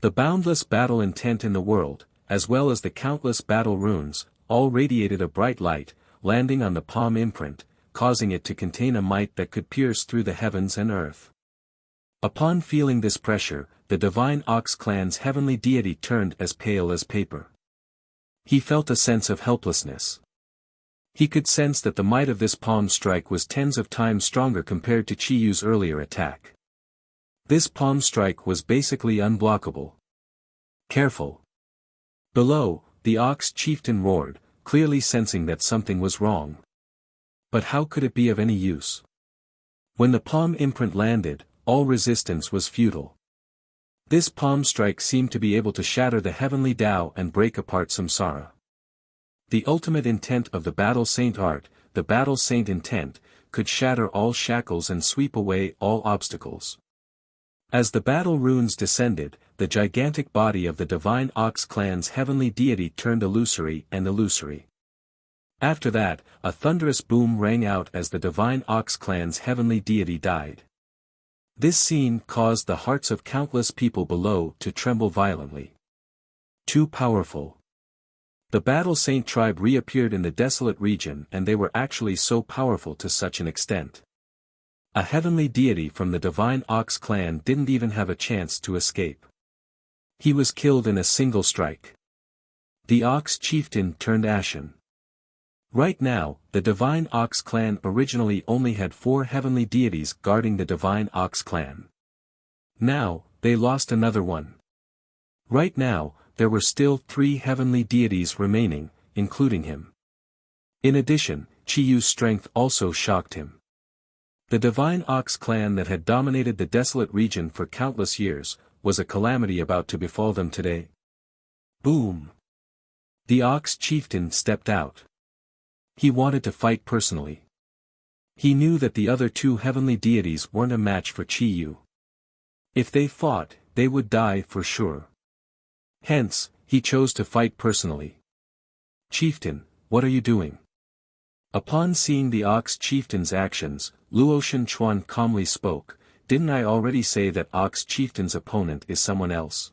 The boundless battle intent in the world, as well as the countless battle runes, all radiated a bright light, landing on the palm imprint, causing it to contain a might that could pierce through the heavens and earth. Upon feeling this pressure, the divine Ox clan's heavenly deity turned as pale as paper. He felt a sense of helplessness. He could sense that the might of this palm strike was tens of times stronger compared to Chi Yu's earlier attack. This palm strike was basically unblockable. Careful! Below, the Ox chieftain roared, clearly sensing that something was wrong. But how could it be of any use? When the palm imprint landed, all resistance was futile. This palm strike seemed to be able to shatter the heavenly Tao and break apart samsara. The ultimate intent of the Battle Saint art, the Battle Saint intent, could shatter all shackles and sweep away all obstacles. As the battle runes descended, the gigantic body of the divine Ox clan's heavenly deity turned illusory and illusory. After that, a thunderous boom rang out as the divine Ox clan's heavenly deity died. This scene caused the hearts of countless people below to tremble violently. Too powerful. The Battle Saint tribe reappeared in the desolate region and they were actually so powerful to such an extent. A heavenly deity from the divine Ox clan didn't even have a chance to escape. He was killed in a single strike. The Ox chieftain turned ashen. Right now, the divine Ox clan originally only had 4 heavenly deities guarding the divine Ox clan. Now, they lost another one. Right now, there were still 3 heavenly deities remaining, including him. In addition, Chi Yu's strength also shocked him. The divine Ox clan that had dominated the desolate region for countless years, was a calamity about to befall them today. Boom! The Ox chieftain stepped out. He wanted to fight personally. He knew that the other 2 heavenly deities weren't a match for Chi Yu. If they fought, they would die for sure. Hence, he chose to fight personally. Chieftain, what are you doing? Upon seeing the Ox chieftain's actions, Luotian Chuan calmly spoke, didn't I already say that Ox chieftain's opponent is someone else?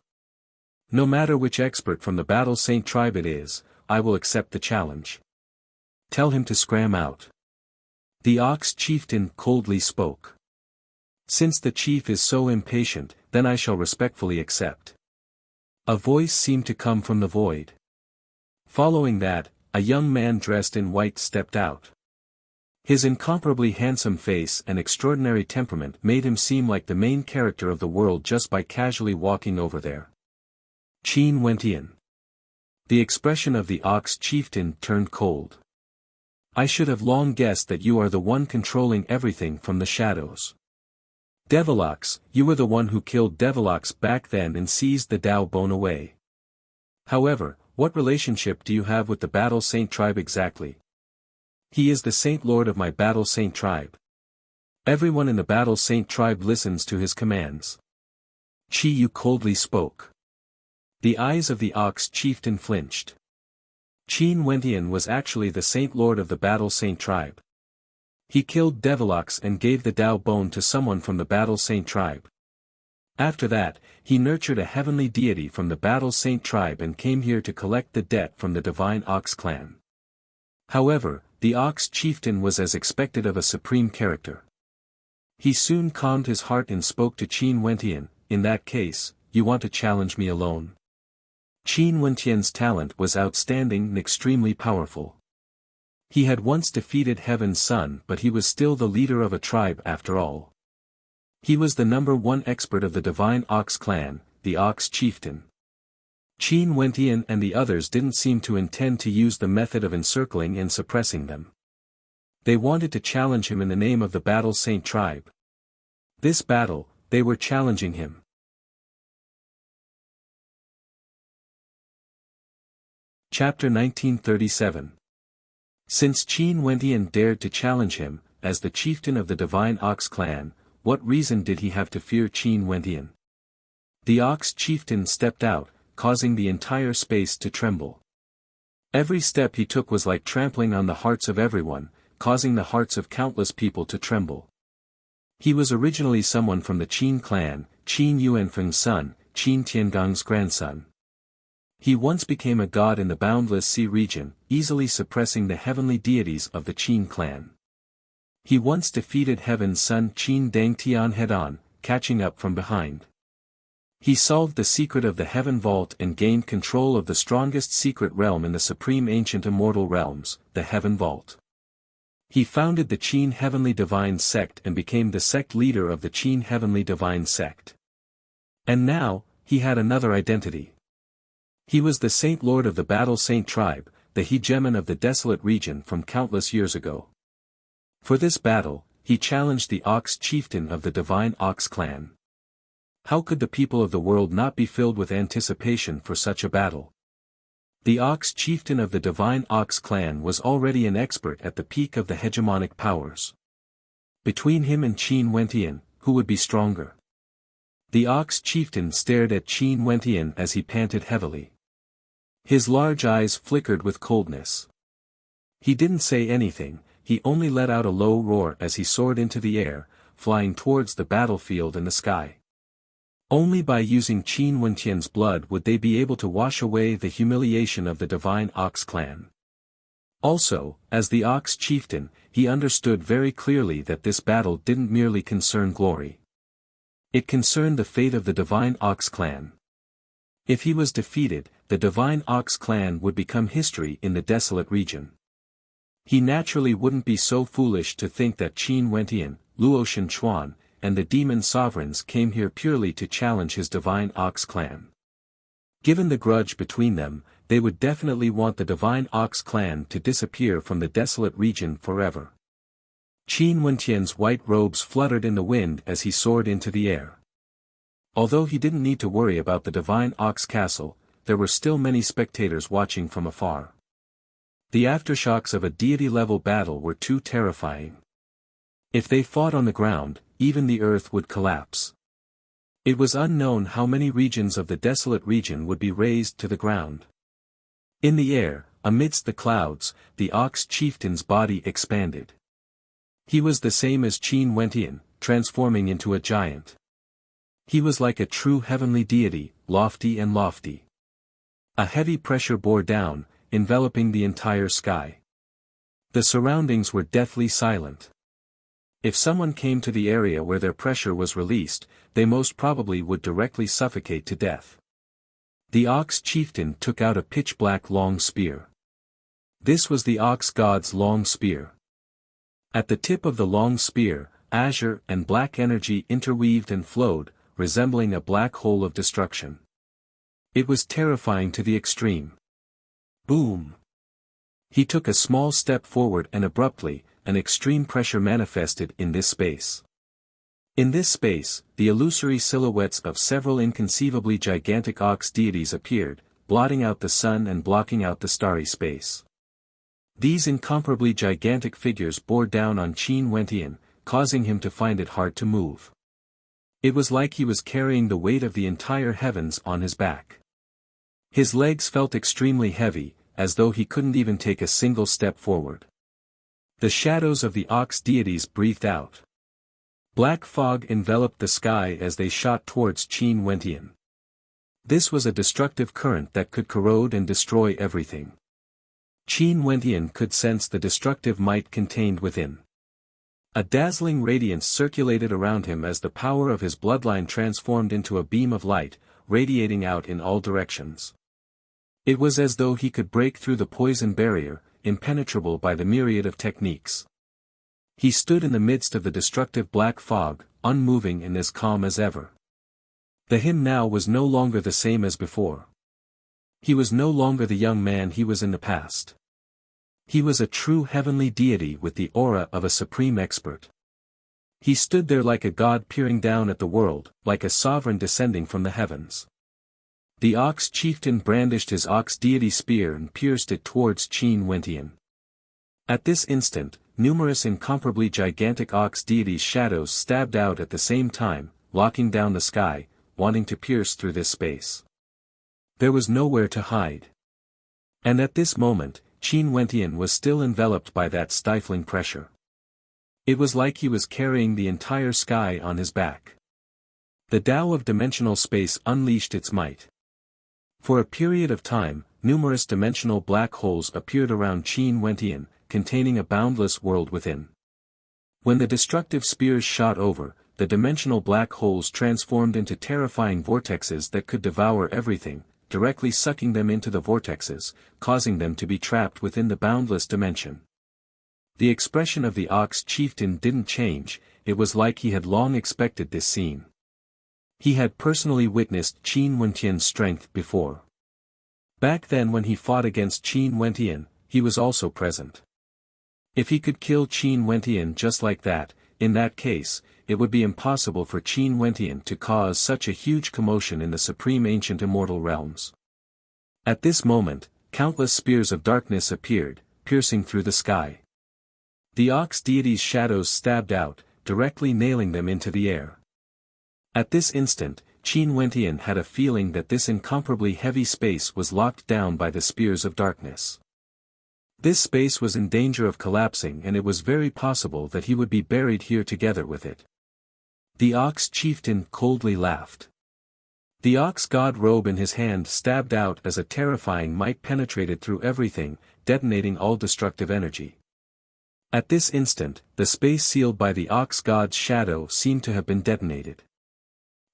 No matter which expert from the Battle Saint tribe it is, I will accept the challenge. Tell him to scram out. The Ox chieftain coldly spoke. Since the chief is so impatient, then I shall respectfully accept. A voice seemed to come from the void. Following that, a young man dressed in white stepped out. His incomparably handsome face and extraordinary temperament made him seem like the main character of the world just by casually walking over there. Qin Wentian. The expression of the Ox chieftain turned cold. I should have long guessed that you are the one controlling everything from the shadows. Devilox, you were the one who killed Devilox back then and seized the Tao bone away. However, what relationship do you have with the Battle Saint tribe exactly? He is the Saint Lord of my Battle Saint tribe. Everyone in the Battle Saint tribe listens to his commands. Chi Yu coldly spoke. The eyes of the Ox chieftain flinched. Qin Wentian was actually the Saint Lord of the Battle Saint tribe. He killed Devilox and gave the Tao bone to someone from the Battle Saint tribe. After that, he nurtured a heavenly deity from the Battle Saint tribe and came here to collect the debt from the divine Ox clan. However, the Ox chieftain was as expected of a supreme character. He soon calmed his heart and spoke to Qin Wentian, in that case, you want to challenge me alone? Qin Wentian's talent was outstanding and extremely powerful. He had once defeated Heaven's Son, but he was still the leader of a tribe after all. He was the #1 expert of the Divine Ox clan, the Ox Chieftain. Qin Wentian and the others didn't seem to intend to use the method of encircling and suppressing them. They wanted to challenge him in the name of the Battle Saint tribe. This battle, they were challenging him. Chapter 1937. Since Qin Wentian dared to challenge him, as the chieftain of the Divine Ox clan, what reason did he have to fear Qin Wentian? The Ox Chieftain stepped out, causing the entire space to tremble. Every step he took was like trampling on the hearts of everyone, causing the hearts of countless people to tremble. He was originally someone from the Qin clan, Qin Yuanfeng's son, Qin Tiangong's grandson. He once became a god in the boundless sea region, easily suppressing the heavenly deities of the Qin clan. He once defeated Heaven's Son Qin Dangtian head-on, catching up from behind. He solved the secret of the Heaven Vault and gained control of the strongest secret realm in the supreme ancient immortal realms, the Heaven Vault. He founded the Qin Heavenly Divine Sect and became the sect leader of the Qin Heavenly Divine Sect. And now, he had another identity. He was the Saint Lord of the Battle Saint tribe, the hegemon of the desolate region from countless years ago. For this battle, he challenged the Ox Chieftain of the Divine Ox clan. How could the people of the world not be filled with anticipation for such a battle? The Ox Chieftain of the Divine Ox clan was already an expert at the peak of the hegemonic powers. Between him and Qin Wentian, who would be stronger? The Ox Chieftain stared at Qin Wentian as he panted heavily. His large eyes flickered with coldness. He didn't say anything, he only let out a low roar as he soared into the air, flying towards the battlefield and the sky. Only by using Qin Wentian's blood would they be able to wash away the humiliation of the Divine Ox clan. Also, as the Ox Chieftain, he understood very clearly that this battle didn't merely concern glory. It concerned the fate of the Divine Ox clan. If he was defeated, the Divine Ox clan would become history in the desolate region. He naturally wouldn't be so foolish to think that Qin Wentian, Luo Shenchuan, and the demon sovereigns came here purely to challenge his Divine Ox clan. Given the grudge between them, they would definitely want the Divine Ox clan to disappear from the desolate region forever. Qin Wentian's white robes fluttered in the wind as he soared into the air. Although he didn't need to worry about the Divine Ox castle, there were still many spectators watching from afar. The aftershocks of a deity-level battle were too terrifying. If they fought on the ground, even the earth would collapse. It was unknown how many regions of the desolate region would be razed to the ground. In the air, amidst the clouds, the Ox Chieftain's body expanded. He was the same as Qin Wentian, transforming into a giant. He was like a true heavenly deity, lofty and lofty. A heavy pressure bore down, enveloping the entire sky. The surroundings were deathly silent. If someone came to the area where their pressure was released, they most probably would directly suffocate to death. The Ox Chieftain took out a pitch-black long spear. This was the Ox God's long spear. At the tip of the long spear, azure and black energy interweaved and flowed, resembling a black hole of destruction. It was terrifying to the extreme. Boom! He took a small step forward and abruptly, an extreme pressure manifested in this space. In this space, the illusory silhouettes of several inconceivably gigantic ox deities appeared, blotting out the sun and blocking out the starry space. These incomparably gigantic figures bore down on Qin Wentian, causing him to find it hard to move. It was like he was carrying the weight of the entire heavens on his back. His legs felt extremely heavy, as though he couldn't even take a single step forward. The shadows of the ox deities breathed out. Black fog enveloped the sky as they shot towards Qin Wentian. This was a destructive current that could corrode and destroy everything. Qin Wentian could sense the destructive might contained within. A dazzling radiance circulated around him as the power of his bloodline transformed into a beam of light, radiating out in all directions. It was as though he could break through the poison barrier, impenetrable by the myriad of techniques. He stood in the midst of the destructive black fog, unmoving and as calm as ever. The him now was no longer the same as before. He was no longer the young man he was in the past. He was a true heavenly deity with the aura of a supreme expert. He stood there like a god peering down at the world, like a sovereign descending from the heavens. The ox chieftain brandished his ox deity spear and pierced it towards Qin Wentian. At this instant, numerous incomparably gigantic ox deities' shadows stabbed out at the same time, locking down the sky, wanting to pierce through this space. There was nowhere to hide. And at this moment, Qin Wentian was still enveloped by that stifling pressure. It was like he was carrying the entire sky on his back. The Tao of dimensional space unleashed its might. For a period of time, numerous dimensional black holes appeared around Qin Wentian, containing a boundless world within. When the destructive spears shot over, the dimensional black holes transformed into terrifying vortexes that could devour everything, directly sucking them into the vortexes, causing them to be trapped within the boundless dimension. The expression of the ox chieftain didn't change, it was like he had long expected this scene. He had personally witnessed Qin Wentian's strength before. Back then when he fought against Qin Wentian, he was also present. If he could kill Qin Wentian just like that, in that case, it would be impossible for Qin Wentian to cause such a huge commotion in the supreme ancient immortal realms. At this moment, countless spears of darkness appeared, piercing through the sky. The ox deity's shadows stabbed out, directly nailing them into the air. At this instant, Qin Wentian had a feeling that this incomparably heavy space was locked down by the spears of darkness. This space was in danger of collapsing and it was very possible that he would be buried here together with it. The ox chieftain coldly laughed. The ox god robe in his hand stabbed out as a terrifying might penetrated through everything, detonating all destructive energy. At this instant, the space sealed by the ox god's shadow seemed to have been detonated.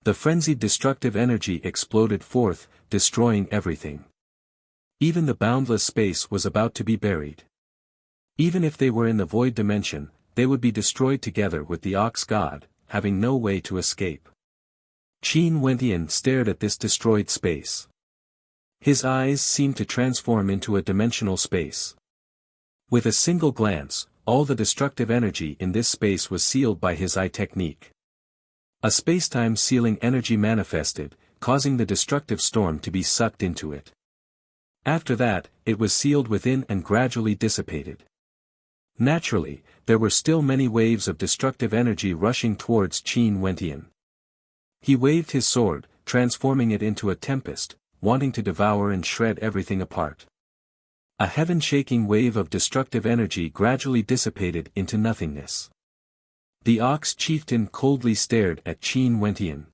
The frenzied destructive energy exploded forth, destroying everything. Even the boundless space was about to be buried. Even if they were in the void dimension, they would be destroyed together with the ox god, having no way to escape. Qin Wentian stared at this destroyed space. His eyes seemed to transform into a dimensional space. With a single glance, all the destructive energy in this space was sealed by his eye technique. A spacetime sealing energy manifested, causing the destructive storm to be sucked into it. After that, it was sealed within and gradually dissipated. Naturally, there were still many waves of destructive energy rushing towards Qin Wentian. He waved his sword, transforming it into a tempest, wanting to devour and shred everything apart. A heaven-shaking wave of destructive energy gradually dissipated into nothingness. The ox chieftain coldly stared at Qin Wentian.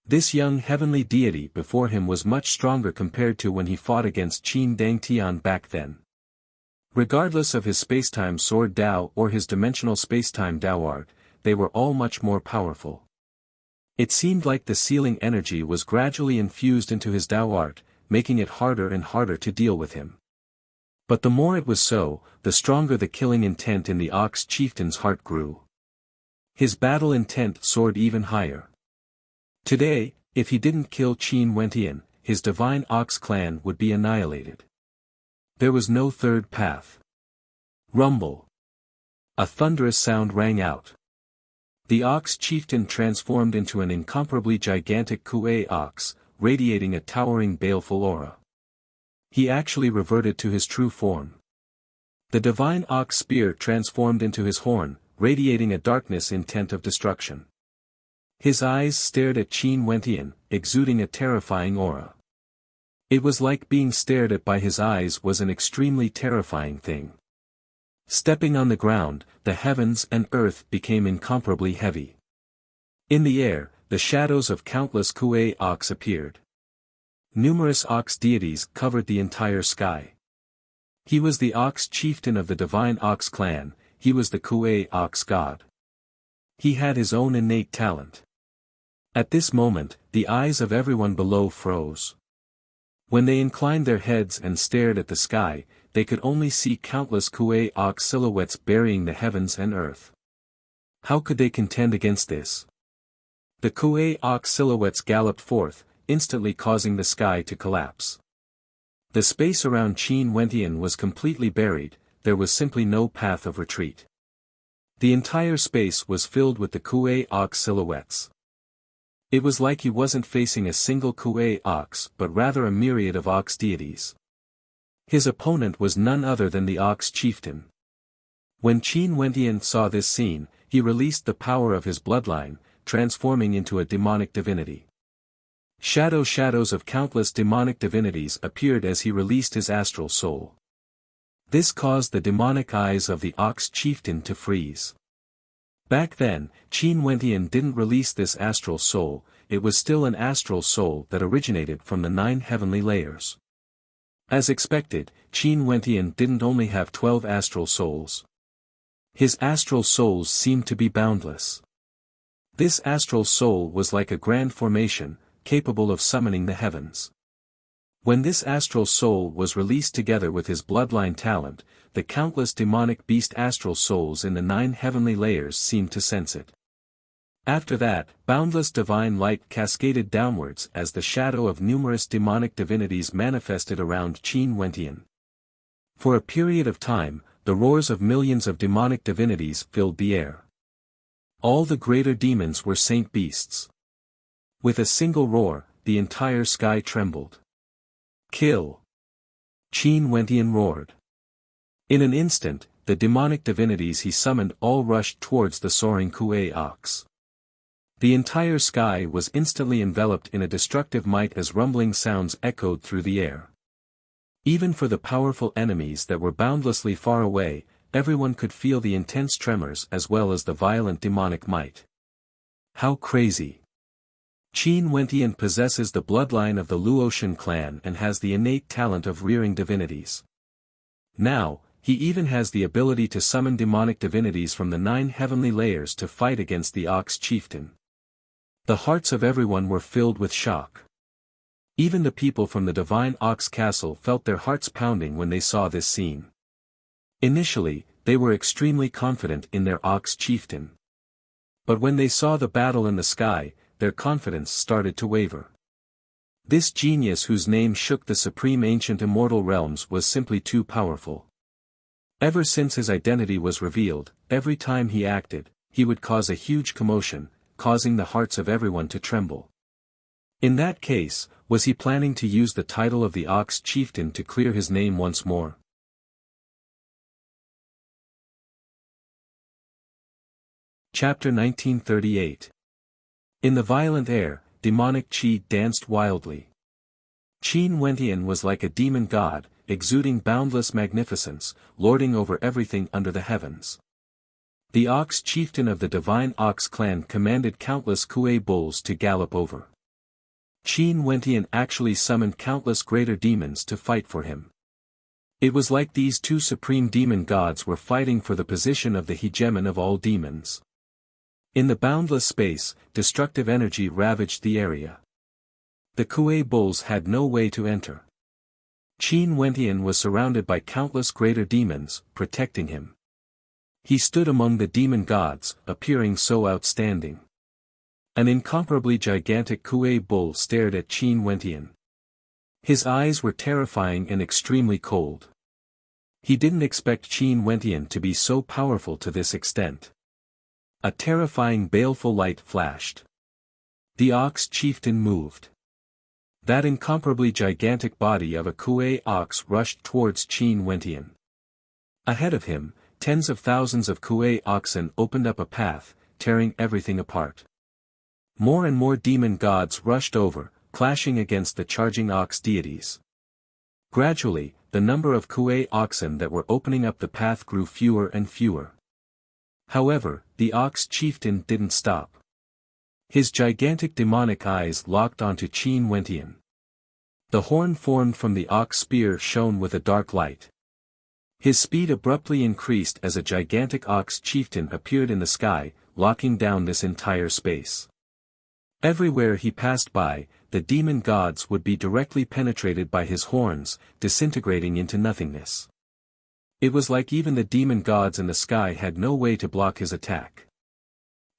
This young heavenly deity before him was much stronger compared to when he fought against Qin Dangtian back then. Regardless of his spacetime sword Dao or his dimensional spacetime Dao art, they were all much more powerful. It seemed like the sealing energy was gradually infused into his Dao art, making it harder and harder to deal with him. But the more it was so, the stronger the killing intent in the ox chieftain's heart grew. His battle intent soared even higher. Today, if he didn't kill Qin Wentian, his divine ox clan would be annihilated. There was no third path. Rumble. A thunderous sound rang out. The ox chieftain transformed into an incomparably gigantic Kuei ox, radiating a towering baleful aura. He actually reverted to his true form. The divine ox spear transformed into his horn, radiating a darkness intent of destruction. His eyes stared at Qin Wentian, exuding a terrifying aura. It was like being stared at by his eyes was an extremely terrifying thing. Stepping on the ground, the heavens and earth became incomparably heavy. In the air, the shadows of countless Kuei ox appeared. Numerous ox deities covered the entire sky. He was the ox chieftain of the divine ox clan, he was the Kuei ox god. He had his own innate talent. At this moment, the eyes of everyone below froze. When they inclined their heads and stared at the sky, they could only see countless Kuei Ox silhouettes burying the heavens and earth. How could they contend against this? The Kuei Ox silhouettes galloped forth, instantly causing the sky to collapse. The space around Qin Wentian was completely buried, there was simply no path of retreat. The entire space was filled with the Kuei Ox silhouettes. It was like he wasn't facing a single Kuei Ox but rather a myriad of Ox deities. His opponent was none other than the Ox chieftain. When Qin Wentian saw this scene, he released the power of his bloodline, transforming into a demonic divinity. Shadows of countless demonic divinities appeared as he released his astral soul. This caused the demonic eyes of the Ox chieftain to freeze. Back then, Qin Wentian didn't release this astral soul, it was still an astral soul that originated from the 9 heavenly layers. As expected, Qin Wentian didn't only have 12 astral souls. His astral souls seemed to be boundless. This astral soul was like a grand formation, capable of summoning the heavens. When this astral soul was released together with his bloodline talent, the countless demonic beast astral souls in the 9 heavenly layers seemed to sense it. After that, boundless divine light cascaded downwards as the shadow of numerous demonic divinities manifested around Qin Wentian. For a period of time, the roars of millions of demonic divinities filled the air. All the greater demons were saint beasts. With a single roar, the entire sky trembled. Kill! Qin Wentian roared. In an instant, the demonic divinities he summoned all rushed towards the soaring Kuei Ox. The entire sky was instantly enveloped in a destructive might as rumbling sounds echoed through the air. Even for the powerful enemies that were boundlessly far away, everyone could feel the intense tremors as well as the violent demonic might. How crazy! Qin Wentian possesses the bloodline of the Luotian clan and has the innate talent of rearing divinities. Now, he even has the ability to summon demonic divinities from the 9 heavenly layers to fight against the Ox chieftain. The hearts of everyone were filled with shock. Even the people from the divine Ox castle felt their hearts pounding when they saw this scene. Initially, they were extremely confident in their Ox chieftain. But when they saw the battle in the sky, their confidence started to waver. This genius whose name shook the supreme ancient immortal realms was simply too powerful. Ever since his identity was revealed, every time he acted, he would cause a huge commotion, causing the hearts of everyone to tremble. In that case, was he planning to use the title of the Ox chieftain to clear his name once more? Chapter 1938. In the violent air, demonic qi danced wildly. Qin Wentian was like a demon god, exuding boundless magnificence, lording over everything under the heavens. The Ox chieftain of the divine Ox clan commanded countless Kuei bulls to gallop over. Qin Wentian actually summoned countless greater demons to fight for him. It was like these 2 supreme demon gods were fighting for the position of the hegemon of all demons. In the boundless space, destructive energy ravaged the area. The Kuei bulls had no way to enter. Qin Wentian was surrounded by countless greater demons, protecting him. He stood among the demon gods, appearing so outstanding. An incomparably gigantic Kuei bull stared at Qin Wentian. His eyes were terrifying and extremely cold. He didn't expect Qin Wentian to be so powerful to this extent. A terrifying baleful light flashed. The Ox chieftain moved. That incomparably gigantic body of a Kuei Ox rushed towards Qin Wentian. Ahead of him, tens of thousands of Kuei oxen opened up a path, tearing everything apart. More and more demon gods rushed over, clashing against the charging Ox deities. Gradually, the number of Kuei oxen that were opening up the path grew fewer and fewer. However, the Ox chieftain didn't stop. His gigantic demonic eyes locked onto Qin Wentian. The horn formed from the Ox spear shone with a dark light. His speed abruptly increased as a gigantic Ox chieftain appeared in the sky, locking down this entire space. Everywhere he passed by, the demon gods would be directly penetrated by his horns, disintegrating into nothingness. It was like even the demon gods in the sky had no way to block his attack.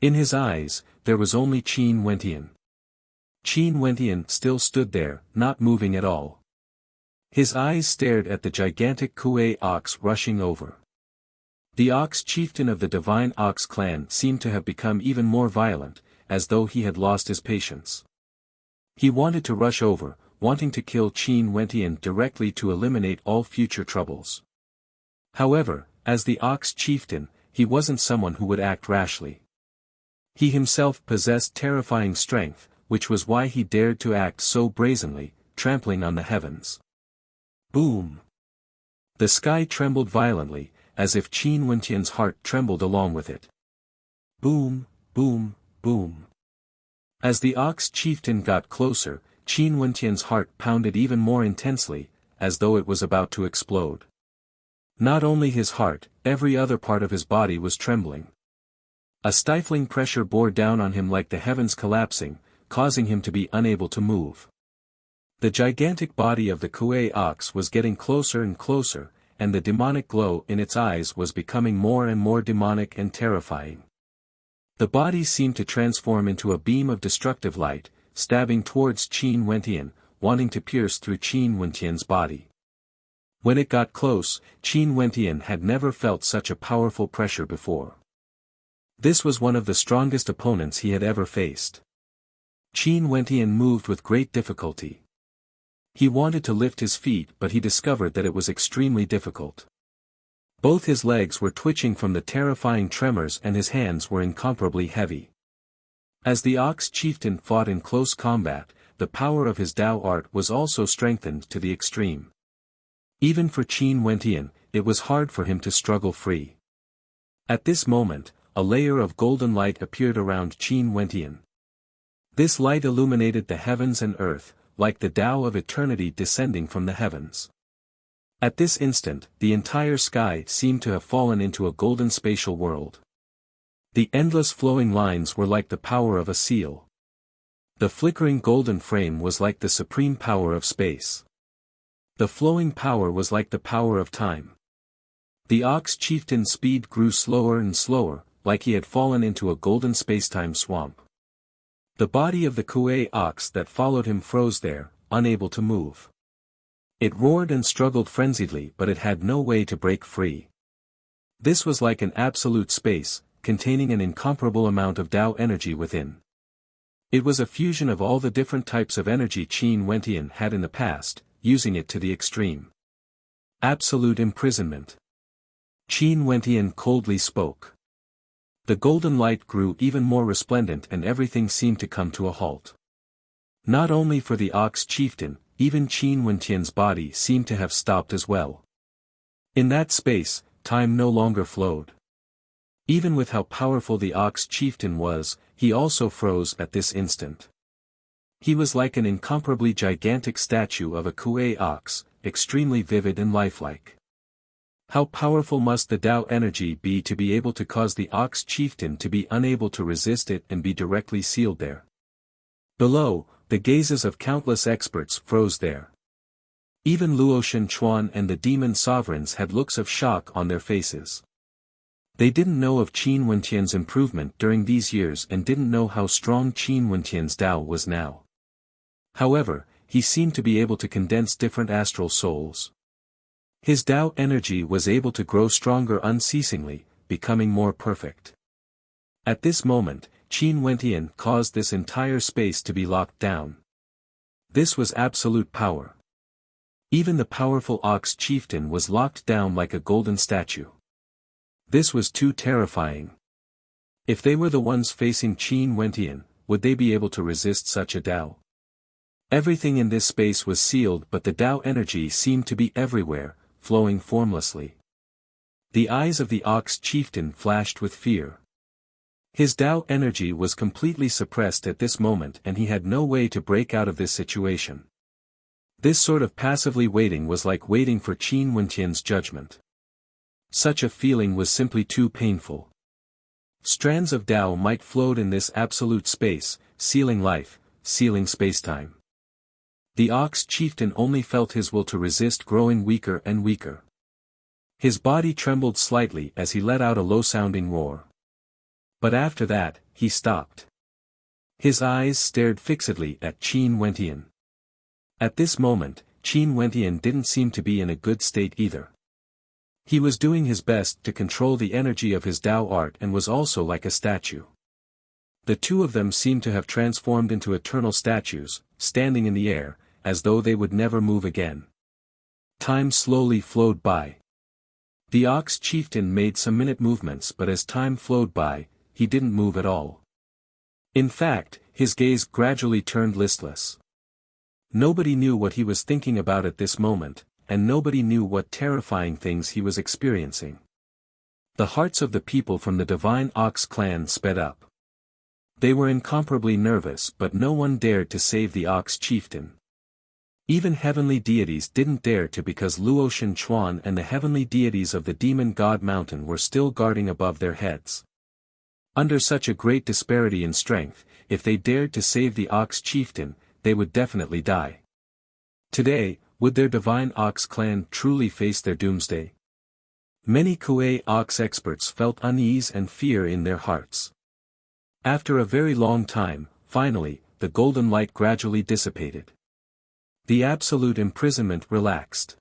In his eyes, there was only Qin Wentian. Qin Wentian still stood there, not moving at all. His eyes stared at the gigantic Kuei ox rushing over. The ox chieftain of the divine ox clan seemed to have become even more violent, as though he had lost his patience. He wanted to rush over, wanting to kill Qin Wentian directly to eliminate all future troubles. However, as the ox chieftain, he wasn't someone who would act rashly. He himself possessed terrifying strength, which was why he dared to act so brazenly, trampling on the heavens. Boom! The sky trembled violently, as if Qin Wentian's heart trembled along with it. Boom, boom, boom. As the ox chieftain got closer, Qin Wentian's heart pounded even more intensely, as though it was about to explode. Not only his heart, every other part of his body was trembling. A stifling pressure bore down on him like the heavens collapsing, causing him to be unable to move. The gigantic body of the Kuei ox was getting closer and closer, and the demonic glow in its eyes was becoming more and more demonic and terrifying. The body seemed to transform into a beam of destructive light, stabbing towards Qin Wentian, wanting to pierce through Qin Wentian's body. When it got close, Qin Wentian had never felt such a powerful pressure before. This was one of the strongest opponents he had ever faced. Qin Wentian moved with great difficulty. He wanted to lift his feet but he discovered that it was extremely difficult. Both his legs were twitching from the terrifying tremors and his hands were incomparably heavy. As the ox chieftain fought in close combat, the power of his Tao art was also strengthened to the extreme. Even for Qin Wentian, it was hard for him to struggle free. At this moment, a layer of golden light appeared around Qin Wentian. This light illuminated the heavens and earth, like the Tao of eternity descending from the heavens. At this instant, the entire sky seemed to have fallen into a golden spatial world. The endless flowing lines were like the power of a seal. The flickering golden frame was like the supreme power of space. The flowing power was like the power of time. The ox chieftain's speed grew slower and slower, like he had fallen into a golden spacetime swamp. The body of the Kuei ox that followed him froze there, unable to move. It roared and struggled frenziedly but it had no way to break free. This was like an absolute space, containing an incomparable amount of Tao energy within. It was a fusion of all the different types of energy Qin Wentian had in the past, using it to the extreme. Absolute imprisonment. Qin Wentian coldly spoke. The golden light grew even more resplendent and everything seemed to come to a halt. Not only for the ox chieftain, even Qin Wentian's body seemed to have stopped as well. In that space, time no longer flowed. Even with how powerful the ox chieftain was, he also froze at this instant. He was like an incomparably gigantic statue of a Kuei ox, extremely vivid and lifelike. How powerful must the Tao energy be to be able to cause the ox chieftain to be unable to resist it and be directly sealed there? Below, the gazes of countless experts froze there. Even Luotian Chuan and the demon sovereigns had looks of shock on their faces. They didn't know of Qin Wentian's improvement during these years and didn't know how strong Qin Wentian's Tao was now. However, he seemed to be able to condense different astral souls. His Tao energy was able to grow stronger unceasingly, becoming more perfect. At this moment, Qin Wentian caused this entire space to be locked down. This was absolute power. Even the powerful ox chieftain was locked down like a golden statue. This was too terrifying. If they were the ones facing Qin Wentian, would they be able to resist such a Tao? Everything in this space was sealed but the Tao energy seemed to be everywhere, flowing formlessly. The eyes of the ox chieftain flashed with fear. His Tao energy was completely suppressed at this moment and he had no way to break out of this situation. This sort of passively waiting was like waiting for Qin Wentian's judgment. Such a feeling was simply too painful. Strands of Tao might float in this absolute space, sealing life, sealing spacetime. The Ox chieftain only felt his will to resist growing weaker and weaker. His body trembled slightly as he let out a low-sounding roar. But after that, he stopped. His eyes stared fixedly at Qin Wentian. At this moment, Qin Wentian didn't seem to be in a good state either. He was doing his best to control the energy of his Tao art and was also like a statue. The two of them seemed to have transformed into eternal statues, standing in the air, as though they would never move again. Time slowly flowed by. The Ox chieftain made some minute movements, but as time flowed by, he didn't move at all. In fact, his gaze gradually turned listless. Nobody knew what he was thinking about at this moment, and nobody knew what terrifying things he was experiencing. The hearts of the people from the Divine Ox clan sped up. They were incomparably nervous, but no one dared to save the Ox chieftain. Even heavenly deities didn't dare to, because Luotian Chuan and the heavenly deities of the Demon God Mountain were still guarding above their heads. Under such a great disparity in strength, if they dared to save the Ox chieftain, they would definitely die. Today, would their Divine Ox clan truly face their doomsday? Many Kuei Ox experts felt unease and fear in their hearts. After a very long time, finally, the golden light gradually dissipated. The absolute imprisonment relaxed.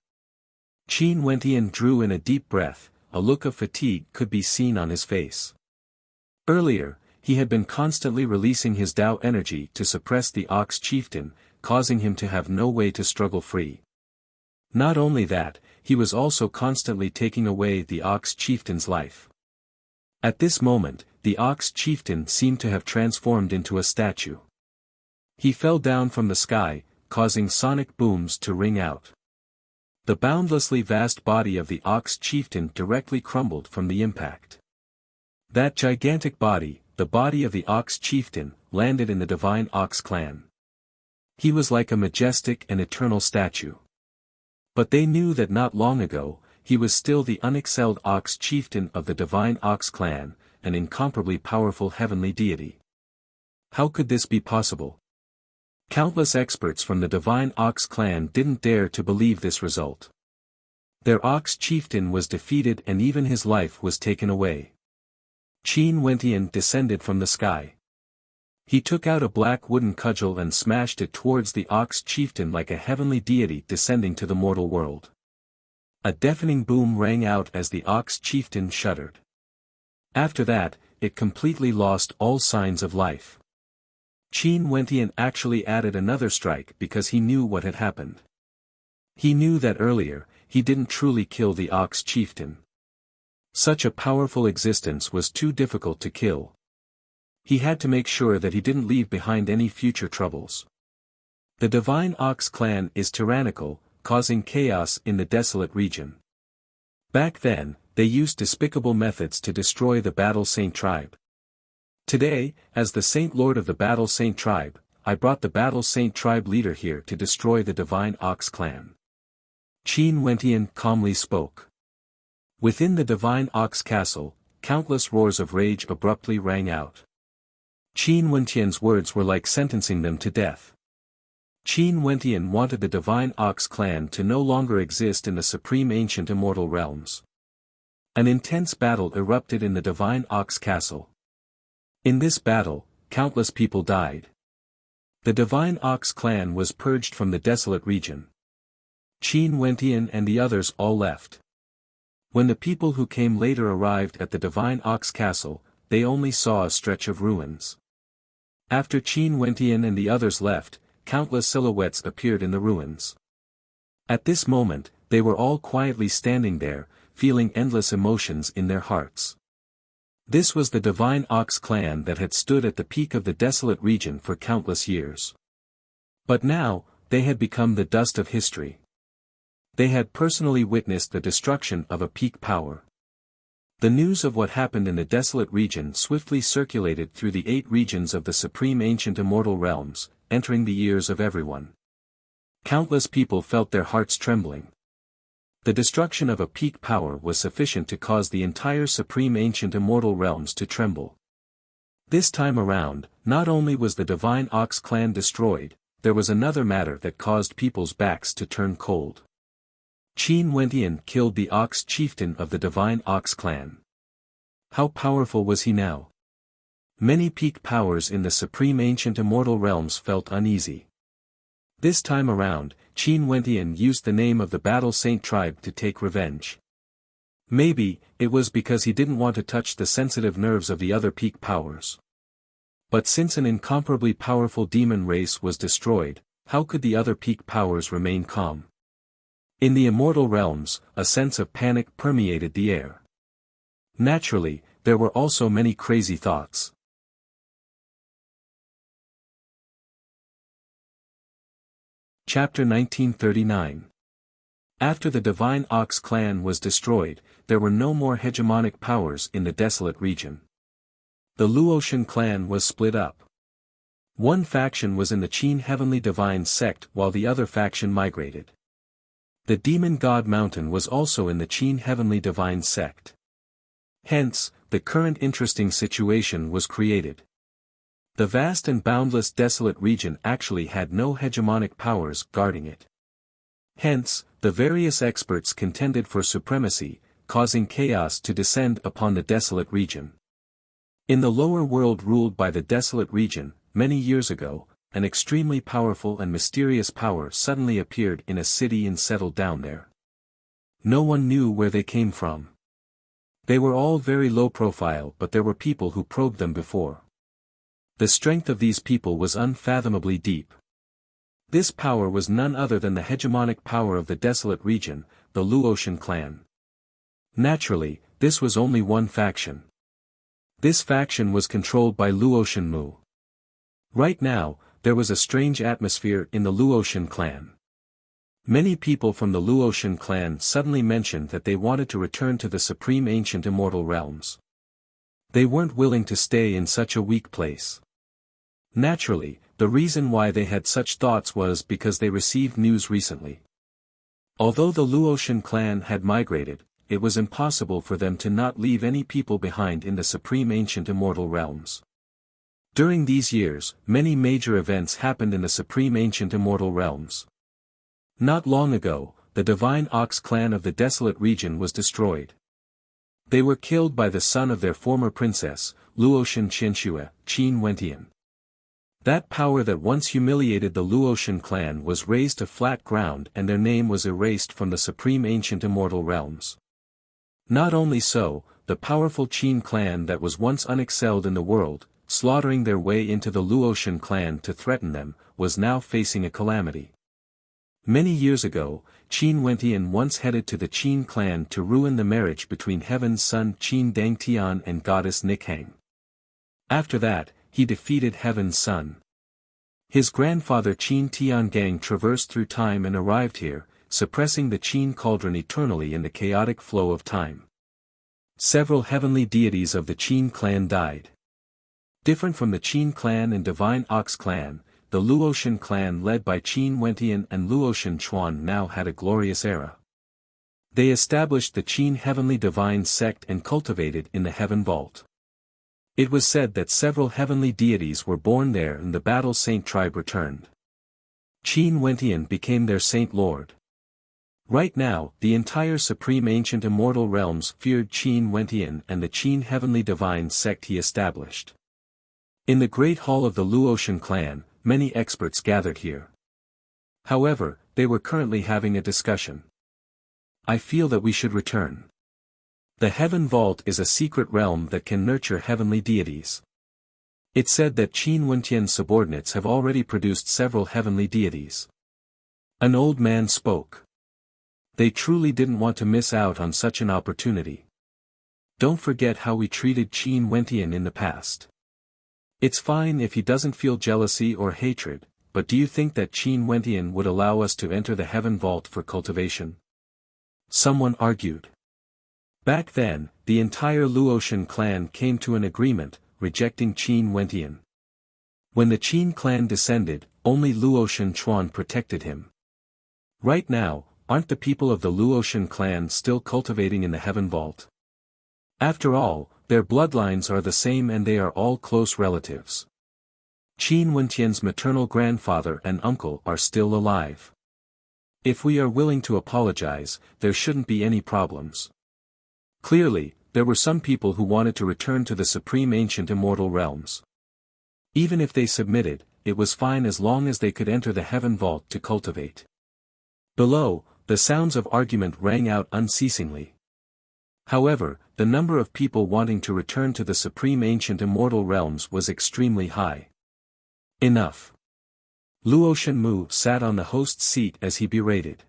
Qin Wentian drew in a deep breath, a look of fatigue could be seen on his face. Earlier, he had been constantly releasing his Tao energy to suppress the Ox chieftain, causing him to have no way to struggle free. Not only that, he was also constantly taking away the Ox chieftain's life. At this moment, the Ox chieftain seemed to have transformed into a statue. He fell down from the sky, causing sonic booms to ring out. The boundlessly vast body of the Ox chieftain directly crumbled from the impact. That gigantic body, the body of the Ox chieftain, landed in the Divine Ox clan. He was like a majestic and eternal statue. But they knew that not long ago, he was still the unexcelled Ox chieftain of the Divine Ox clan, an incomparably powerful heavenly deity. How could this be possible? Countless experts from the Divine Ox clan didn't dare to believe this result. Their Ox chieftain was defeated and even his life was taken away. Qin Wentian descended from the sky. He took out a black wooden cudgel and smashed it towards the Ox chieftain like a heavenly deity descending to the mortal world. A deafening boom rang out as the Ox chieftain shuddered. After that, it completely lost all signs of life. Qin Wentian actually added another strike because he knew what had happened. He knew that earlier, he didn't truly kill the Ox chieftain. Such a powerful existence was too difficult to kill. He had to make sure that he didn't leave behind any future troubles. The Divine Ox clan is tyrannical, causing chaos in the desolate region. Back then, they used despicable methods to destroy the Battle Saint tribe. Today, as the Saint Lord of the Battle Saint tribe, I brought the Battle Saint tribe leader here to destroy the Divine Ox clan. Qin Wentian calmly spoke. Within the Divine Ox castle, countless roars of rage abruptly rang out. Qin Wentian's words were like sentencing them to death. Qin Wentian wanted the Divine Ox clan to no longer exist in the supreme ancient immortal realms. An intense battle erupted in the Divine Ox castle. In this battle, countless people died. The Divine Ox clan was purged from the desolate region. Qin Wentian and the others all left. When the people who came later arrived at the Divine Ox castle, they only saw a stretch of ruins. After Qin Wentian and the others left, countless silhouettes appeared in the ruins. At this moment, they were all quietly standing there, feeling endless emotions in their hearts. This was the Divine Ox clan that had stood at the peak of the desolate region for countless years. But now, they had become the dust of history. They had personally witnessed the destruction of a peak power. The news of what happened in the desolate region swiftly circulated through the 8 regions of the supreme ancient immortal realms, entering the ears of everyone. Countless people felt their hearts trembling. The destruction of a peak power was sufficient to cause the entire supreme ancient immortal realms to tremble. This time around, not only was the Divine Ox clan destroyed, there was another matter that caused people's backs to turn cold. Qin Wentian killed the Ox chieftain of the Divine Ox clan. How powerful was he now? Many peak powers in the supreme ancient immortal realms felt uneasy. This time around, Qin Wentian used the name of the Battle Saint tribe to take revenge. Maybe, it was because he didn't want to touch the sensitive nerves of the other peak powers. But since an incomparably powerful demon race was destroyed, how could the other peak powers remain calm? In the immortal realms, a sense of panic permeated the air. Naturally, there were also many crazy thoughts. Chapter 1939. After the Divine Ox clan was destroyed, there were no more hegemonic powers in the desolate region. The Luotian clan was split up. One faction was in the Qin Heavenly Divine sect while the other faction migrated. The Demon God Mountain was also in the Qin Heavenly Divine sect. Hence, the current interesting situation was created. The vast and boundless desolate region actually had no hegemonic powers guarding it. Hence, the various experts contended for supremacy, causing chaos to descend upon the desolate region. In the lower world ruled by the desolate region, many years ago, an extremely powerful and mysterious power suddenly appeared in a city and settled down there. No one knew where they came from. They were all very low profile, but there were people who probed them before. The strength of these people was unfathomably deep. This power was none other than the hegemonic power of the desolate region, the Luotian clan. Naturally, this was only one faction. This faction was controlled by Luotian Mu. Right now, there was a strange atmosphere in the Luotian clan. Many people from the Luotian clan suddenly mentioned that they wanted to return to the supreme ancient immortal realms. They weren't willing to stay in such a weak place. Naturally, the reason why they had such thoughts was because they received news recently. Although the Luotian clan had migrated, it was impossible for them to not leave any people behind in the supreme ancient immortal realms. During these years, many major events happened in the supreme ancient immortal realms. Not long ago, the Divine Ox clan of the desolate region was destroyed. They were killed by the son of their former princess, Luotian Qianxue, Qin Wentian. That power that once humiliated the Luotian clan was razed to flat ground and their name was erased from the supreme ancient immortal realms. Not only so, the powerful Qin clan that was once unexcelled in the world, slaughtering their way into the Luotian clan to threaten them, was now facing a calamity. Many years ago, Qin Wentian once headed to the Qin clan to ruin the marriage between Heaven's son Qin Dangtian and goddess Nikhang. After that, he defeated Heaven's son. His grandfather Qin Tiangang traversed through time and arrived here, suppressing the Qin cauldron eternally in the chaotic flow of time. Several heavenly deities of the Qin clan died. Different from the Qin clan and Divine Ox clan, the Luotian clan led by Qin Wentian and Luotian Chuan now had a glorious era. They established the Qin Heavenly Divine sect and cultivated in the Heaven Vault. It was said that several heavenly deities were born there and the Battle Saint tribe returned. Qin Wentian became their Saint Lord. Right now, the entire supreme ancient immortal realms feared Qin Wentian and the Qin Heavenly Divine sect he established. In the Great Hall of the Luotian clan, many experts gathered here. However, they were currently having a discussion. I feel that we should return. The Heaven Vault is a secret realm that can nurture heavenly deities. It's said that Qin Wentian's subordinates have already produced several heavenly deities. An old man spoke. They truly didn't want to miss out on such an opportunity. Don't forget how we treated Qin Wentian in the past. It's fine if he doesn't feel jealousy or hatred, but do you think that Qin Wentian would allow us to enter the Heaven Vault for cultivation? Someone argued. Back then, the entire Luotian clan came to an agreement, rejecting Qin Wentian. When the Qin clan descended, only Luotian Chuan protected him. Right now, aren't the people of the Luotian clan still cultivating in the Heaven Vault? After all, their bloodlines are the same and they are all close relatives. Qin Wentian's maternal grandfather and uncle are still alive. If we are willing to apologize, there shouldn't be any problems. Clearly, there were some people who wanted to return to the supreme ancient immortal realms. Even if they submitted, it was fine as long as they could enter the heaven vault to cultivate. Below, the sounds of argument rang out unceasingly. However, the number of people wanting to return to the supreme ancient immortal realms was extremely high. Enough. Luo Shenmu sat on the host's seat as he berated.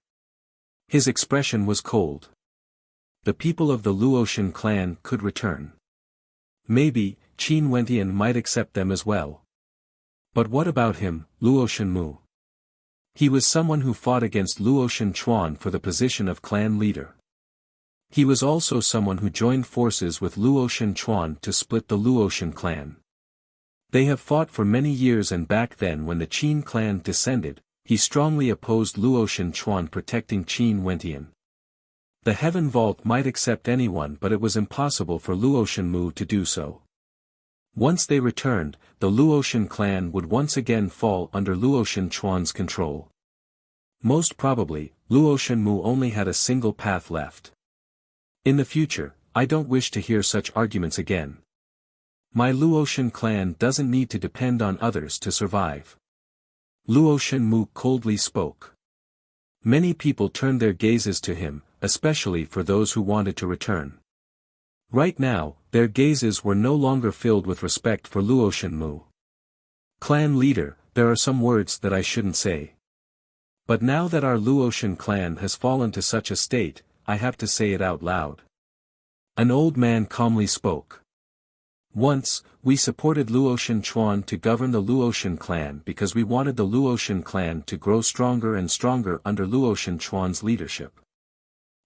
His expression was cold. The people of the Luotian clan could return. Maybe, Qin Wentian might accept them as well. But what about him, Luo Shenmu? He was someone who fought against Luotian Chuan for the position of clan leader. He was also someone who joined forces with Luotian Chuan to split the Luotian clan. They have fought for many years, and back then when the Qin clan descended, he strongly opposed Luotian Chuan protecting Qin Wentian. The Heaven Vault might accept anyone, but it was impossible for Luo Shenmu to do so. Once they returned, the Luotian clan would once again fall under Luotian Chuan's control. Most probably, Luo Shenmu only had a single path left. In the future, I don't wish to hear such arguments again. My Luotian clan doesn't need to depend on others to survive. Luo Shenmu coldly spoke. Many people turned their gazes to him, especially for those who wanted to return. Right now, their gazes were no longer filled with respect for Luo Shenmu. Clan leader, there are some words that I shouldn't say. But now that our Luotian clan has fallen to such a state, I have to say it out loud. An old man calmly spoke. Once, we supported Luotian Chuan to govern the Luotian clan because we wanted the Luotian clan to grow stronger and stronger under Luotian Chuan's leadership.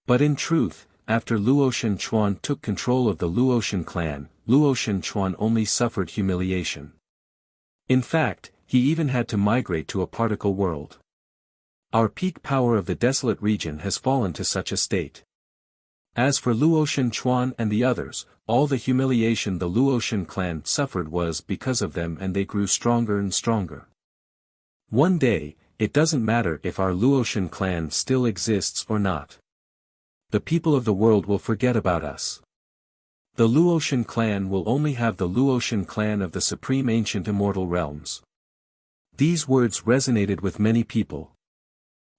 But in truth, after Luotian Chuan took control of the Luotian clan, Luotian Chuan only suffered humiliation. In fact, he even had to migrate to a particle world. Our peak power of the desolate region has fallen to such a state. As for Luotian Chuan and the others, all the humiliation the Luotian clan suffered was because of them, and they grew stronger and stronger. One day, it doesn't matter if our Luotian clan still exists or not. The people of the world will forget about us. The Luotian clan will only have the Luotian clan of the supreme ancient immortal realms. These words resonated with many people.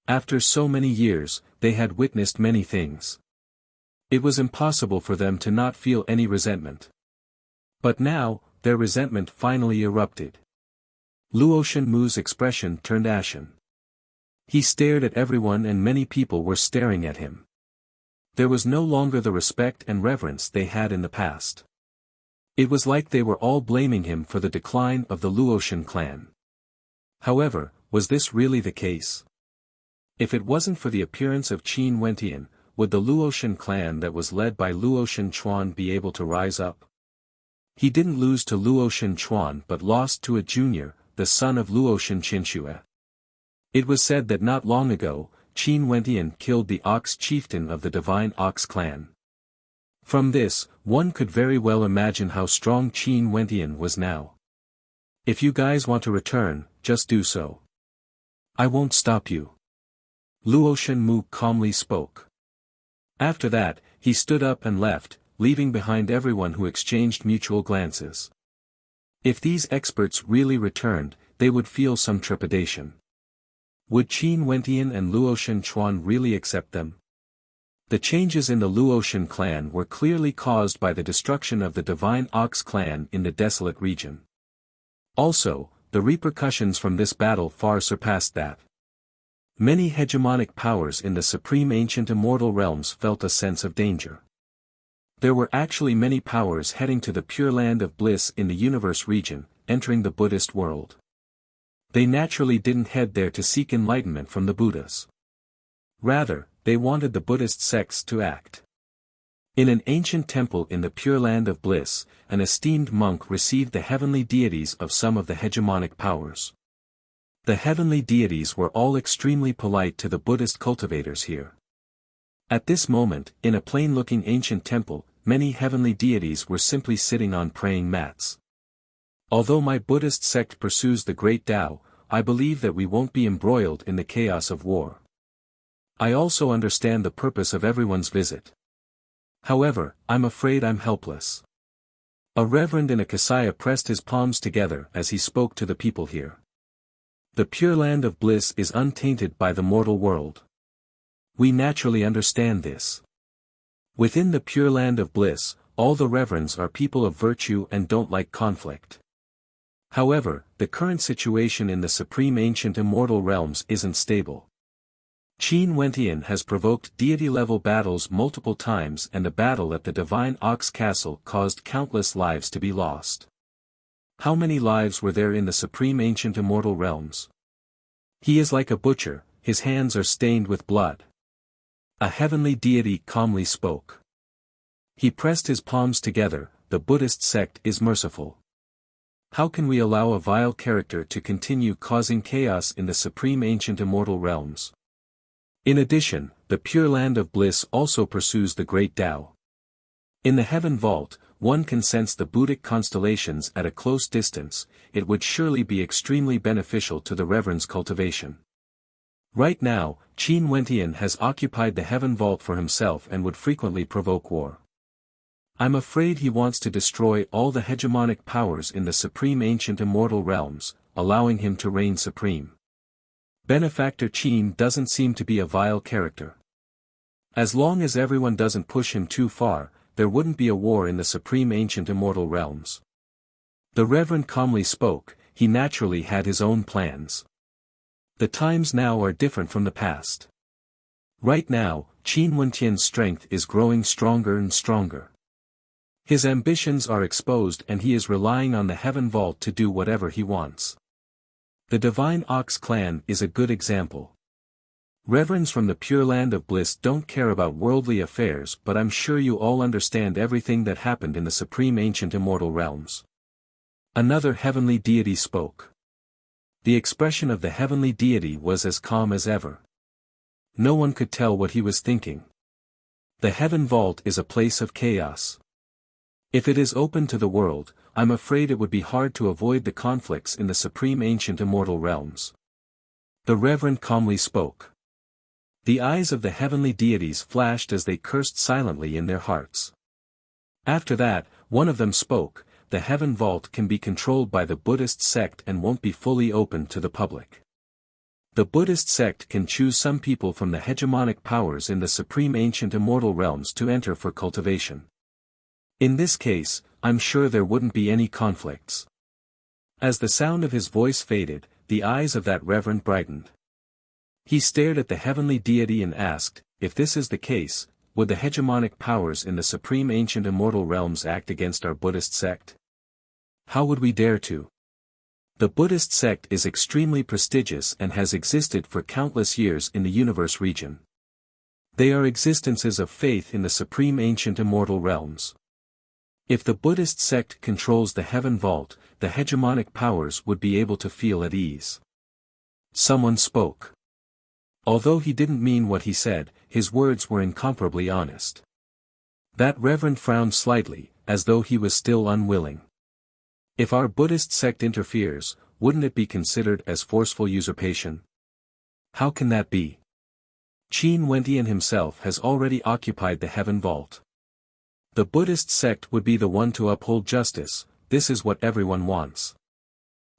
After so many years, they had witnessed many things. It was impossible for them to not feel any resentment. But now, their resentment finally erupted. Luo Shenmu's expression turned ashen. He stared at everyone, and many people were staring at him. There was no longer the respect and reverence they had in the past. It was like they were all blaming him for the decline of the Luotian clan. However, was this really the case? If it wasn't for the appearance of Qin Wentian, would the Luotian clan that was led by Luotian Chuan be able to rise up? He didn't lose to Luotian Chuan but lost to a junior, the son of Luotian Qinxue. It was said that not long ago, Qin Wentian killed the Ox chieftain of the Divine Ox clan. From this, one could very well imagine how strong Qin Wentian was now. If you guys want to return, just do so. I won't stop you. Luo Shenmu calmly spoke. After that, he stood up and left, leaving behind everyone who exchanged mutual glances. If these experts really returned, they would feel some trepidation. Would Qin Wentian and Luotian Chuan really accept them? The changes in the Luotian clan were clearly caused by the destruction of the Divine Ox clan in the desolate region. Also, the repercussions from this battle far surpassed that. Many hegemonic powers in the supreme ancient immortal realms felt a sense of danger. There were actually many powers heading to the Pure Land of Bliss in the universe region, entering the Buddhist world. They naturally didn't head there to seek enlightenment from the Buddhas. Rather, they wanted the Buddhist sects to act. In an ancient temple in the Pure Land of Bliss, an esteemed monk received the heavenly deities of some of the hegemonic powers. The heavenly deities were all extremely polite to the Buddhist cultivators here. At this moment, in a plain-looking ancient temple, many heavenly deities were simply sitting on praying mats. Although my Buddhist sect pursues the great Tao, I believe that we won't be embroiled in the chaos of war. I also understand the purpose of everyone's visit. However, I'm afraid I'm helpless. A reverend in a kasaya pressed his palms together as he spoke to the people here. The Pure Land of Bliss is untainted by the mortal world. We naturally understand this. Within the Pure Land of Bliss, all the reverends are people of virtue and don't like conflict. However, the current situation in the Supreme Ancient Immortal Realms isn't stable. Qin Wentian has provoked deity-level battles multiple times, and the battle at the Divine Ox Castle caused countless lives to be lost. How many lives were there in the Supreme Ancient Immortal Realms? He is like a butcher, his hands are stained with blood. A heavenly deity calmly spoke. He pressed his palms together. The Buddhist sect is merciful. How can we allow a vile character to continue causing chaos in the Supreme Ancient Immortal Realms? In addition, the Pure Land of Bliss also pursues the Great Tao. In the Heaven Vault, one can sense the Buddhic constellations at a close distance. It would surely be extremely beneficial to the Reverend's cultivation. Right now, Qin Wentian has occupied the Heaven Vault for himself and would frequently provoke war. I'm afraid he wants to destroy all the hegemonic powers in the Supreme Ancient Immortal Realms, allowing him to reign supreme. Benefactor Qin doesn't seem to be a vile character. As long as everyone doesn't push him too far, there wouldn't be a war in the Supreme Ancient Immortal Realms. The Reverend calmly spoke. He naturally had his own plans. The times now are different from the past. Right now, Qin Wentian's strength is growing stronger and stronger. His ambitions are exposed and he is relying on the Heaven Vault to do whatever he wants. The Divine Ox clan is a good example. Reverends from the Pure Land of Bliss don't care about worldly affairs, but I'm sure you all understand everything that happened in the Supreme Ancient Immortal Realms. Another heavenly deity spoke. The expression of the heavenly deity was as calm as ever. No one could tell what he was thinking. The Heaven Vault is a place of chaos. If it is open to the world, I'm afraid it would be hard to avoid the conflicts in the Supreme Ancient Immortal Realms. The Reverend calmly spoke. The eyes of the heavenly deities flashed as they cursed silently in their hearts. After that, one of them spoke. The Heaven Vault can be controlled by the Buddhist sect and won't be fully open to the public. The Buddhist sect can choose some people from the hegemonic powers in the Supreme Ancient Immortal Realms to enter for cultivation. In this case, I'm sure there wouldn't be any conflicts. As the sound of his voice faded, the eyes of that reverend brightened. He stared at the heavenly deity and asked, if this is the case, would the hegemonic powers in the Supreme Ancient Immortal Realms act against our Buddhist sect? How would we dare to? The Buddhist sect is extremely prestigious and has existed for countless years in the universe region. They are existences of faith in the Supreme Ancient Immortal Realms. If the Buddhist sect controls the Heaven Vault, the hegemonic powers would be able to feel at ease. Someone spoke. Although he didn't mean what he said, his words were incomparably honest. That reverend frowned slightly, as though he was still unwilling. If our Buddhist sect interferes, wouldn't it be considered as forceful usurpation? How can that be? Qin Wentian himself has already occupied the Heaven Vault. The Buddhist sect would be the one to uphold justice. This is what everyone wants.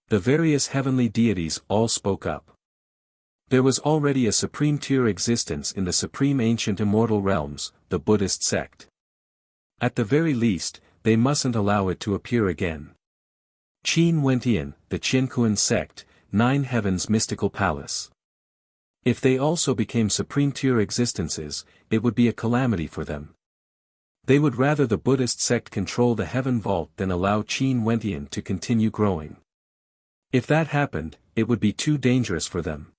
The various heavenly deities all spoke up. There was already a supreme tier existence in the Supreme Ancient Immortal Realms, the Buddhist sect. At the very least, they mustn't allow it to appear again. Qin Wentian, the Qiankuan sect, 9 Heavens Mystical Palace. If they also became supreme tier existences, it would be a calamity for them. They would rather the Buddhist sect control the Heaven Vault than allow Qin Wentian to continue growing. If that happened, it would be too dangerous for them.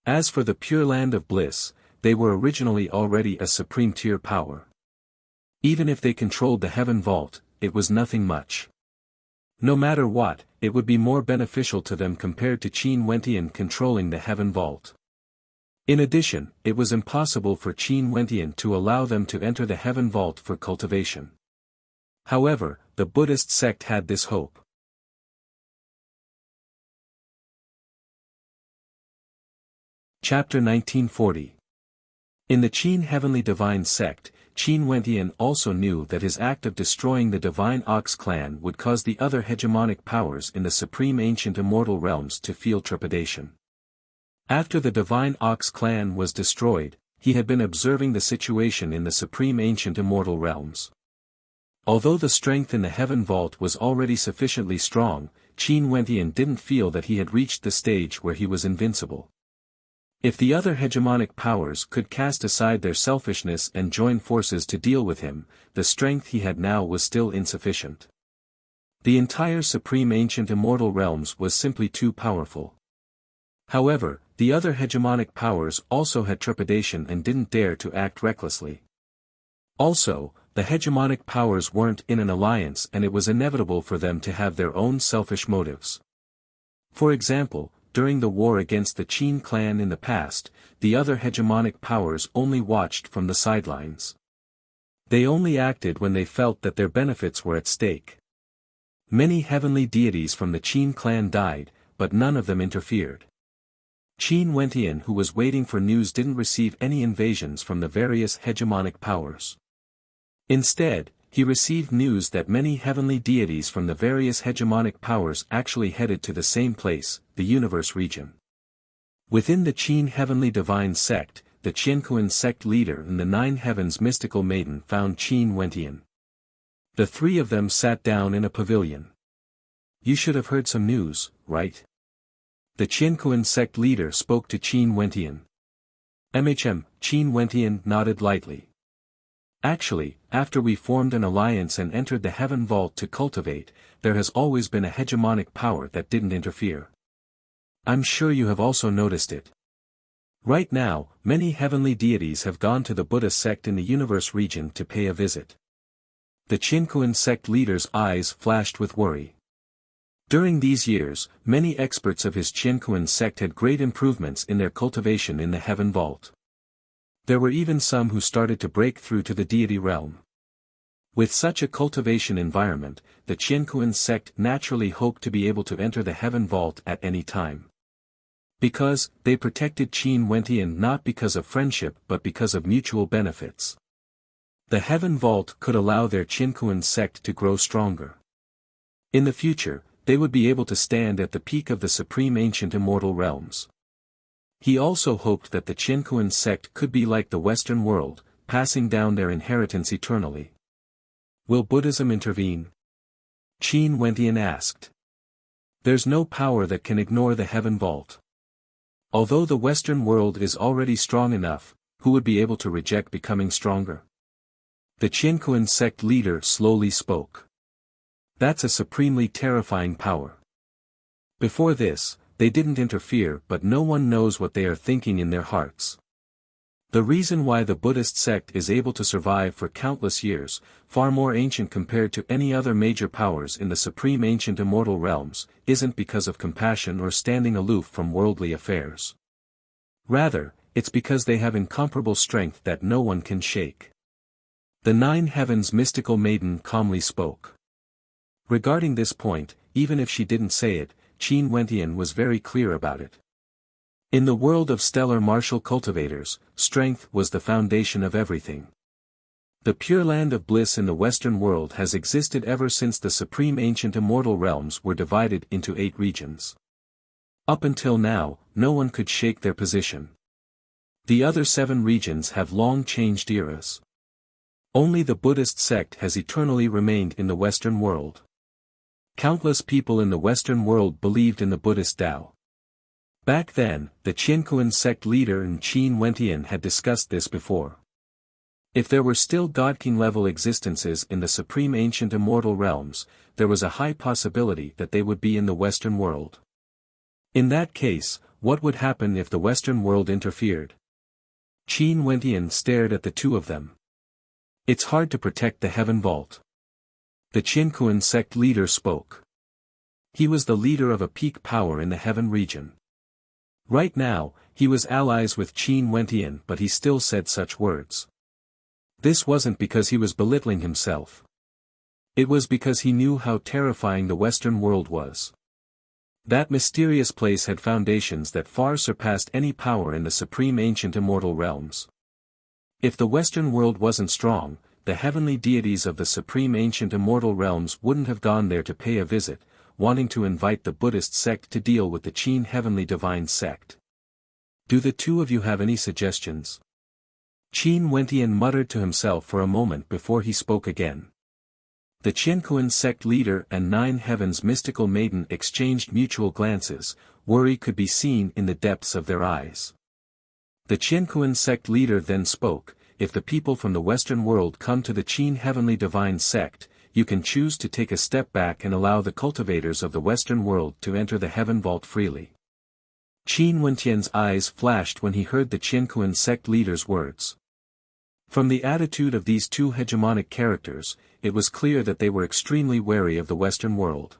As for the Pure Land of Bliss, they were originally already a supreme tier power. Even if they controlled the Heaven Vault, it was nothing much. No matter what, it would be more beneficial to them compared to Qin Wentian controlling the Heaven Vault. In addition, it was impossible for Qin Wentian to allow them to enter the Heaven Vault for cultivation. However, the Buddhist sect had this hope. Chapter 1940. In the Qin Heavenly Divine Sect, Qin Wentian also knew that his act of destroying the Divine Ox clan would cause the other hegemonic powers in the Supreme Ancient Immortal Realms to feel trepidation. After the Divine Ox clan was destroyed, he had been observing the situation in the Supreme Ancient Immortal Realms. Although the strength in the Heaven Vault was already sufficiently strong, Qin Wentian didn't feel that he had reached the stage where he was invincible. If the other hegemonic powers could cast aside their selfishness and join forces to deal with him, the strength he had now was still insufficient. The entire Supreme Ancient Immortal Realms was simply too powerful. However, the other hegemonic powers also had trepidation and didn't dare to act recklessly. Also, the hegemonic powers weren't in an alliance and it was inevitable for them to have their own selfish motives. For example, during the war against the Qin clan in the past, the other hegemonic powers only watched from the sidelines. They only acted when they felt that their benefits were at stake. Many heavenly deities from the Qin clan died, but none of them interfered. Qin Wentian, who was waiting for news, didn't receive any invasions from the various hegemonic powers. Instead, he received news that many heavenly deities from the various hegemonic powers actually headed to the same place, the universe region. Within the Qin Heavenly Divine Sect, the Qianquan sect leader and the Nine Heavens mystical maiden found Qin Wentian. The three of them sat down in a pavilion. "You should have heard some news, right?" The Qianquan sect leader spoke to Qin Wentian. Qin Wentian nodded lightly. "Actually, after we formed an alliance and entered the Heaven Vault to cultivate, there has always been a hegemonic power that didn't interfere. I'm sure you have also noticed it. Right now, many heavenly deities have gone to the Buddha sect in the universe region to pay a visit." The Qianquan sect leader's eyes flashed with worry. During these years, many experts of his Qianquan sect had great improvements in their cultivation in the Heaven Vault. There were even some who started to break through to the deity realm. With such a cultivation environment, the Qianquan sect naturally hoped to be able to enter the Heaven Vault at any time. Because, they protected Qin Wentian not because of friendship but because of mutual benefits. The Heaven Vault could allow their Qianquan sect to grow stronger. In the future, they would be able to stand at the peak of the Supreme Ancient Immortal Realms. He also hoped that the Qianquan sect could be like the Western world, passing down their inheritance eternally. "Will Buddhism intervene?" Qin Wentian asked. "There's no power that can ignore the Heaven Vault. Although the Western world is already strong enough, who would be able to reject becoming stronger?" The Qianquan sect leader slowly spoke. "That's a supremely terrifying power. Before this, they didn't interfere, but no one knows what they are thinking in their hearts. The reason why the Buddhist sect is able to survive for countless years, far more ancient compared to any other major powers in the Supreme Ancient Immortal Realms, isn't because of compassion or standing aloof from worldly affairs. Rather, it's because they have incomparable strength that no one can shake." The Nine Heavens mystical maiden calmly spoke. Regarding this point, even if she didn't say it, Qin Wentian was very clear about it. In the world of stellar martial cultivators, strength was the foundation of everything. The Pure Land of Bliss in the Western world has existed ever since the Supreme Ancient Immortal Realms were divided into 8 regions. Up until now, no one could shake their position. The other 7 regions have long changed eras. Only the Buddhist sect has eternally remained in the Western world. Countless people in the Western world believed in the Buddhist Tao. Back then, the Qianquan sect leader and Qin Wentian had discussed this before. If there were still God-King-level existences in the Supreme Ancient Immortal Realms, there was a high possibility that they would be in the Western world. In that case, what would happen if the Western world interfered? Qin Wentian stared at the two of them. "It's hard to protect the Heaven Vault." The Qianquan sect leader spoke. He was the leader of a peak power in the Heaven region. Right now, he was allies with Qin Wentian, but he still said such words. This wasn't because he was belittling himself. It was because he knew how terrifying the Western world was. That mysterious place had foundations that far surpassed any power in the supreme ancient immortal realms. If the Western world wasn't strong, the heavenly deities of the supreme ancient immortal realms wouldn't have gone there to pay a visit, wanting to invite the Buddhist sect to deal with the Qin heavenly divine sect. Do the two of you have any suggestions? Qin Wentian muttered to himself for a moment before he spoke again. The Qianquan sect leader and Nine Heavens mystical maiden exchanged mutual glances. Worry could be seen in the depths of their eyes. The Qianquan sect leader then spoke, if the people from the Western world come to the Qin heavenly divine sect, you can choose to take a step back and allow the cultivators of the Western world to enter the heaven vault freely. Qin Wentian's eyes flashed when he heard the Qianquan sect leader's words. From the attitude of these two hegemonic characters, it was clear that they were extremely wary of the Western world.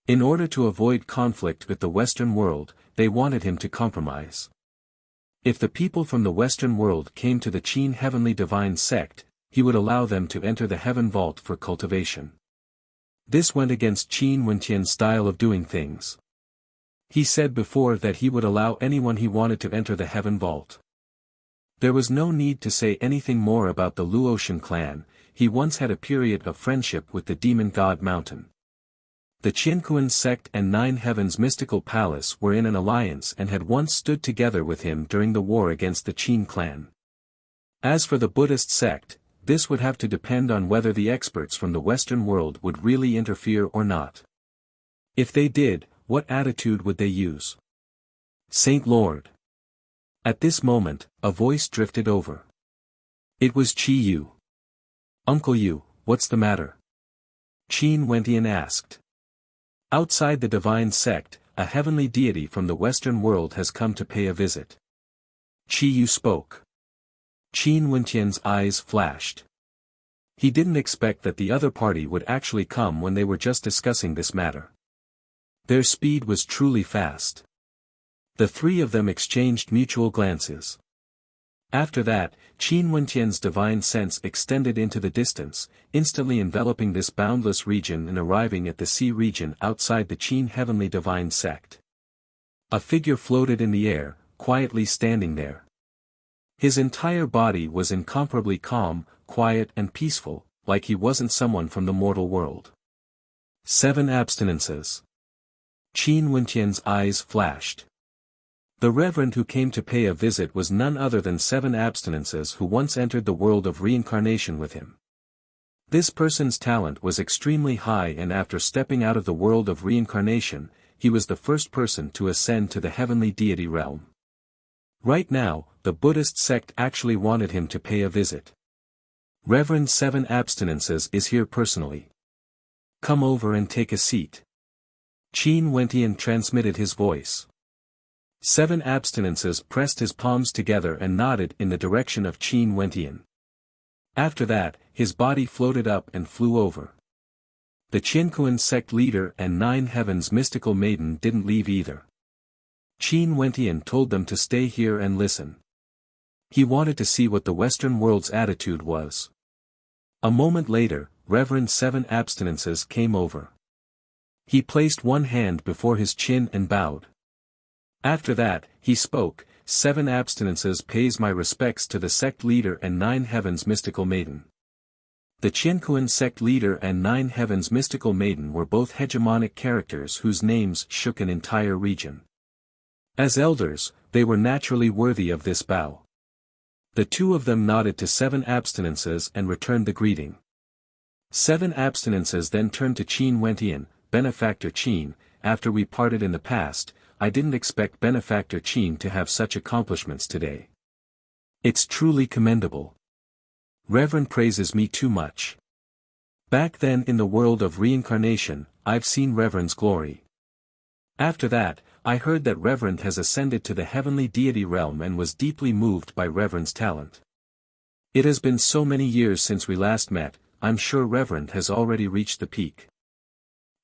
In order to avoid conflict with the Western world, they wanted him to compromise. If the people from the Western world came to the Qin heavenly divine sect, he would allow them to enter the heaven vault for cultivation. This went against Qin Wentian's style of doing things. He said before that he would allow anyone he wanted to enter the heaven vault. There was no need to say anything more about the Luotian clan. He once had a period of friendship with the demon god Mountain. The Qianquan sect and Nine Heavens mystical palace were in an alliance and had once stood together with him during the war against the Qin clan. As for the Buddhist sect, this would have to depend on whether the experts from the Western world would really interfere or not. If they did, what attitude would they use? Saint Lord. At this moment, a voice drifted over. It was Qi Yu. Uncle Yu, what's the matter? Qin Wentian asked. Outside the divine sect, a heavenly deity from the Western world has come to pay a visit. Qi Yu spoke. Qin Wentian's eyes flashed. He didn't expect that the other party would actually come when they were just discussing this matter. Their speed was truly fast. The three of them exchanged mutual glances. After that, Qin Wentian's divine sense extended into the distance, instantly enveloping this boundless region and arriving at the sea region outside the Qin heavenly divine sect. A figure floated in the air, quietly standing there. His entire body was incomparably calm, quiet and peaceful, like he wasn't someone from the mortal world. 7 abstinences. Qin Wentian's eyes flashed. The reverend who came to pay a visit was none other than 7 abstinences who once entered the world of reincarnation with him. This person's talent was extremely high, and after stepping out of the world of reincarnation, he was the first person to ascend to the heavenly deity realm. Right now, the Buddhist sect actually wanted him to pay a visit. Reverend 7 abstinences is here personally. Come over and take a seat. Qin Wentian transmitted his voice. 7 abstinences pressed his palms together and nodded in the direction of Qin Wentian. After that, his body floated up and flew over. The Qianquan sect leader and Nine Heavens mystical maiden didn't leave either. Qin Wentian told them to stay here and listen. He wanted to see what the Western world's attitude was. A moment later, Reverend 7 abstinences came over. He placed one hand before his chin and bowed. After that, he spoke, 7 abstinences pays my respects to the sect leader and Nine Heavens mystical maiden. The Qianquan sect leader and Nine Heavens mystical maiden were both hegemonic characters whose names shook an entire region. As elders, they were naturally worthy of this bow. The two of them nodded to 7 abstinences and returned the greeting. 7 abstinences then turned to Qin Wentian, Benefactor Qin, after we parted in the past, I didn't expect Benefactor Qin to have such accomplishments today. It's truly commendable. Reverend praises me too much. Back then in the world of reincarnation, I've seen Reverend's glory. After that, I heard that Reverend has ascended to the heavenly deity realm and was deeply moved by Reverend's talent. It has been so many years since we last met, I'm sure Reverend has already reached the peak.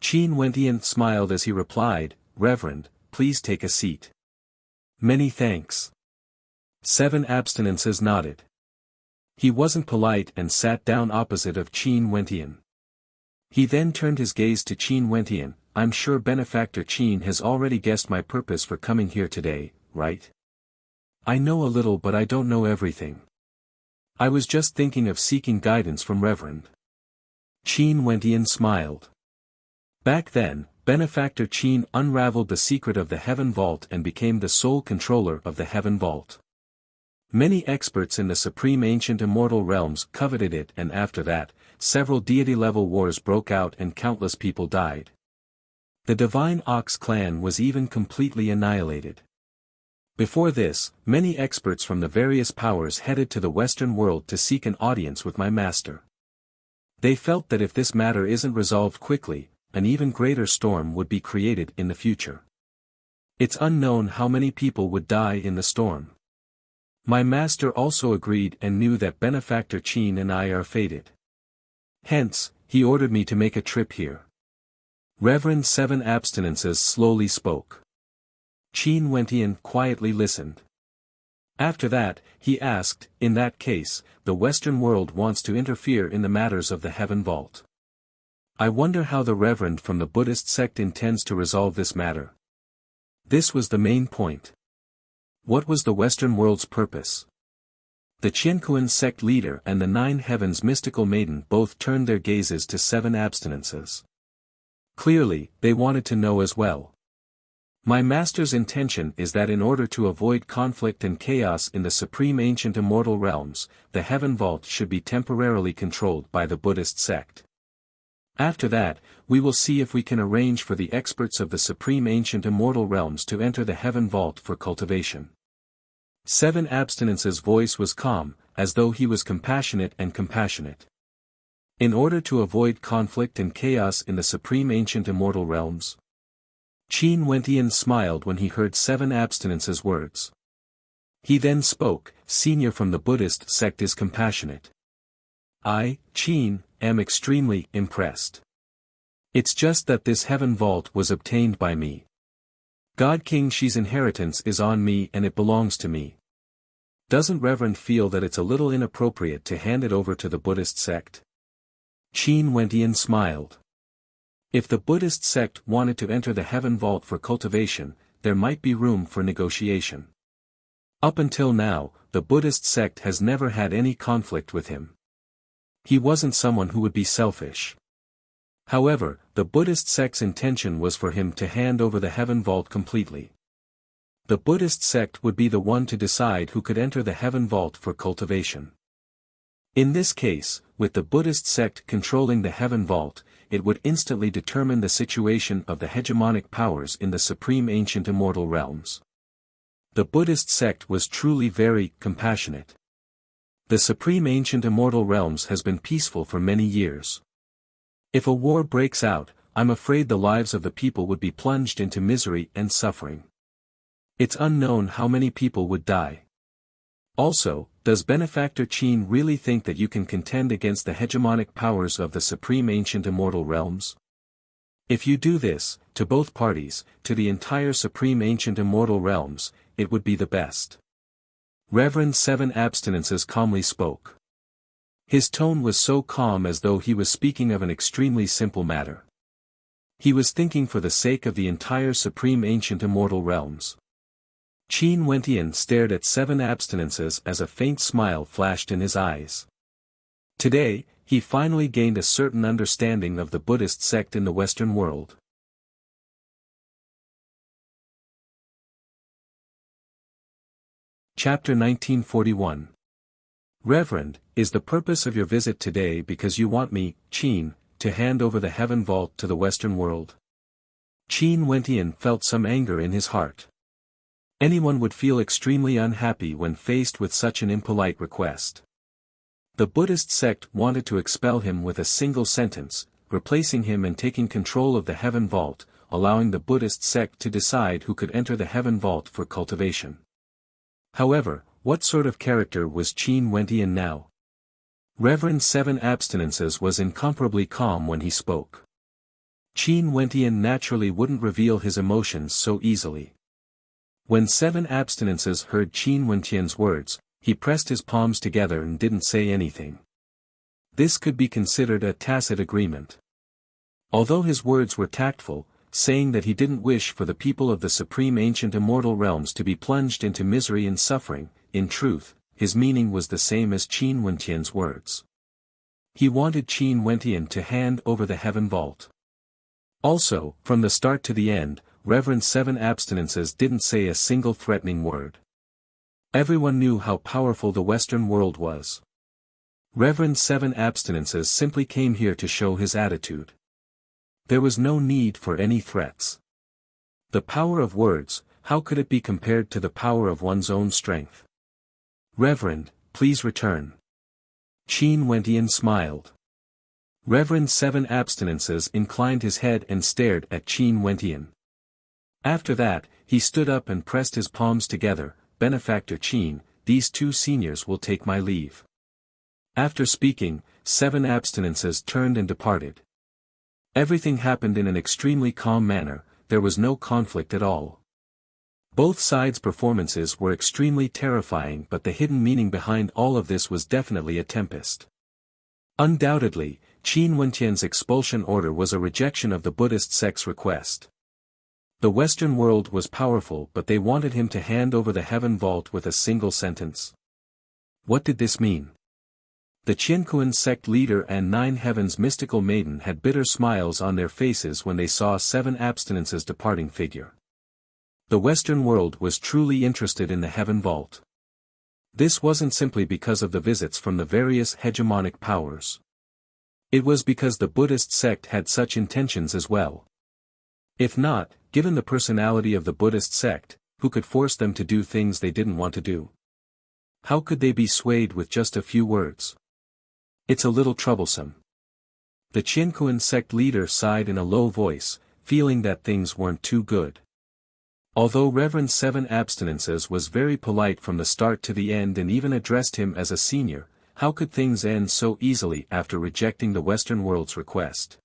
Qin Wentian smiled as he replied, Reverend, please take a seat. Many thanks. 7 abstinences nodded. He wasn't polite and sat down opposite of Qin Wentian. He then turned his gaze to Qin Wentian, I'm sure Benefactor Qin has already guessed my purpose for coming here today, right? I know a little but I don't know everything. I was just thinking of seeking guidance from Reverend. Qin Wentian smiled. Back then, Benefactor Qin unraveled the secret of the Heaven Vault and became the sole controller of the Heaven Vault. Many experts in the supreme ancient immortal realms coveted it, and after that, several deity-level wars broke out and countless people died. The Divine Ox clan was even completely annihilated. Before this, many experts from the various powers headed to the Western world to seek an audience with my master. They felt that if this matter isn't resolved quickly, an even greater storm would be created in the future. It's unknown how many people would die in the storm. My master also agreed and knew that Benefactor Qin and I are fated. Hence, he ordered me to make a trip here. Reverend Seven Abstinences slowly spoke. Qin Wentian quietly listened. After that, he asked, in that case, the Western world wants to interfere in the matters of the Heaven Vault. I wonder how the Reverend from the Buddhist sect intends to resolve this matter. This was the main point. What was the Western world's purpose? The Qiankuan sect leader and the Nine Heavens mystical maiden both turned their gazes to Seven Abstinences. Clearly, they wanted to know as well. My master's intention is that in order to avoid conflict and chaos in the supreme ancient immortal realms, the Heaven Vault should be temporarily controlled by the Buddhist sect. After that, we will see if we can arrange for the experts of the supreme ancient immortal realms to enter the Heaven Vault for cultivation. Seven Abstinences' voice was calm, as though he was compassionate. In order to avoid conflict and chaos in the supreme ancient immortal realms. Qin Wentian smiled when he heard Seven Abstinences' words. He then spoke, Senior from the Buddhist sect is compassionate. I, Qin, am extremely impressed. It's just that this Heaven Vault was obtained by me. God King Shi's inheritance is on me and it belongs to me. Doesn't Reverend feel that it's a little inappropriate to hand it over to the Buddhist sect? Qin Wentian smiled. If the Buddhist sect wanted to enter the Heaven Vault for cultivation, there might be room for negotiation. Up until now, the Buddhist sect has never had any conflict with him. He wasn't someone who would be selfish. However, the Buddhist sect's intention was for him to hand over the Heaven Vault completely. The Buddhist sect would be the one to decide who could enter the Heaven Vault for cultivation. In this case, with the Buddhist sect controlling the Heaven Vault, it would instantly determine the situation of the hegemonic powers in the supreme ancient immortal realms. The Buddhist sect was truly very compassionate. The supreme ancient immortal realms has been peaceful for many years. If a war breaks out, I'm afraid the lives of the people would be plunged into misery and suffering. It's unknown how many people would die. Also, does Benefactor Qin really think that you can contend against the hegemonic powers of the supreme ancient immortal realms? If you do this, to both parties, to the entire supreme ancient immortal realms, it would be the best. Reverend Seven Abstinences calmly spoke. His tone was so calm as though he was speaking of an extremely simple matter. He was thinking for the sake of the entire supreme ancient immortal realms. Qin Wentian stared at Seven Abstinences as a faint smile flashed in his eyes. Today, he finally gained a certain understanding of the Buddhist sect in the Western world. Chapter 1941. Reverend, is the purpose of your visit today because you want me, Qin, to hand over the Heaven Vault to the Western world? Qin Wentian felt some anger in his heart. Anyone would feel extremely unhappy when faced with such an impolite request. The Buddhist sect wanted to expel him with a single sentence, replacing him and taking control of the Heaven Vault, allowing the Buddhist sect to decide who could enter the Heaven Vault for cultivation. However, what sort of character was Qin Wentian now? Reverend Seven Abstinences was incomparably calm when he spoke. Qin Wentian naturally wouldn't reveal his emotions so easily. When Seven Abstinences heard Qin Wentian's words, he pressed his palms together and didn't say anything. This could be considered a tacit agreement. Although his words were tactful, saying that he didn't wish for the people of the supreme ancient immortal realms to be plunged into misery and suffering. In truth, his meaning was the same as Qin Wentian's words. He wanted Qin Wentian to hand over the heaven vault. Also, from the start to the end, Reverend Seven Abstinences didn't say a single threatening word. Everyone knew how powerful the Western world was. Reverend Seven Abstinences simply came here to show his attitude. There was no need for any threats. The power of words, how could it be compared to the power of one's own strength? Reverend, please return. Qin Wentian smiled. Reverend Seven Abstinences inclined his head and stared at Qin Wentian. After that, he stood up and pressed his palms together. Benefactor Qin, these two seniors will take my leave. After speaking, Seven Abstinences turned and departed. Everything happened in an extremely calm manner, there was no conflict at all. Both sides' performances were extremely terrifying, but the hidden meaning behind all of this was definitely a tempest. Undoubtedly, Qin Wentian's expulsion order was a rejection of the Buddhist sect's request. The Western world was powerful, but they wanted him to hand over the heaven vault with a single sentence. What did this mean? The Qiankuan sect leader and Nine Heavens mystical maiden had bitter smiles on their faces when they saw Seven Abstinences' departing figure. The Western world was truly interested in the heaven vault. This wasn't simply because of the visits from the various hegemonic powers. It was because the Buddhist sect had such intentions as well. If not, given the personality of the Buddhist sect, who could force them to do things they didn't want to do? How could they be swayed with just a few words? It's a little troublesome. The Qiankuan sect leader sighed in a low voice, feeling that things weren't too good. Although Reverend Seven Abstinences was very polite from the start to the end and even addressed him as a senior, how could things end so easily after rejecting the Western world's request?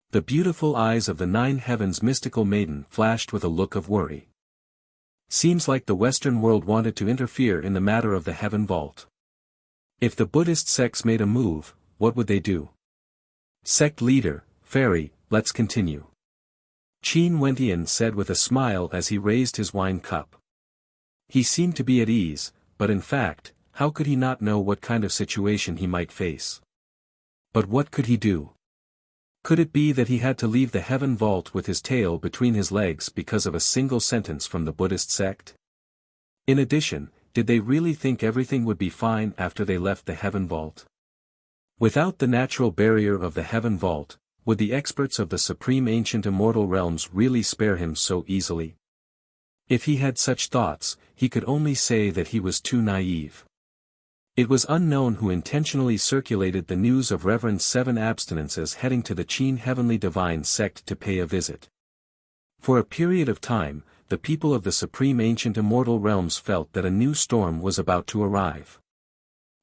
The beautiful eyes of the Nine Heavens mystical maiden flashed with a look of worry. Seems like the Western world wanted to interfere in the matter of the heaven vault. If the Buddhist sects made a move, what would they do? Sect leader, Fairy, let's continue. Qin Wentian said with a smile as he raised his wine cup. He seemed to be at ease, but in fact, how could he not know what kind of situation he might face? But what could he do? Could it be that he had to leave the heaven vault with his tail between his legs because of a single sentence from the Buddhist sect? In addition, did they really think everything would be fine after they left the heaven vault? Without the natural barrier of the heaven vault, would the experts of the supreme ancient immortal realms really spare him so easily? If he had such thoughts, he could only say that he was too naive. It was unknown who intentionally circulated the news of Reverend Seven Abstinences heading to the Qin Heavenly Divine sect to pay a visit. For a period of time, the people of the supreme ancient immortal realms felt that a new storm was about to arrive.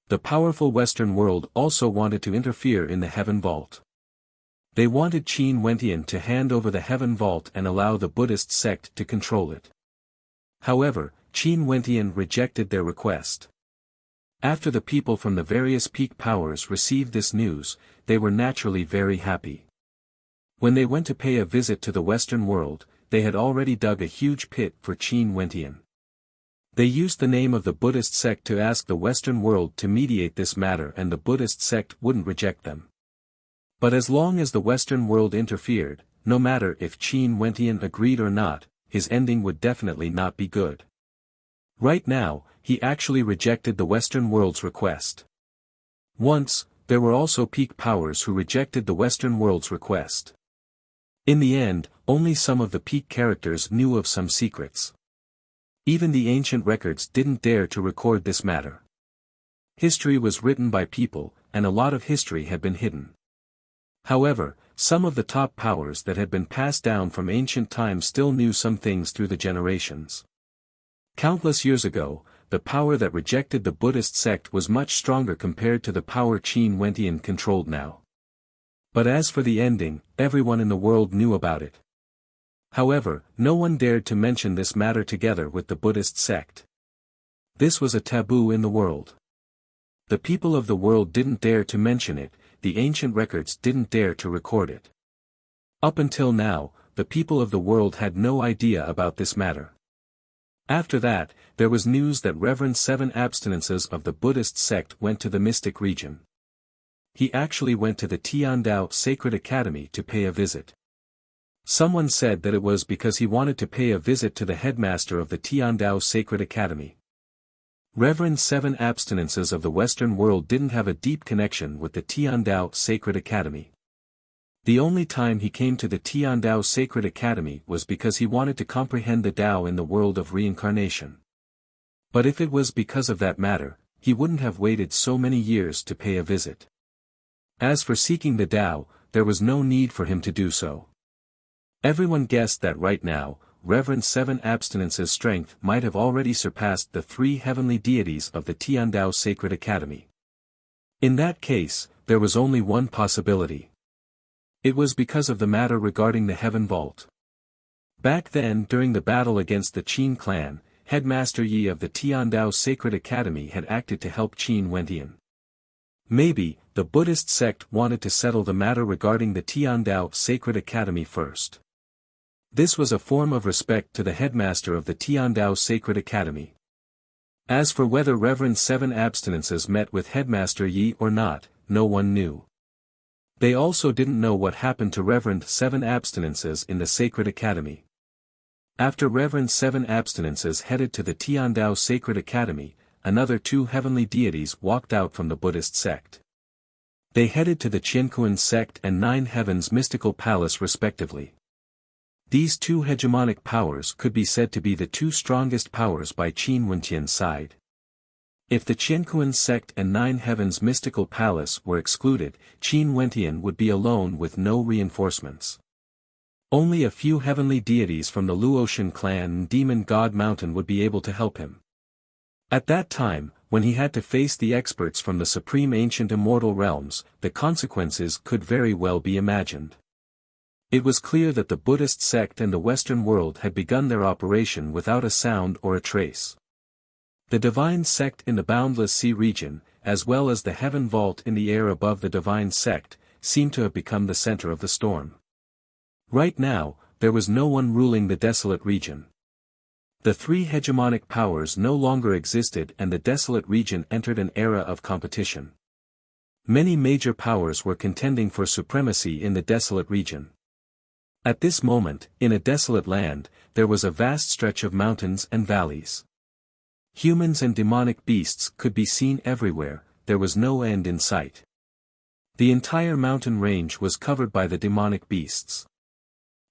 The powerful Western world also wanted to interfere in the heaven vault. They wanted Qin Wentian to hand over the heaven vault and allow the Buddhist sect to control it. However, Qin Wentian rejected their request. After the people from the various peak powers received this news, they were naturally very happy. When they went to pay a visit to the Western world, they had already dug a huge pit for Qin Wentian. They used the name of the Buddhist sect to ask the Western world to mediate this matter, and the Buddhist sect wouldn't reject them. But as long as the Western world interfered, no matter if Qin Wentian agreed or not, his ending would definitely not be good. Right now, he actually rejected the Western world's request. Once, there were also peak powers who rejected the Western world's request. In the end, only some of the peak characters knew of some secrets. Even the ancient records didn't dare to record this matter. History was written by people, and a lot of history had been hidden. However, some of the top powers that had been passed down from ancient times still knew some things through the generations. Countless years ago, the power that rejected the Buddhist sect was much stronger compared to the power Qin Wentian controlled now. But as for the ending, everyone in the world knew about it. However, no one dared to mention this matter together with the Buddhist sect. This was a taboo in the world. The people of the world didn't dare to mention it, the ancient records didn't dare to record it. Up until now, the people of the world had no idea about this matter. After that, there was news that Reverend 7 abstinences of the Buddhist sect went to the mystic region. He actually went to the Tiandao Sacred Academy to pay a visit. Someone said that it was because he wanted to pay a visit to the headmaster of the Tiandao Sacred Academy. Reverend 7 abstinences of the Western world didn't have a deep connection with the Tiandao Sacred Academy. The only time he came to the Tiandao Sacred Academy was because he wanted to comprehend the Tao in the world of reincarnation. But if it was because of that matter, he wouldn't have waited so many years to pay a visit. As for seeking the Tao, there was no need for him to do so. Everyone guessed that right now, Reverend 7 abstinences' strength might have already surpassed the 3 heavenly deities of the Tiandao Sacred Academy. In that case, there was only one possibility. It was because of the matter regarding the Heaven Vault. Back then, during the battle against the Qin clan, Headmaster Yi of the Tiandao Sacred Academy had acted to help Qin Wentian. Maybe, the Buddhist sect wanted to settle the matter regarding the Tiandao Sacred Academy first. This was a form of respect to the headmaster of the Tiandao Sacred Academy. As for whether Reverend 7 abstinences met with Headmaster Yi or not, no one knew. They also didn't know what happened to Reverend 7 abstinences in the Sacred Academy. After Reverend 7 abstinences headed to the Tiandao Sacred Academy, another 2 heavenly deities walked out from the Buddhist sect. They headed to the Qiankuan sect and 9 Heavens Mystical Palace respectively. These 2 hegemonic powers could be said to be the 2 strongest powers by Qin Wentian's side. If the Qiankuan sect and 9 Heavens Mystical Palace were excluded, Qin Wentian would be alone with no reinforcements. Only a few heavenly deities from the Luotian clan and Demon God Mountain would be able to help him. At that time, when he had to face the experts from the supreme ancient immortal realms, the consequences could very well be imagined. It was clear that the Buddhist sect and the Western world had begun their operation without a sound or a trace. The divine sect in the boundless sea region, as well as the heaven vault in the air above the divine sect, seemed to have become the center of the storm. Right now, there was no one ruling the desolate region. The 3 hegemonic powers no longer existed and the desolate region entered an era of competition. Many major powers were contending for supremacy in the desolate region. At this moment, in a desolate land, there was a vast stretch of mountains and valleys. Humans and demonic beasts could be seen everywhere, there was no end in sight. The entire mountain range was covered by the demonic beasts.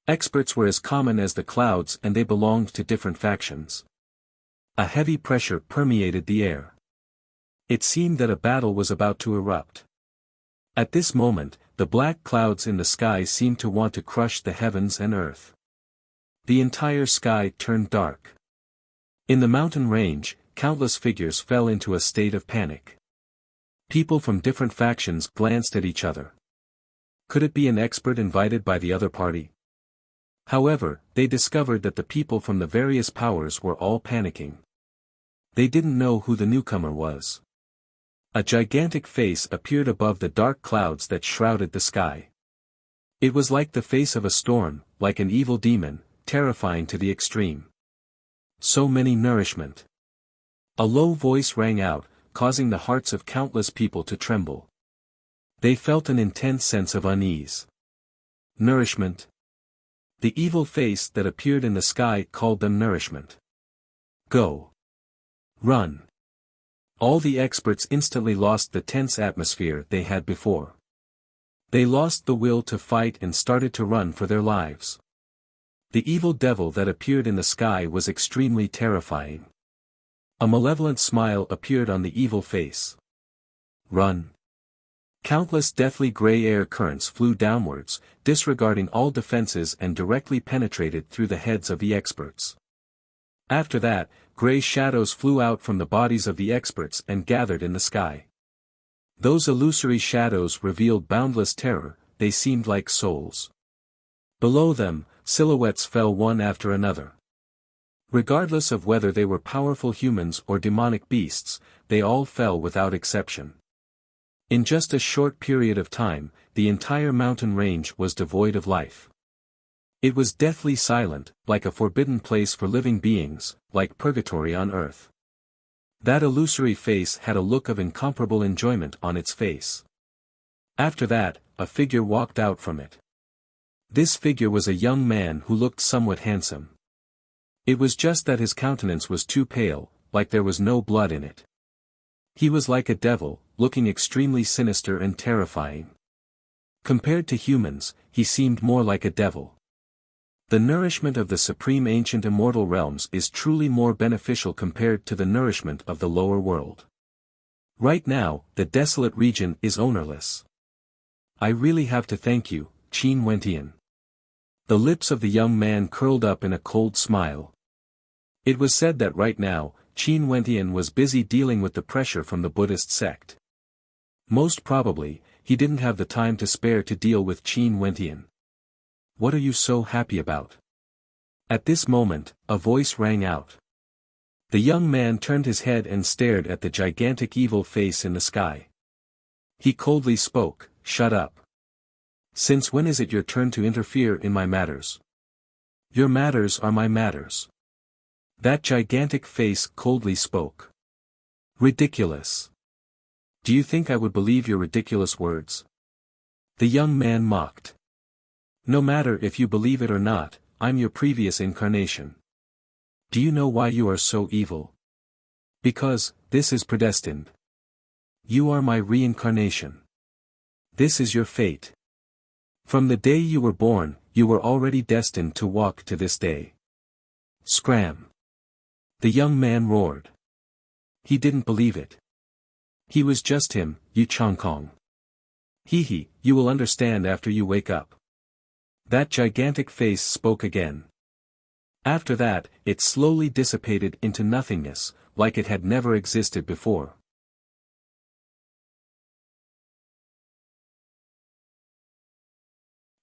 Experts were as common as the clouds and they belonged to different factions. A heavy pressure permeated the air. It seemed that a battle was about to erupt. At this moment, the black clouds in the sky seemed to want to crush the heavens and earth. The entire sky turned dark. In the mountain range, countless figures fell into a state of panic. People from different factions glanced at each other. Could it be an expert invited by the other party? However, they discovered that the people from the various powers were all panicking. They didn't know who the newcomer was. A gigantic face appeared above the dark clouds that shrouded the sky. It was like the face of a storm, like an evil demon, terrifying to the extreme. So many nourishment. A low voice rang out, causing the hearts of countless people to tremble. They felt an intense sense of unease. Nourishment. The evil face that appeared in the sky called them nourishment. Go. Run. All the experts instantly lost the tense atmosphere they had before. They lost the will to fight and started to run for their lives. The evil devil that appeared in the sky was extremely terrifying. A malevolent smile appeared on the evil face. Run. Countless deathly gray air currents flew downwards, disregarding all defenses and directly penetrated through the heads of the experts. After that, gray shadows flew out from the bodies of the experts and gathered in the sky. Those illusory shadows revealed boundless terror, they seemed like souls. Below them, silhouettes fell one after another. Regardless of whether they were powerful humans or demonic beasts, they all fell without exception. In just a short period of time, the entire mountain range was devoid of life. It was deathly silent, like a forbidden place for living beings, like purgatory on earth. That illusory face had a look of incomparable enjoyment on its face. After that, a figure walked out from it. This figure was a young man who looked somewhat handsome. It was just that his countenance was too pale, like there was no blood in it. He was like a devil, looking extremely sinister and terrifying. Compared to humans, he seemed more like a devil. The nourishment of the supreme ancient immortal realms is truly more beneficial compared to the nourishment of the lower world. Right now, the desolate region is ownerless. I really have to thank you, Qin Wentian. The lips of the young man curled up in a cold smile. It was said that right now, Qin Wentian was busy dealing with the pressure from the Buddhist sect. Most probably, he didn't have the time to spare to deal with Qin Wentian. What are you so happy about? At this moment, a voice rang out. The young man turned his head and stared at the gigantic evil face in the sky. He coldly spoke, "Shut up. Since when is it your turn to interfere in my matters? Your matters are my matters." That gigantic face coldly spoke. Ridiculous. Do you think I would believe your ridiculous words? The young man mocked. No matter if you believe it or not, I'm your previous incarnation. Do you know why you are so evil? Because, this is predestined. You are my reincarnation. This is your fate. From the day you were born, you were already destined to walk to this day. Scram! The young man roared. He didn't believe it. He was just him, Yu Changkong. Hee, you will understand after you wake up. That gigantic face spoke again. After that, it slowly dissipated into nothingness, like it had never existed before.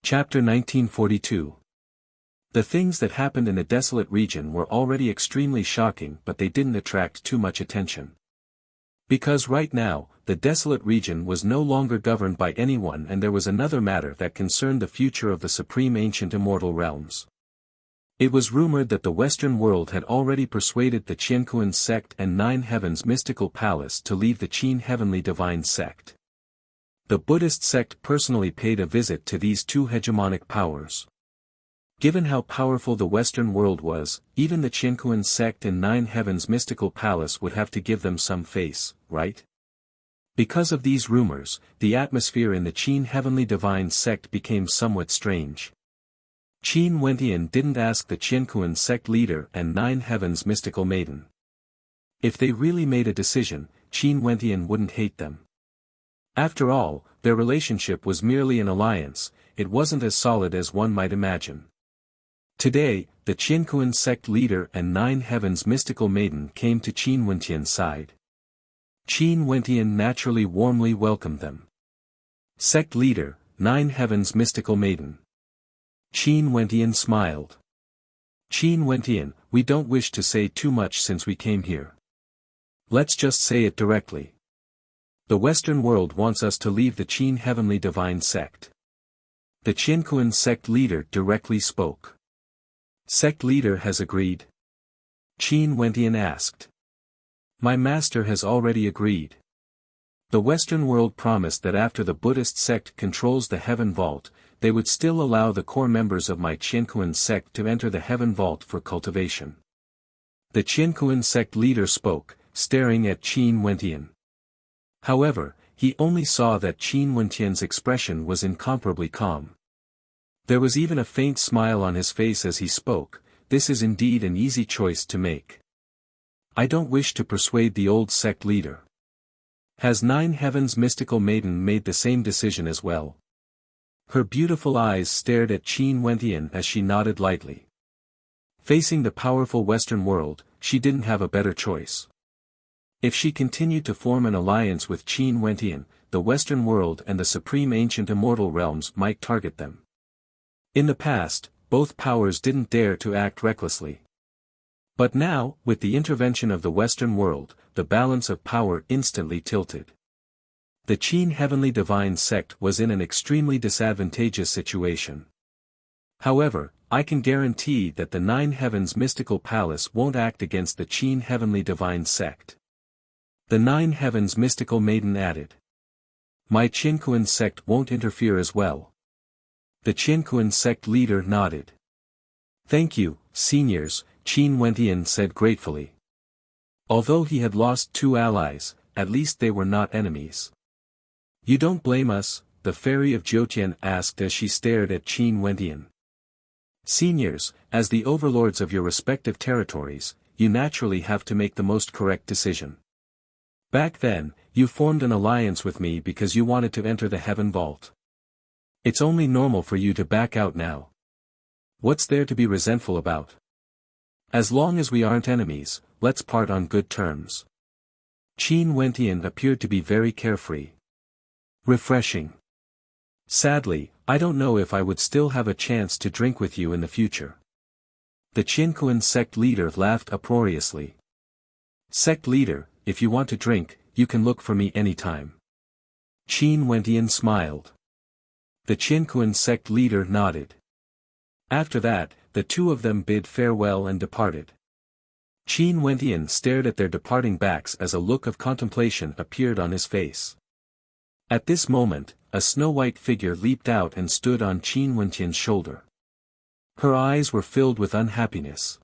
Chapter 1942. The things that happened in the desolate region were already extremely shocking, but they didn't attract too much attention. Because right now, the desolate region was no longer governed by anyone, and there was another matter that concerned the future of the supreme ancient immortal realms. It was rumored that the Western world had already persuaded the Qiankuan sect and Nine Heavens mystical palace to leave the Qin heavenly divine sect. The Buddhist sect personally paid a visit to these two hegemonic powers. Given how powerful the Western world was, even the Qiankuan sect and Nine Heavens mystical palace would have to give them some face, right? Because of these rumors, the atmosphere in the Qin heavenly divine sect became somewhat strange. Qin Wentian didn't ask the Qiankuan sect leader and Nine Heavens mystical maiden. If they really made a decision, Qin Wentian wouldn't hate them. After all, their relationship was merely an alliance, it wasn't as solid as one might imagine. Today, the Qiankuan sect leader and Nine Heavens mystical maiden came to Qin Wentian's side. Qin Wentian naturally warmly welcomed them. Sect leader, Nine Heavens mystical maiden. Qin Wentian smiled. Qin Wentian, we don't wish to say too much since we came here. Let's just say it directly. The Western world wants us to leave the Qin heavenly divine sect. The Qiankuan sect leader directly spoke. Sect leader has agreed? Qin Wentian asked. My master has already agreed. The Western world promised that after the Buddhist sect controls the heaven vault, they would still allow the core members of my Qiankuan sect to enter the heaven vault for cultivation. The Qiankuan sect leader spoke, staring at Qin Wentian. However, he only saw that Qin Wentian's expression was incomparably calm. There was even a faint smile on his face as he spoke. This is indeed an easy choice to make. I don't wish to persuade the old sect leader. Has Nine Heavens mystical maiden made the same decision as well? Her beautiful eyes stared at Qin Wentian as she nodded lightly. Facing the powerful Western world, she didn't have a better choice. If she continued to form an alliance with Qin Wentian, the Western world and the supreme ancient immortal realms might target them. In the past, both powers didn't dare to act recklessly. But now, with the intervention of the Western world, the balance of power instantly tilted. The Qin heavenly divine sect was in an extremely disadvantageous situation. However, I can guarantee that the Nine Heavens Mystical Palace won't act against the Qin Heavenly Divine Sect. The Nine Heavens Mystical Maiden added. My Qinkuan sect won't interfere as well. The Qinkuan sect leader nodded. Thank you, seniors, Qin Wentian said gratefully. Although he had lost 2 allies, at least they were not enemies. You don't blame us? The fairy of Jiutian asked as she stared at Qin Wentian. Seniors, as the overlords of your respective territories, you naturally have to make the most correct decision. Back then, you formed an alliance with me because you wanted to enter the Heaven Vault. It's only normal for you to back out now. What's there to be resentful about? As long as we aren't enemies, let's part on good terms. Qin Wentian appeared to be very carefree. Refreshing. Sadly, I don't know if I would still have a chance to drink with you in the future. The Qinkuan sect leader laughed uproariously. Sect leader, if you want to drink, you can look for me anytime. Qin Wentian smiled. The Qinkuan sect leader nodded. After that, the two of them bid farewell and departed. Qin Wentian stared at their departing backs as a look of contemplation appeared on his face. At this moment, a snow-white figure leaped out and stood on Qin Wentian's shoulder. Her eyes were filled with unhappiness.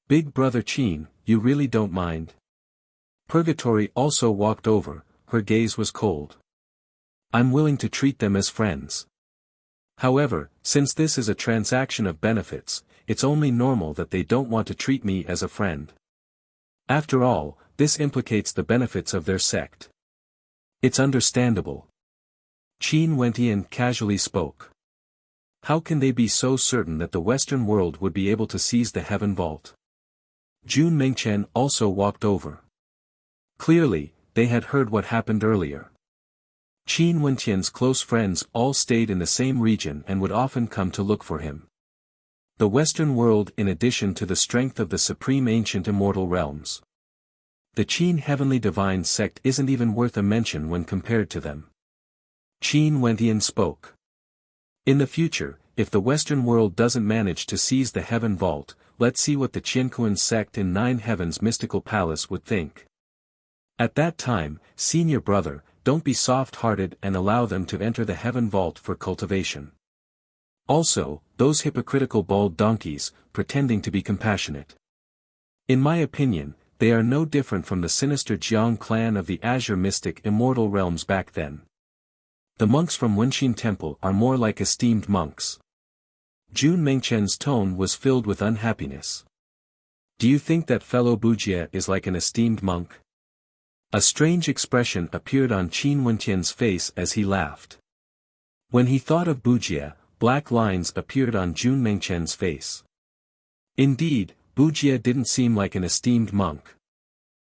Big brother Qin, you really don't mind? Purgatory also walked over, her gaze was cold. I'm willing to treat them as friends. However, since this is a transaction of benefits, it's only normal that they don't want to treat me as a friend. After all, this implicates the benefits of their sect. It's understandable. Qin Wentian casually spoke. How can they be so certain that the Western world would be able to seize the Heaven Vault? Jun Mingchen also walked over. Clearly, they had heard what happened earlier. Qin Wentian's close friends all stayed in the same region and would often come to look for him. The Western world in addition to the strength of the supreme ancient immortal realms. The Qin Heavenly Divine Sect isn't even worth a mention when compared to them. Qin Wentian spoke. In the future, if the Western world doesn't manage to seize the Heaven Vault, let's see what the Qinkuan sect in Nine Heavens Mystical Palace would think. At that time, senior brother, don't be soft-hearted and allow them to enter the Heaven Vault for cultivation. Also, those hypocritical bald donkeys, pretending to be compassionate. In my opinion, they are no different from the sinister Jiang clan of the Azure Mystic Immortal Realms back then. The monks from Wenxin Temple are more like esteemed monks. Jun Mingchen's tone was filled with unhappiness. Do you think that fellow Bujie is like an esteemed monk? A strange expression appeared on Qin Wentian's face as he laughed. When he thought of Bujie, black lines appeared on Jun Mingchen's face. Indeed, Bujie didn't seem like an esteemed monk.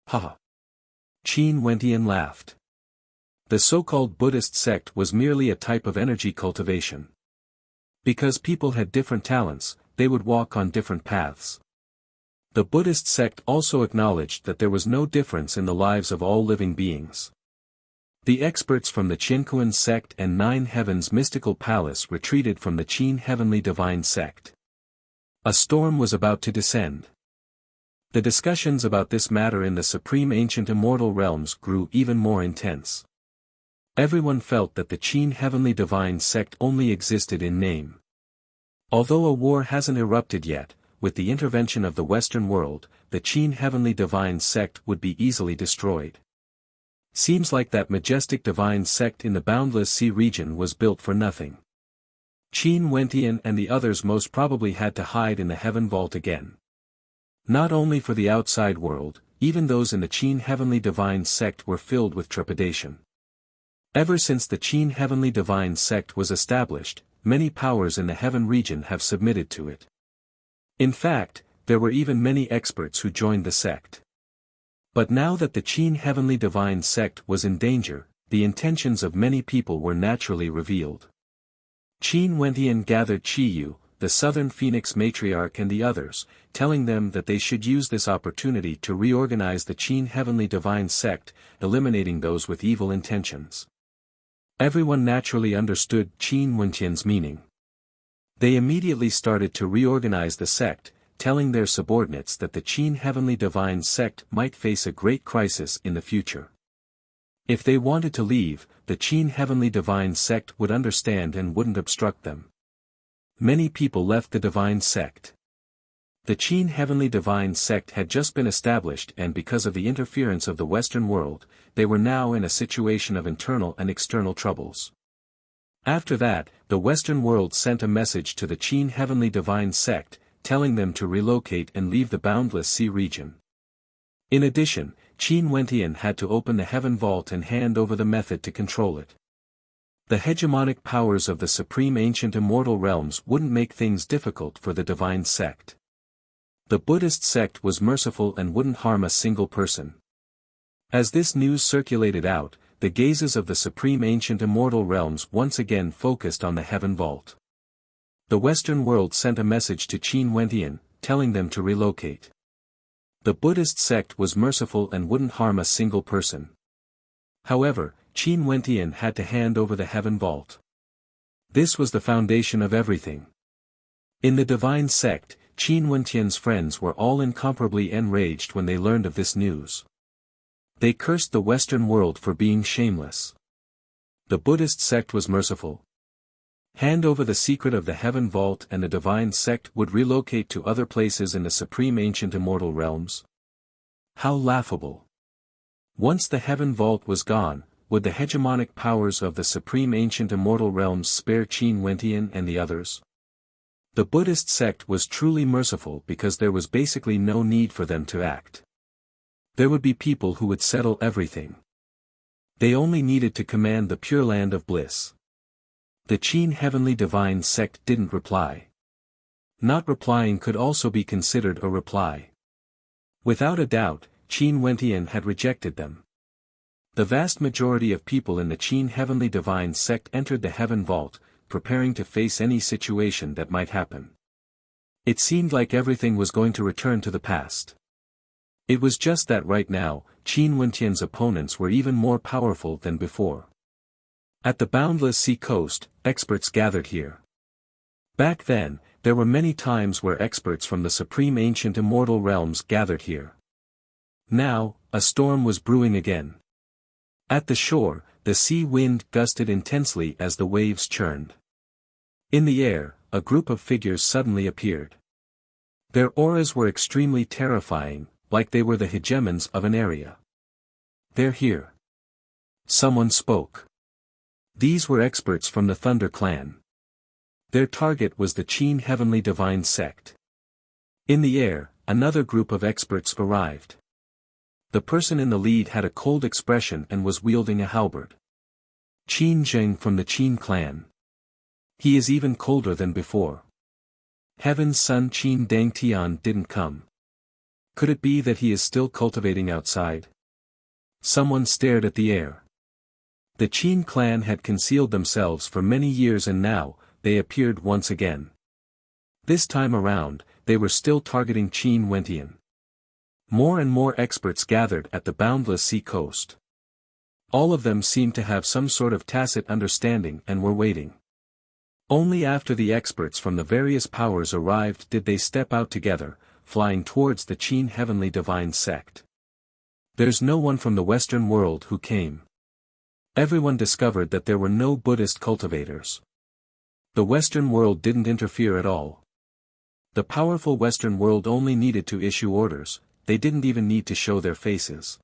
Haha. Qin Wentian laughed. The so-called Buddhist sect was merely a type of energy cultivation. Because people had different talents, they would walk on different paths. The Buddhist sect also acknowledged that there was no difference in the lives of all living beings. The experts from the Qinkuan sect and Nine Heavens Mystical Palace retreated from the Qin Heavenly Divine Sect. A storm was about to descend. The discussions about this matter in the Supreme Ancient Immortal Realms grew even more intense. Everyone felt that the Qin Heavenly Divine Sect only existed in name. Although a war hasn't erupted yet, with the intervention of the Western world, the Qin Heavenly Divine Sect would be easily destroyed. Seems like that majestic divine sect in the Boundless Sea region was built for nothing. Qin Wentian and the others most probably had to hide in the Heaven Vault again. Not only for the outside world, even those in the Qin Heavenly Divine Sect were filled with trepidation. Ever since the Qin Heavenly Divine Sect was established, many powers in the Heaven region have submitted to it. In fact, there were even many experts who joined the sect. But now that the Qin Heavenly Divine Sect was in danger, the intentions of many people were naturally revealed. Qin Wentian gathered Qiyu, the Southern Phoenix Matriarch and the others, telling them that they should use this opportunity to reorganize the Qin Heavenly Divine Sect, eliminating those with evil intentions. Everyone naturally understood Qin Wentian's meaning. They immediately started to reorganize the sect, telling their subordinates that the Qin Heavenly Divine Sect might face a great crisis in the future. If they wanted to leave, the Qin Heavenly Divine Sect would understand and wouldn't obstruct them. Many people left the Divine Sect. The Qin Heavenly Divine Sect had just been established, and because of the interference of the Western world, they were now in a situation of internal and external troubles. After that, the Western world sent a message to the Qin Heavenly Divine Sect, telling them to relocate and leave the Boundless Sea region. In addition, Qin Wentian had to open the Heaven Vault and hand over the method to control it. The hegemonic powers of the Supreme Ancient Immortal Realms wouldn't make things difficult for the Divine Sect. The Buddhist sect was merciful and wouldn't harm a single person. As this news circulated out, the gazes of the Supreme Ancient Immortal Realms once again focused on the Heaven Vault. The Western world sent a message to Qin Wentian, telling them to relocate. The Buddhist sect was merciful and wouldn't harm a single person. However, Qin Wentian had to hand over the Heaven Vault. This was the foundation of everything. In the Divine Sect, Qin Wentian's friends were all incomparably enraged when they learned of this news. They cursed the Western world for being shameless. The Buddhist sect was merciful. Hand over the secret of the Heaven Vault and the Divine Sect would relocate to other places in the Supreme Ancient Immortal Realms. How laughable. Once the Heaven Vault was gone, would the hegemonic powers of the Supreme Ancient Immortal Realms spare Qin Wentian and the others? The Buddhist sect was truly merciful because there was basically no need for them to act. There would be people who would settle everything. They only needed to command the Pure Land of Bliss. The Qin Heavenly Divine Sect didn't reply. Not replying could also be considered a reply. Without a doubt, Qin Wentian had rejected them. The vast majority of people in the Qin Heavenly Divine Sect entered the Heaven Vault, preparing to face any situation that might happen. It seemed like everything was going to return to the past. It was just that right now, Qin Wentian's opponents were even more powerful than before. At the Boundless Sea coast, experts gathered here. Back then, there were many times where experts from the Supreme Ancient Immortal Realms gathered here. Now, a storm was brewing again. At the shore, the sea wind gusted intensely as the waves churned. In the air, a group of figures suddenly appeared. Their auras were extremely terrifying, like they were the hegemons of an area. "They're here." Someone spoke. These were experts from the Thunder Clan. Their target was the Qin Heavenly Divine Sect. In the air, another group of experts arrived. The person in the lead had a cold expression and was wielding a halberd. Qin Zheng from the Qin clan. He is even colder than before. Heaven's son Qin Dangtian didn't come. Could it be that he is still cultivating outside? Someone stared at the air. The Qin clan had concealed themselves for many years and now, they appeared once again. This time around, they were still targeting Qin Wentian. More and more experts gathered at the Boundless Sea coast. All of them seemed to have some sort of tacit understanding and were waiting. Only after the experts from the various powers arrived did they step out together, flying towards the Qin Heavenly Divine Sect. There's no one from the Western world who came. Everyone discovered that there were no Buddhist cultivators. The Western world didn't interfere at all. The powerful Western world only needed to issue orders, they didn't even need to show their faces.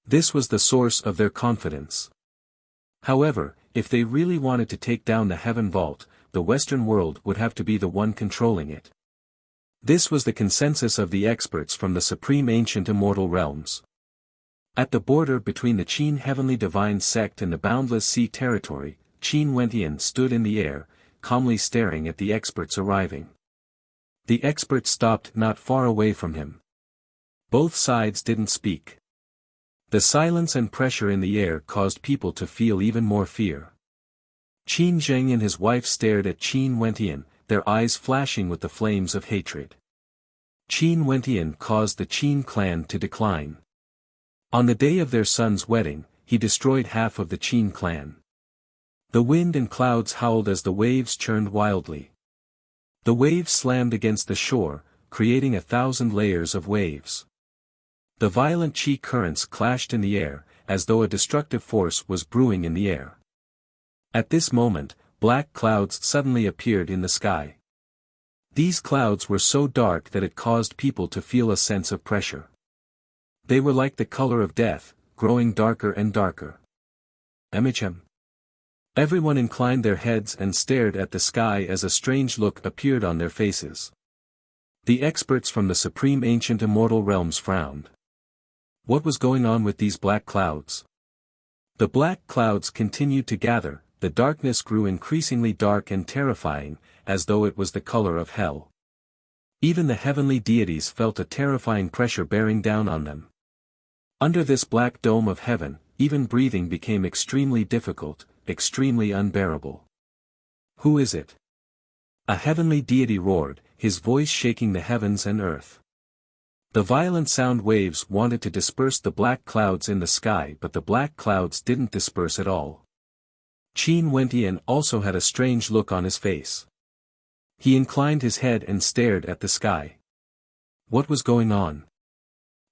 This was the source of their confidence. However, if they really wanted to take down the Heaven Vault, the Western world would have to be the one controlling it. This was the consensus of the experts from the Supreme Ancient Immortal Realms. At the border between the Qin Heavenly Divine Sect and the Boundless Sea territory, Qin Wentian stood in the air, calmly staring at the experts arriving. The experts stopped not far away from him. Both sides didn't speak. The silence and pressure in the air caused people to feel even more fear. Qin Zheng and his wife stared at Qin Wentian, their eyes flashing with the flames of hatred. Qin Wentian caused the Qin clan to decline. On the day of their son's wedding, he destroyed half of the Qin clan. The wind and clouds howled as the waves churned wildly. The waves slammed against the shore, creating 1,000 layers of waves. The violent chi currents clashed in the air, as though a destructive force was brewing in the air. At this moment, black clouds suddenly appeared in the sky. These clouds were so dark that it caused people to feel a sense of pressure. They were like the color of death, growing darker and darker. Emichem. Everyone inclined their heads and stared at the sky as a strange look appeared on their faces. The experts from the supreme ancient immortal realms frowned. What was going on with these black clouds? The black clouds continued to gather, the darkness grew increasingly dark and terrifying, as though it was the color of hell. Even the heavenly deities felt a terrifying pressure bearing down on them. Under this black dome of heaven, even breathing became extremely difficult, extremely unbearable. Who is it? A heavenly deity roared, his voice shaking the heavens and earth. The violent sound waves wanted to disperse the black clouds in the sky, but the black clouds didn't disperse at all. Qin Wentian also had a strange look on his face. He inclined his head and stared at the sky. What was going on?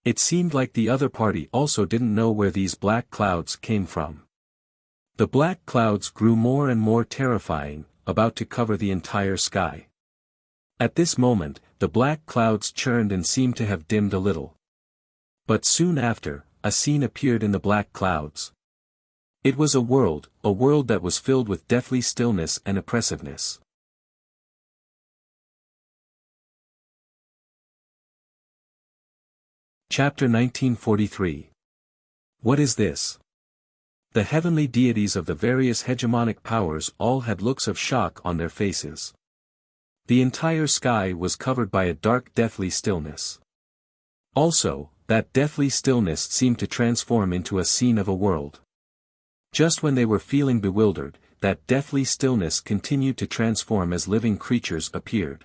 It seemed like the other party also didn't know where these black clouds came from. The black clouds grew more and more terrifying, about to cover the entire sky. At this moment, the black clouds churned and seemed to have dimmed a little. But soon after, a scene appeared in the black clouds. It was a world that was filled with deathly stillness and oppressiveness. Chapter 1943. What is this? The heavenly deities of the various hegemonic powers all had looks of shock on their faces. The entire sky was covered by a dark deathly stillness. Also, that deathly stillness seemed to transform into a scene of a world. Just when they were feeling bewildered, that deathly stillness continued to transform as living creatures appeared.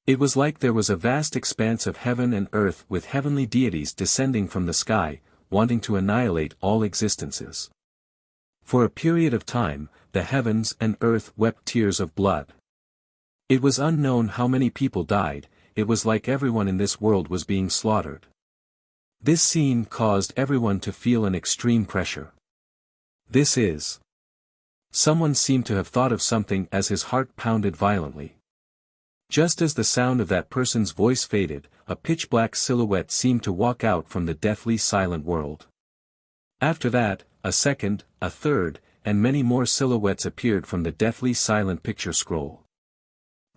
It was like there was a vast expanse of heaven and earth with heavenly deities descending from the sky, wanting to annihilate all existences. For a period of time, the heavens and earth wept tears of blood. It was unknown how many people died, it was like everyone in this world was being slaughtered. This scene caused everyone to feel an extreme pressure. This is. Someone seemed to have thought of something as his heart pounded violently. Just as the sound of that person's voice faded, a pitch-black silhouette seemed to walk out from the deathly silent world. After that, a second, a third, and many more silhouettes appeared from the deathly silent picture scroll.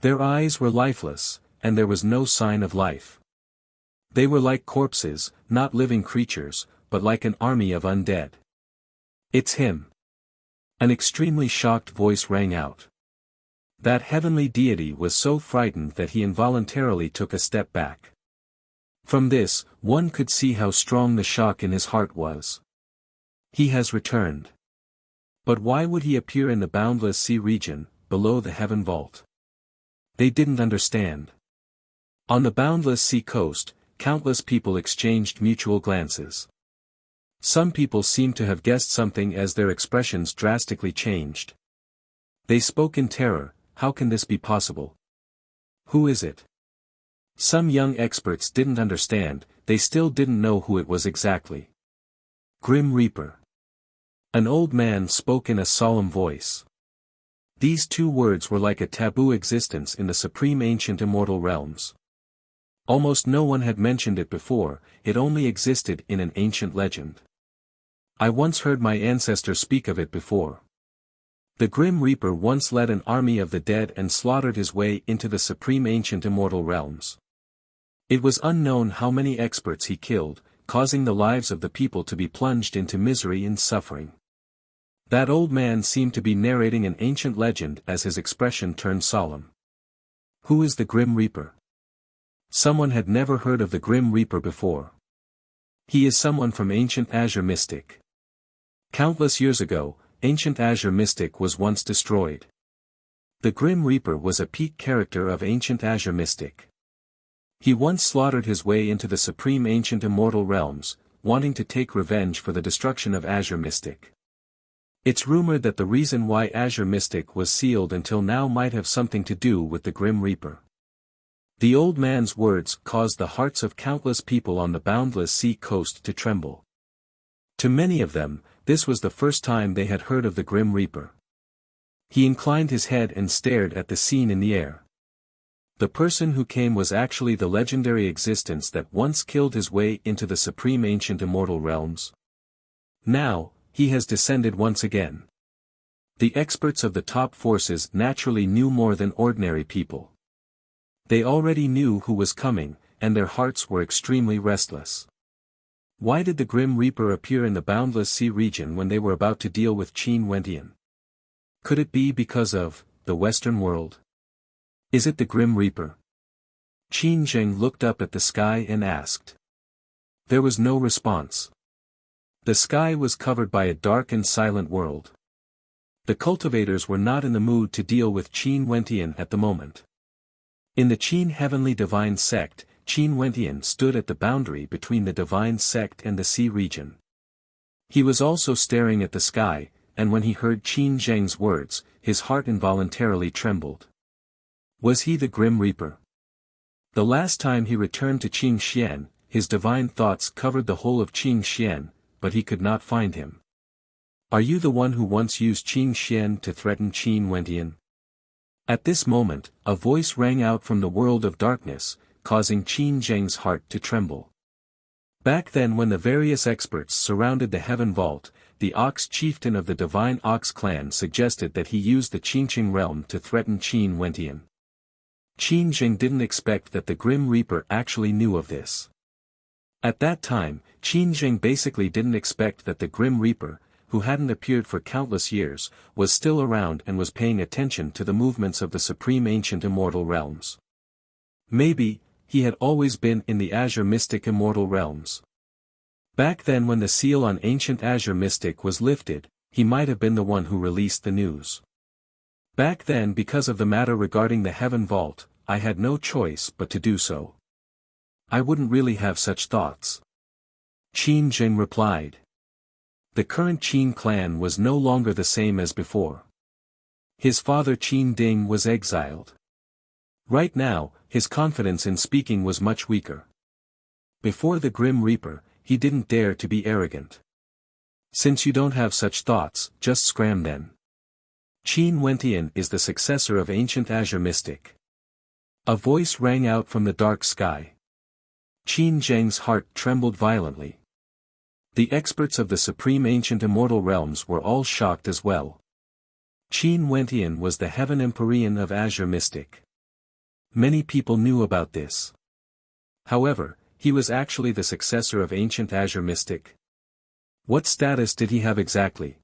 Their eyes were lifeless, and there was no sign of life. They were like corpses, not living creatures, but like an army of undead. It's him. An extremely shocked voice rang out. That heavenly deity was so frightened that he involuntarily took a step back. From this, one could see how strong the shock in his heart was. He has returned. But why would he appear in the boundless sea region, below the heaven vault? They didn't understand. On the boundless sea coast, countless people exchanged mutual glances. Some people seemed to have guessed something as their expressions drastically changed. They spoke in terror. How can this be possible? Who is it? Some young experts didn't understand, they still didn't know who it was exactly. Grim Reaper. An old man spoke in a solemn voice. These two words were like a taboo existence in the supreme ancient immortal realms. Almost no one had mentioned it before, it only existed in an ancient legend. I once heard my ancestors speak of it before. The Grim Reaper once led an army of the dead and slaughtered his way into the supreme ancient immortal realms. It was unknown how many experts he killed, causing the lives of the people to be plunged into misery and suffering. That old man seemed to be narrating an ancient legend as his expression turned solemn. Who is the Grim Reaper? Someone had never heard of the Grim Reaper before. He is someone from ancient Azure Mystic. Countless years ago, ancient Azure Mystic was once destroyed. The Grim Reaper was a peak character of ancient Azure Mystic. He once slaughtered his way into the supreme ancient immortal realms, wanting to take revenge for the destruction of Azure Mystic. It's rumored that the reason why Azure Mystic was sealed until now might have something to do with the Grim Reaper. The old man's words caused the hearts of countless people on the boundless sea coast to tremble. To many of them, this was the first time they had heard of the Grim Reaper. He inclined his head and stared at the scene in the air. The person who came was actually the legendary existence that once killed his way into the supreme ancient immortal realms. Now, he has descended once again. The experts of the top forces naturally knew more than ordinary people. They already knew who was coming, and their hearts were extremely restless. Why did the Grim Reaper appear in the boundless sea region when they were about to deal with Qin Wentian? Could it be because of the Western world? Is it the Grim Reaper? Qin Zheng looked up at the sky and asked. There was no response. The sky was covered by a dark and silent world. The cultivators were not in the mood to deal with Qin Wentian at the moment. In the Qin Heavenly Divine Sect, Qin Wentian stood at the boundary between the Divine Sect and the sea region. He was also staring at the sky, and when he heard Qin Zheng's words, his heart involuntarily trembled. Was he the Grim Reaper? The last time he returned to Qing Xian, his divine thoughts covered the whole of Qing Xian, but he could not find him. Are you the one who once used Qing Xian to threaten Qin Wentian? At this moment, a voice rang out from the world of darkness, causing Qin Zheng's heart to tremble. Back then when the various experts surrounded the Heaven Vault, the Ox chieftain of the Divine Ox clan suggested that he use the Qingqing realm to threaten Qin Wentian. Qin Zheng didn't expect that the Grim Reaper actually knew of this. At that time, Qin Zheng basically didn't expect that the Grim Reaper, who hadn't appeared for countless years, was still around and was paying attention to the movements of the supreme ancient immortal realms. Maybe, he had always been in the Azure Mystic immortal realms. Back then when the seal on ancient Azure Mystic was lifted, he might have been the one who released the news. Back then because of the matter regarding the Heaven Vault, I had no choice but to do so. I wouldn't really have such thoughts. Qin Zheng replied. The current Qin clan was no longer the same as before. His father Qin Ding was exiled. Right now, his confidence in speaking was much weaker. Before the Grim Reaper, he didn't dare to be arrogant. Since you don't have such thoughts, just scram then. Qin Wentian is the successor of ancient Azure Mystic. A voice rang out from the dark sky. Qin Zheng's heart trembled violently. The experts of the supreme ancient immortal realms were all shocked as well. Qin Wentian was the Heaven Empyrean of Azure Mystic. Many people knew about this. However, he was actually the successor of ancient Azure Mystic. What status did he have exactly?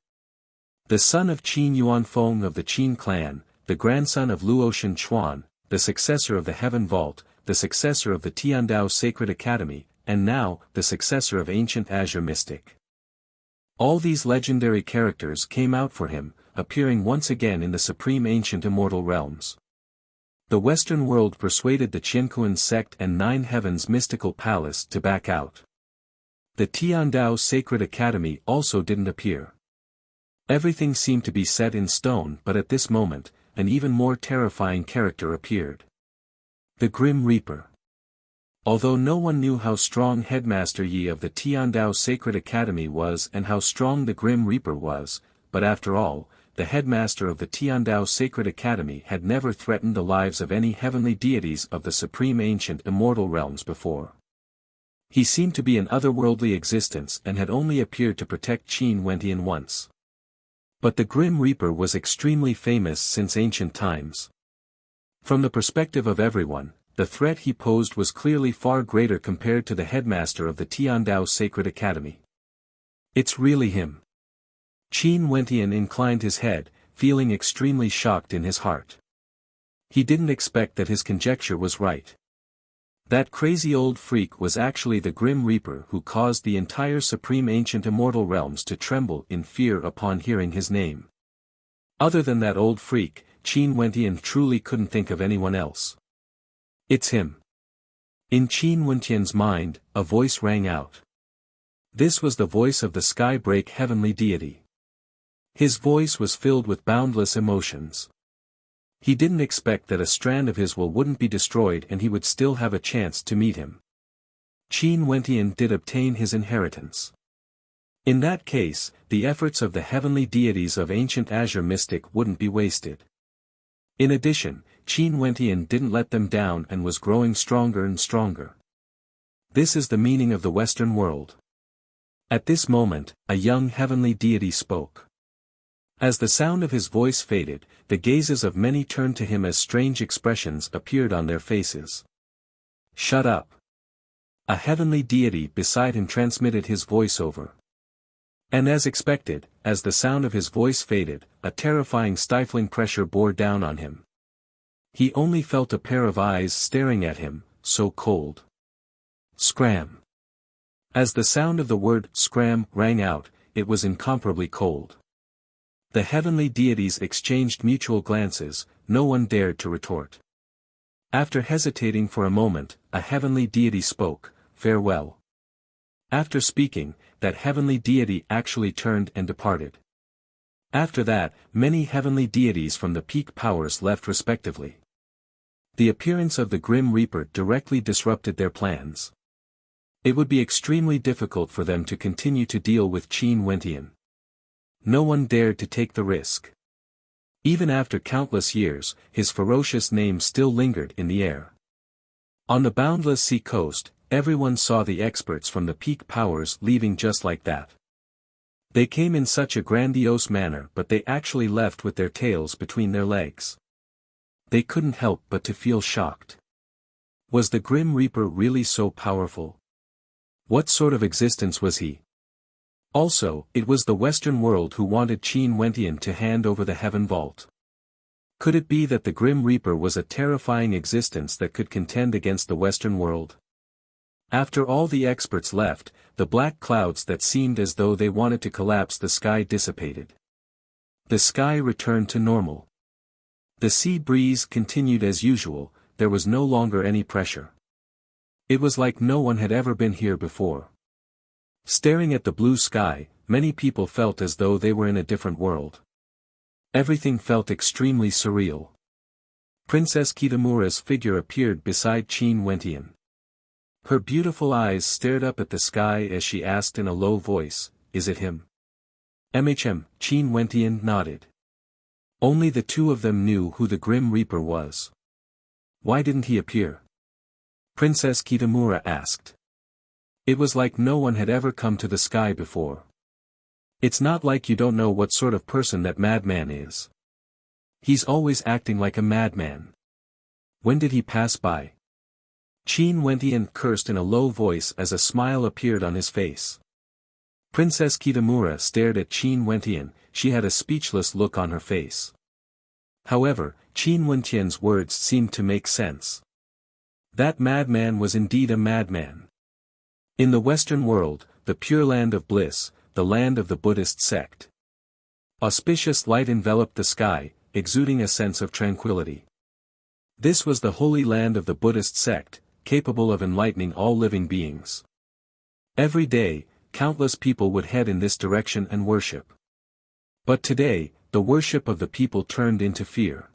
The son of Qin Yuanfeng of the Qin clan, the grandson of Luotian Chuan, the successor of the Heaven Vault, the successor of the Tiandao Sacred Academy, and now, the successor of ancient Azure Mystic. All these legendary characters came out for him, appearing once again in the supreme ancient immortal realms. The Western world persuaded the Qianquan sect and Nine Heavens mystical palace to back out. The Tiandao Sacred Academy also didn't appear. Everything seemed to be set in stone, but at this moment, an even more terrifying character appeared. The Grim Reaper. Although no one knew how strong Headmaster Yi of the Tiandao Sacred Academy was and how strong the Grim Reaper was, but after all, the headmaster of the Tiandao Sacred Academy had never threatened the lives of any heavenly deities of the supreme ancient immortal realms before. He seemed to be an otherworldly existence and had only appeared to protect Qin Wentian once. But the Grim Reaper was extremely famous since ancient times. From the perspective of everyone, the threat he posed was clearly far greater compared to the headmaster of the Tiandao Sacred Academy. It's really him. Qin Wentian inclined his head, feeling extremely shocked in his heart. He didn't expect that his conjecture was right. That crazy old freak was actually the Grim Reaper who caused the entire supreme ancient immortal realms to tremble in fear upon hearing his name. Other than that old freak, Qin Wentian truly couldn't think of anyone else. It's him. In Qin Wentian's mind, a voice rang out. This was the voice of the Skybreak heavenly deity. His voice was filled with boundless emotions. He didn't expect that a strand of his will wouldn't be destroyed and he would still have a chance to meet him. Qin Wentian did obtain his inheritance. In that case, the efforts of the heavenly deities of ancient Azure Mystic wouldn't be wasted. In addition, Qin Wentian didn't let them down and was growing stronger and stronger. This is the meaning of the Western world. At this moment, a young heavenly deity spoke. As the sound of his voice faded, the gazes of many turned to him as strange expressions appeared on their faces. "Shut up." A heavenly deity beside him transmitted his voice over. And as expected, as the sound of his voice faded, a terrifying stifling pressure bore down on him. He only felt a pair of eyes staring at him, so cold. Scram. As the sound of the word scram rang out, it was incomparably cold. The heavenly deities exchanged mutual glances, no one dared to retort. After hesitating for a moment, a heavenly deity spoke, "Farewell." After speaking, that heavenly deity actually turned and departed. After that, many heavenly deities from the peak powers left respectively. The appearance of the Grim Reaper directly disrupted their plans. It would be extremely difficult for them to continue to deal with Qin Wentian. No one dared to take the risk. Even after countless years, his ferocious name still lingered in the air. On the boundless sea coast, everyone saw the experts from the peak powers leaving just like that. They came in such a grandiose manner, but they actually left with their tails between their legs. They couldn't help but to feel shocked. Was the Grim Reaper really so powerful? What sort of existence was he? Also, it was the Western world who wanted Qin Wentian to hand over the Heaven Vault. Could it be that the Grim Reaper was a terrifying existence that could contend against the Western world? After all the experts left, the black clouds that seemed as though they wanted to collapse the sky dissipated. The sky returned to normal. The sea breeze continued as usual, there was no longer any pressure. It was like no one had ever been here before. Staring at the blue sky, many people felt as though they were in a different world. Everything felt extremely surreal. Princess Kitamura's figure appeared beside Qin Wentian. Her beautiful eyes stared up at the sky as she asked in a low voice, "Is it him?" Qin Wentian nodded. Only the two of them knew who the Grim Reaper was. Why didn't he appear? Princess Kitamura asked. It was like no one had ever come to the sky before. It's not like you don't know what sort of person that madman is. He's always acting like a madman. When did he pass by? Qin Wentian cursed in a low voice as a smile appeared on his face. Princess Kitamura stared at Qin Wentian, she had a speechless look on her face. However, Qin Wentian's words seemed to make sense. That madman was indeed a madman. In the Western world, the pure land of bliss, the land of the Buddhist sect. Auspicious light enveloped the sky, exuding a sense of tranquility. This was the holy land of the Buddhist sect, capable of enlightening all living beings. Every day, countless people would head in this direction and worship. But today, the worship of the people turned into fear.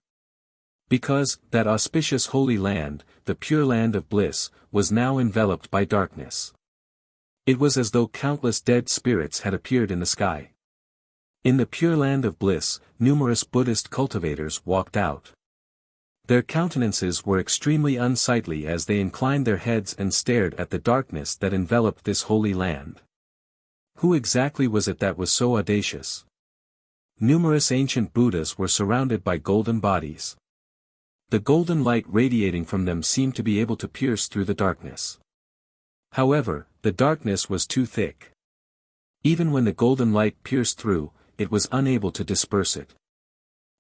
Because, that auspicious holy land, the pure land of bliss, was now enveloped by darkness. It was as though countless dead spirits had appeared in the sky. In the pure land of bliss, numerous Buddhist cultivators walked out. Their countenances were extremely unsightly as they inclined their heads and stared at the darkness that enveloped this holy land. Who exactly was it that was so audacious? Numerous ancient Buddhas were surrounded by golden bodies. The golden light radiating from them seemed to be able to pierce through the darkness. However, the darkness was too thick. Even when the golden light pierced through, it was unable to disperse it.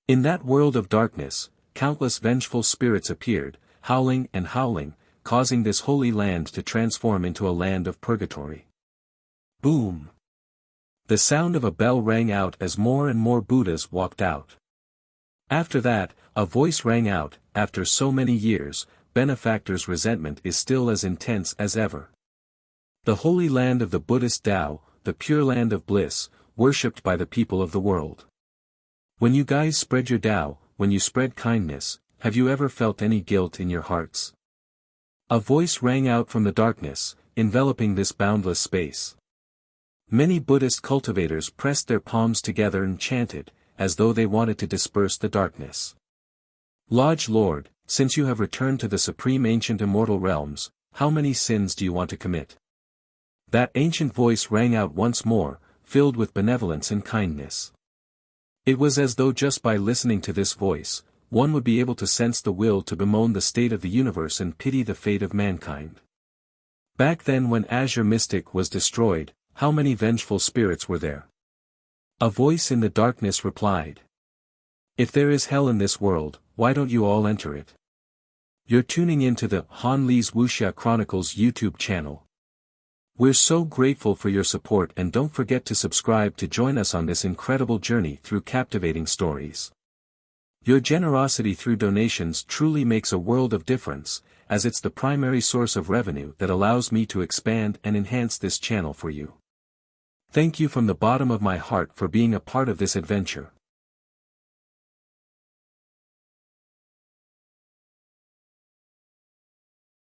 In that world of darkness, countless vengeful spirits appeared, howling and howling, causing this holy land to transform into a land of purgatory. Boom! The sound of a bell rang out as more and more Buddhas walked out. After that, a voice rang out, after so many years, benefactor's resentment is still as intense as ever. The holy land of the Buddhist Tao, the pure land of bliss, worshipped by the people of the world. When you guys spread your Tao, when you spread kindness, have you ever felt any guilt in your hearts? A voice rang out from the darkness, enveloping this boundless space. Many Buddhist cultivators pressed their palms together and chanted, as though they wanted to disperse the darkness. Lodge Lord, since you have returned to the supreme ancient immortal realms, how many sins do you want to commit? That ancient voice rang out once more, filled with benevolence and kindness. It was as though just by listening to this voice, one would be able to sense the will to bemoan the state of the universe and pity the fate of mankind. Back then when Azure Mystic was destroyed, how many vengeful spirits were there? A voice in the darkness replied. If there is hell in this world, why don't you all enter it? You're tuning into the Han Li's Wuxia Chronicles YouTube channel. We're so grateful for your support, and don't forget to subscribe to join us on this incredible journey through captivating stories. Your generosity through donations truly makes a world of difference, as it's the primary source of revenue that allows me to expand and enhance this channel for you. Thank you from the bottom of my heart for being a part of this adventure.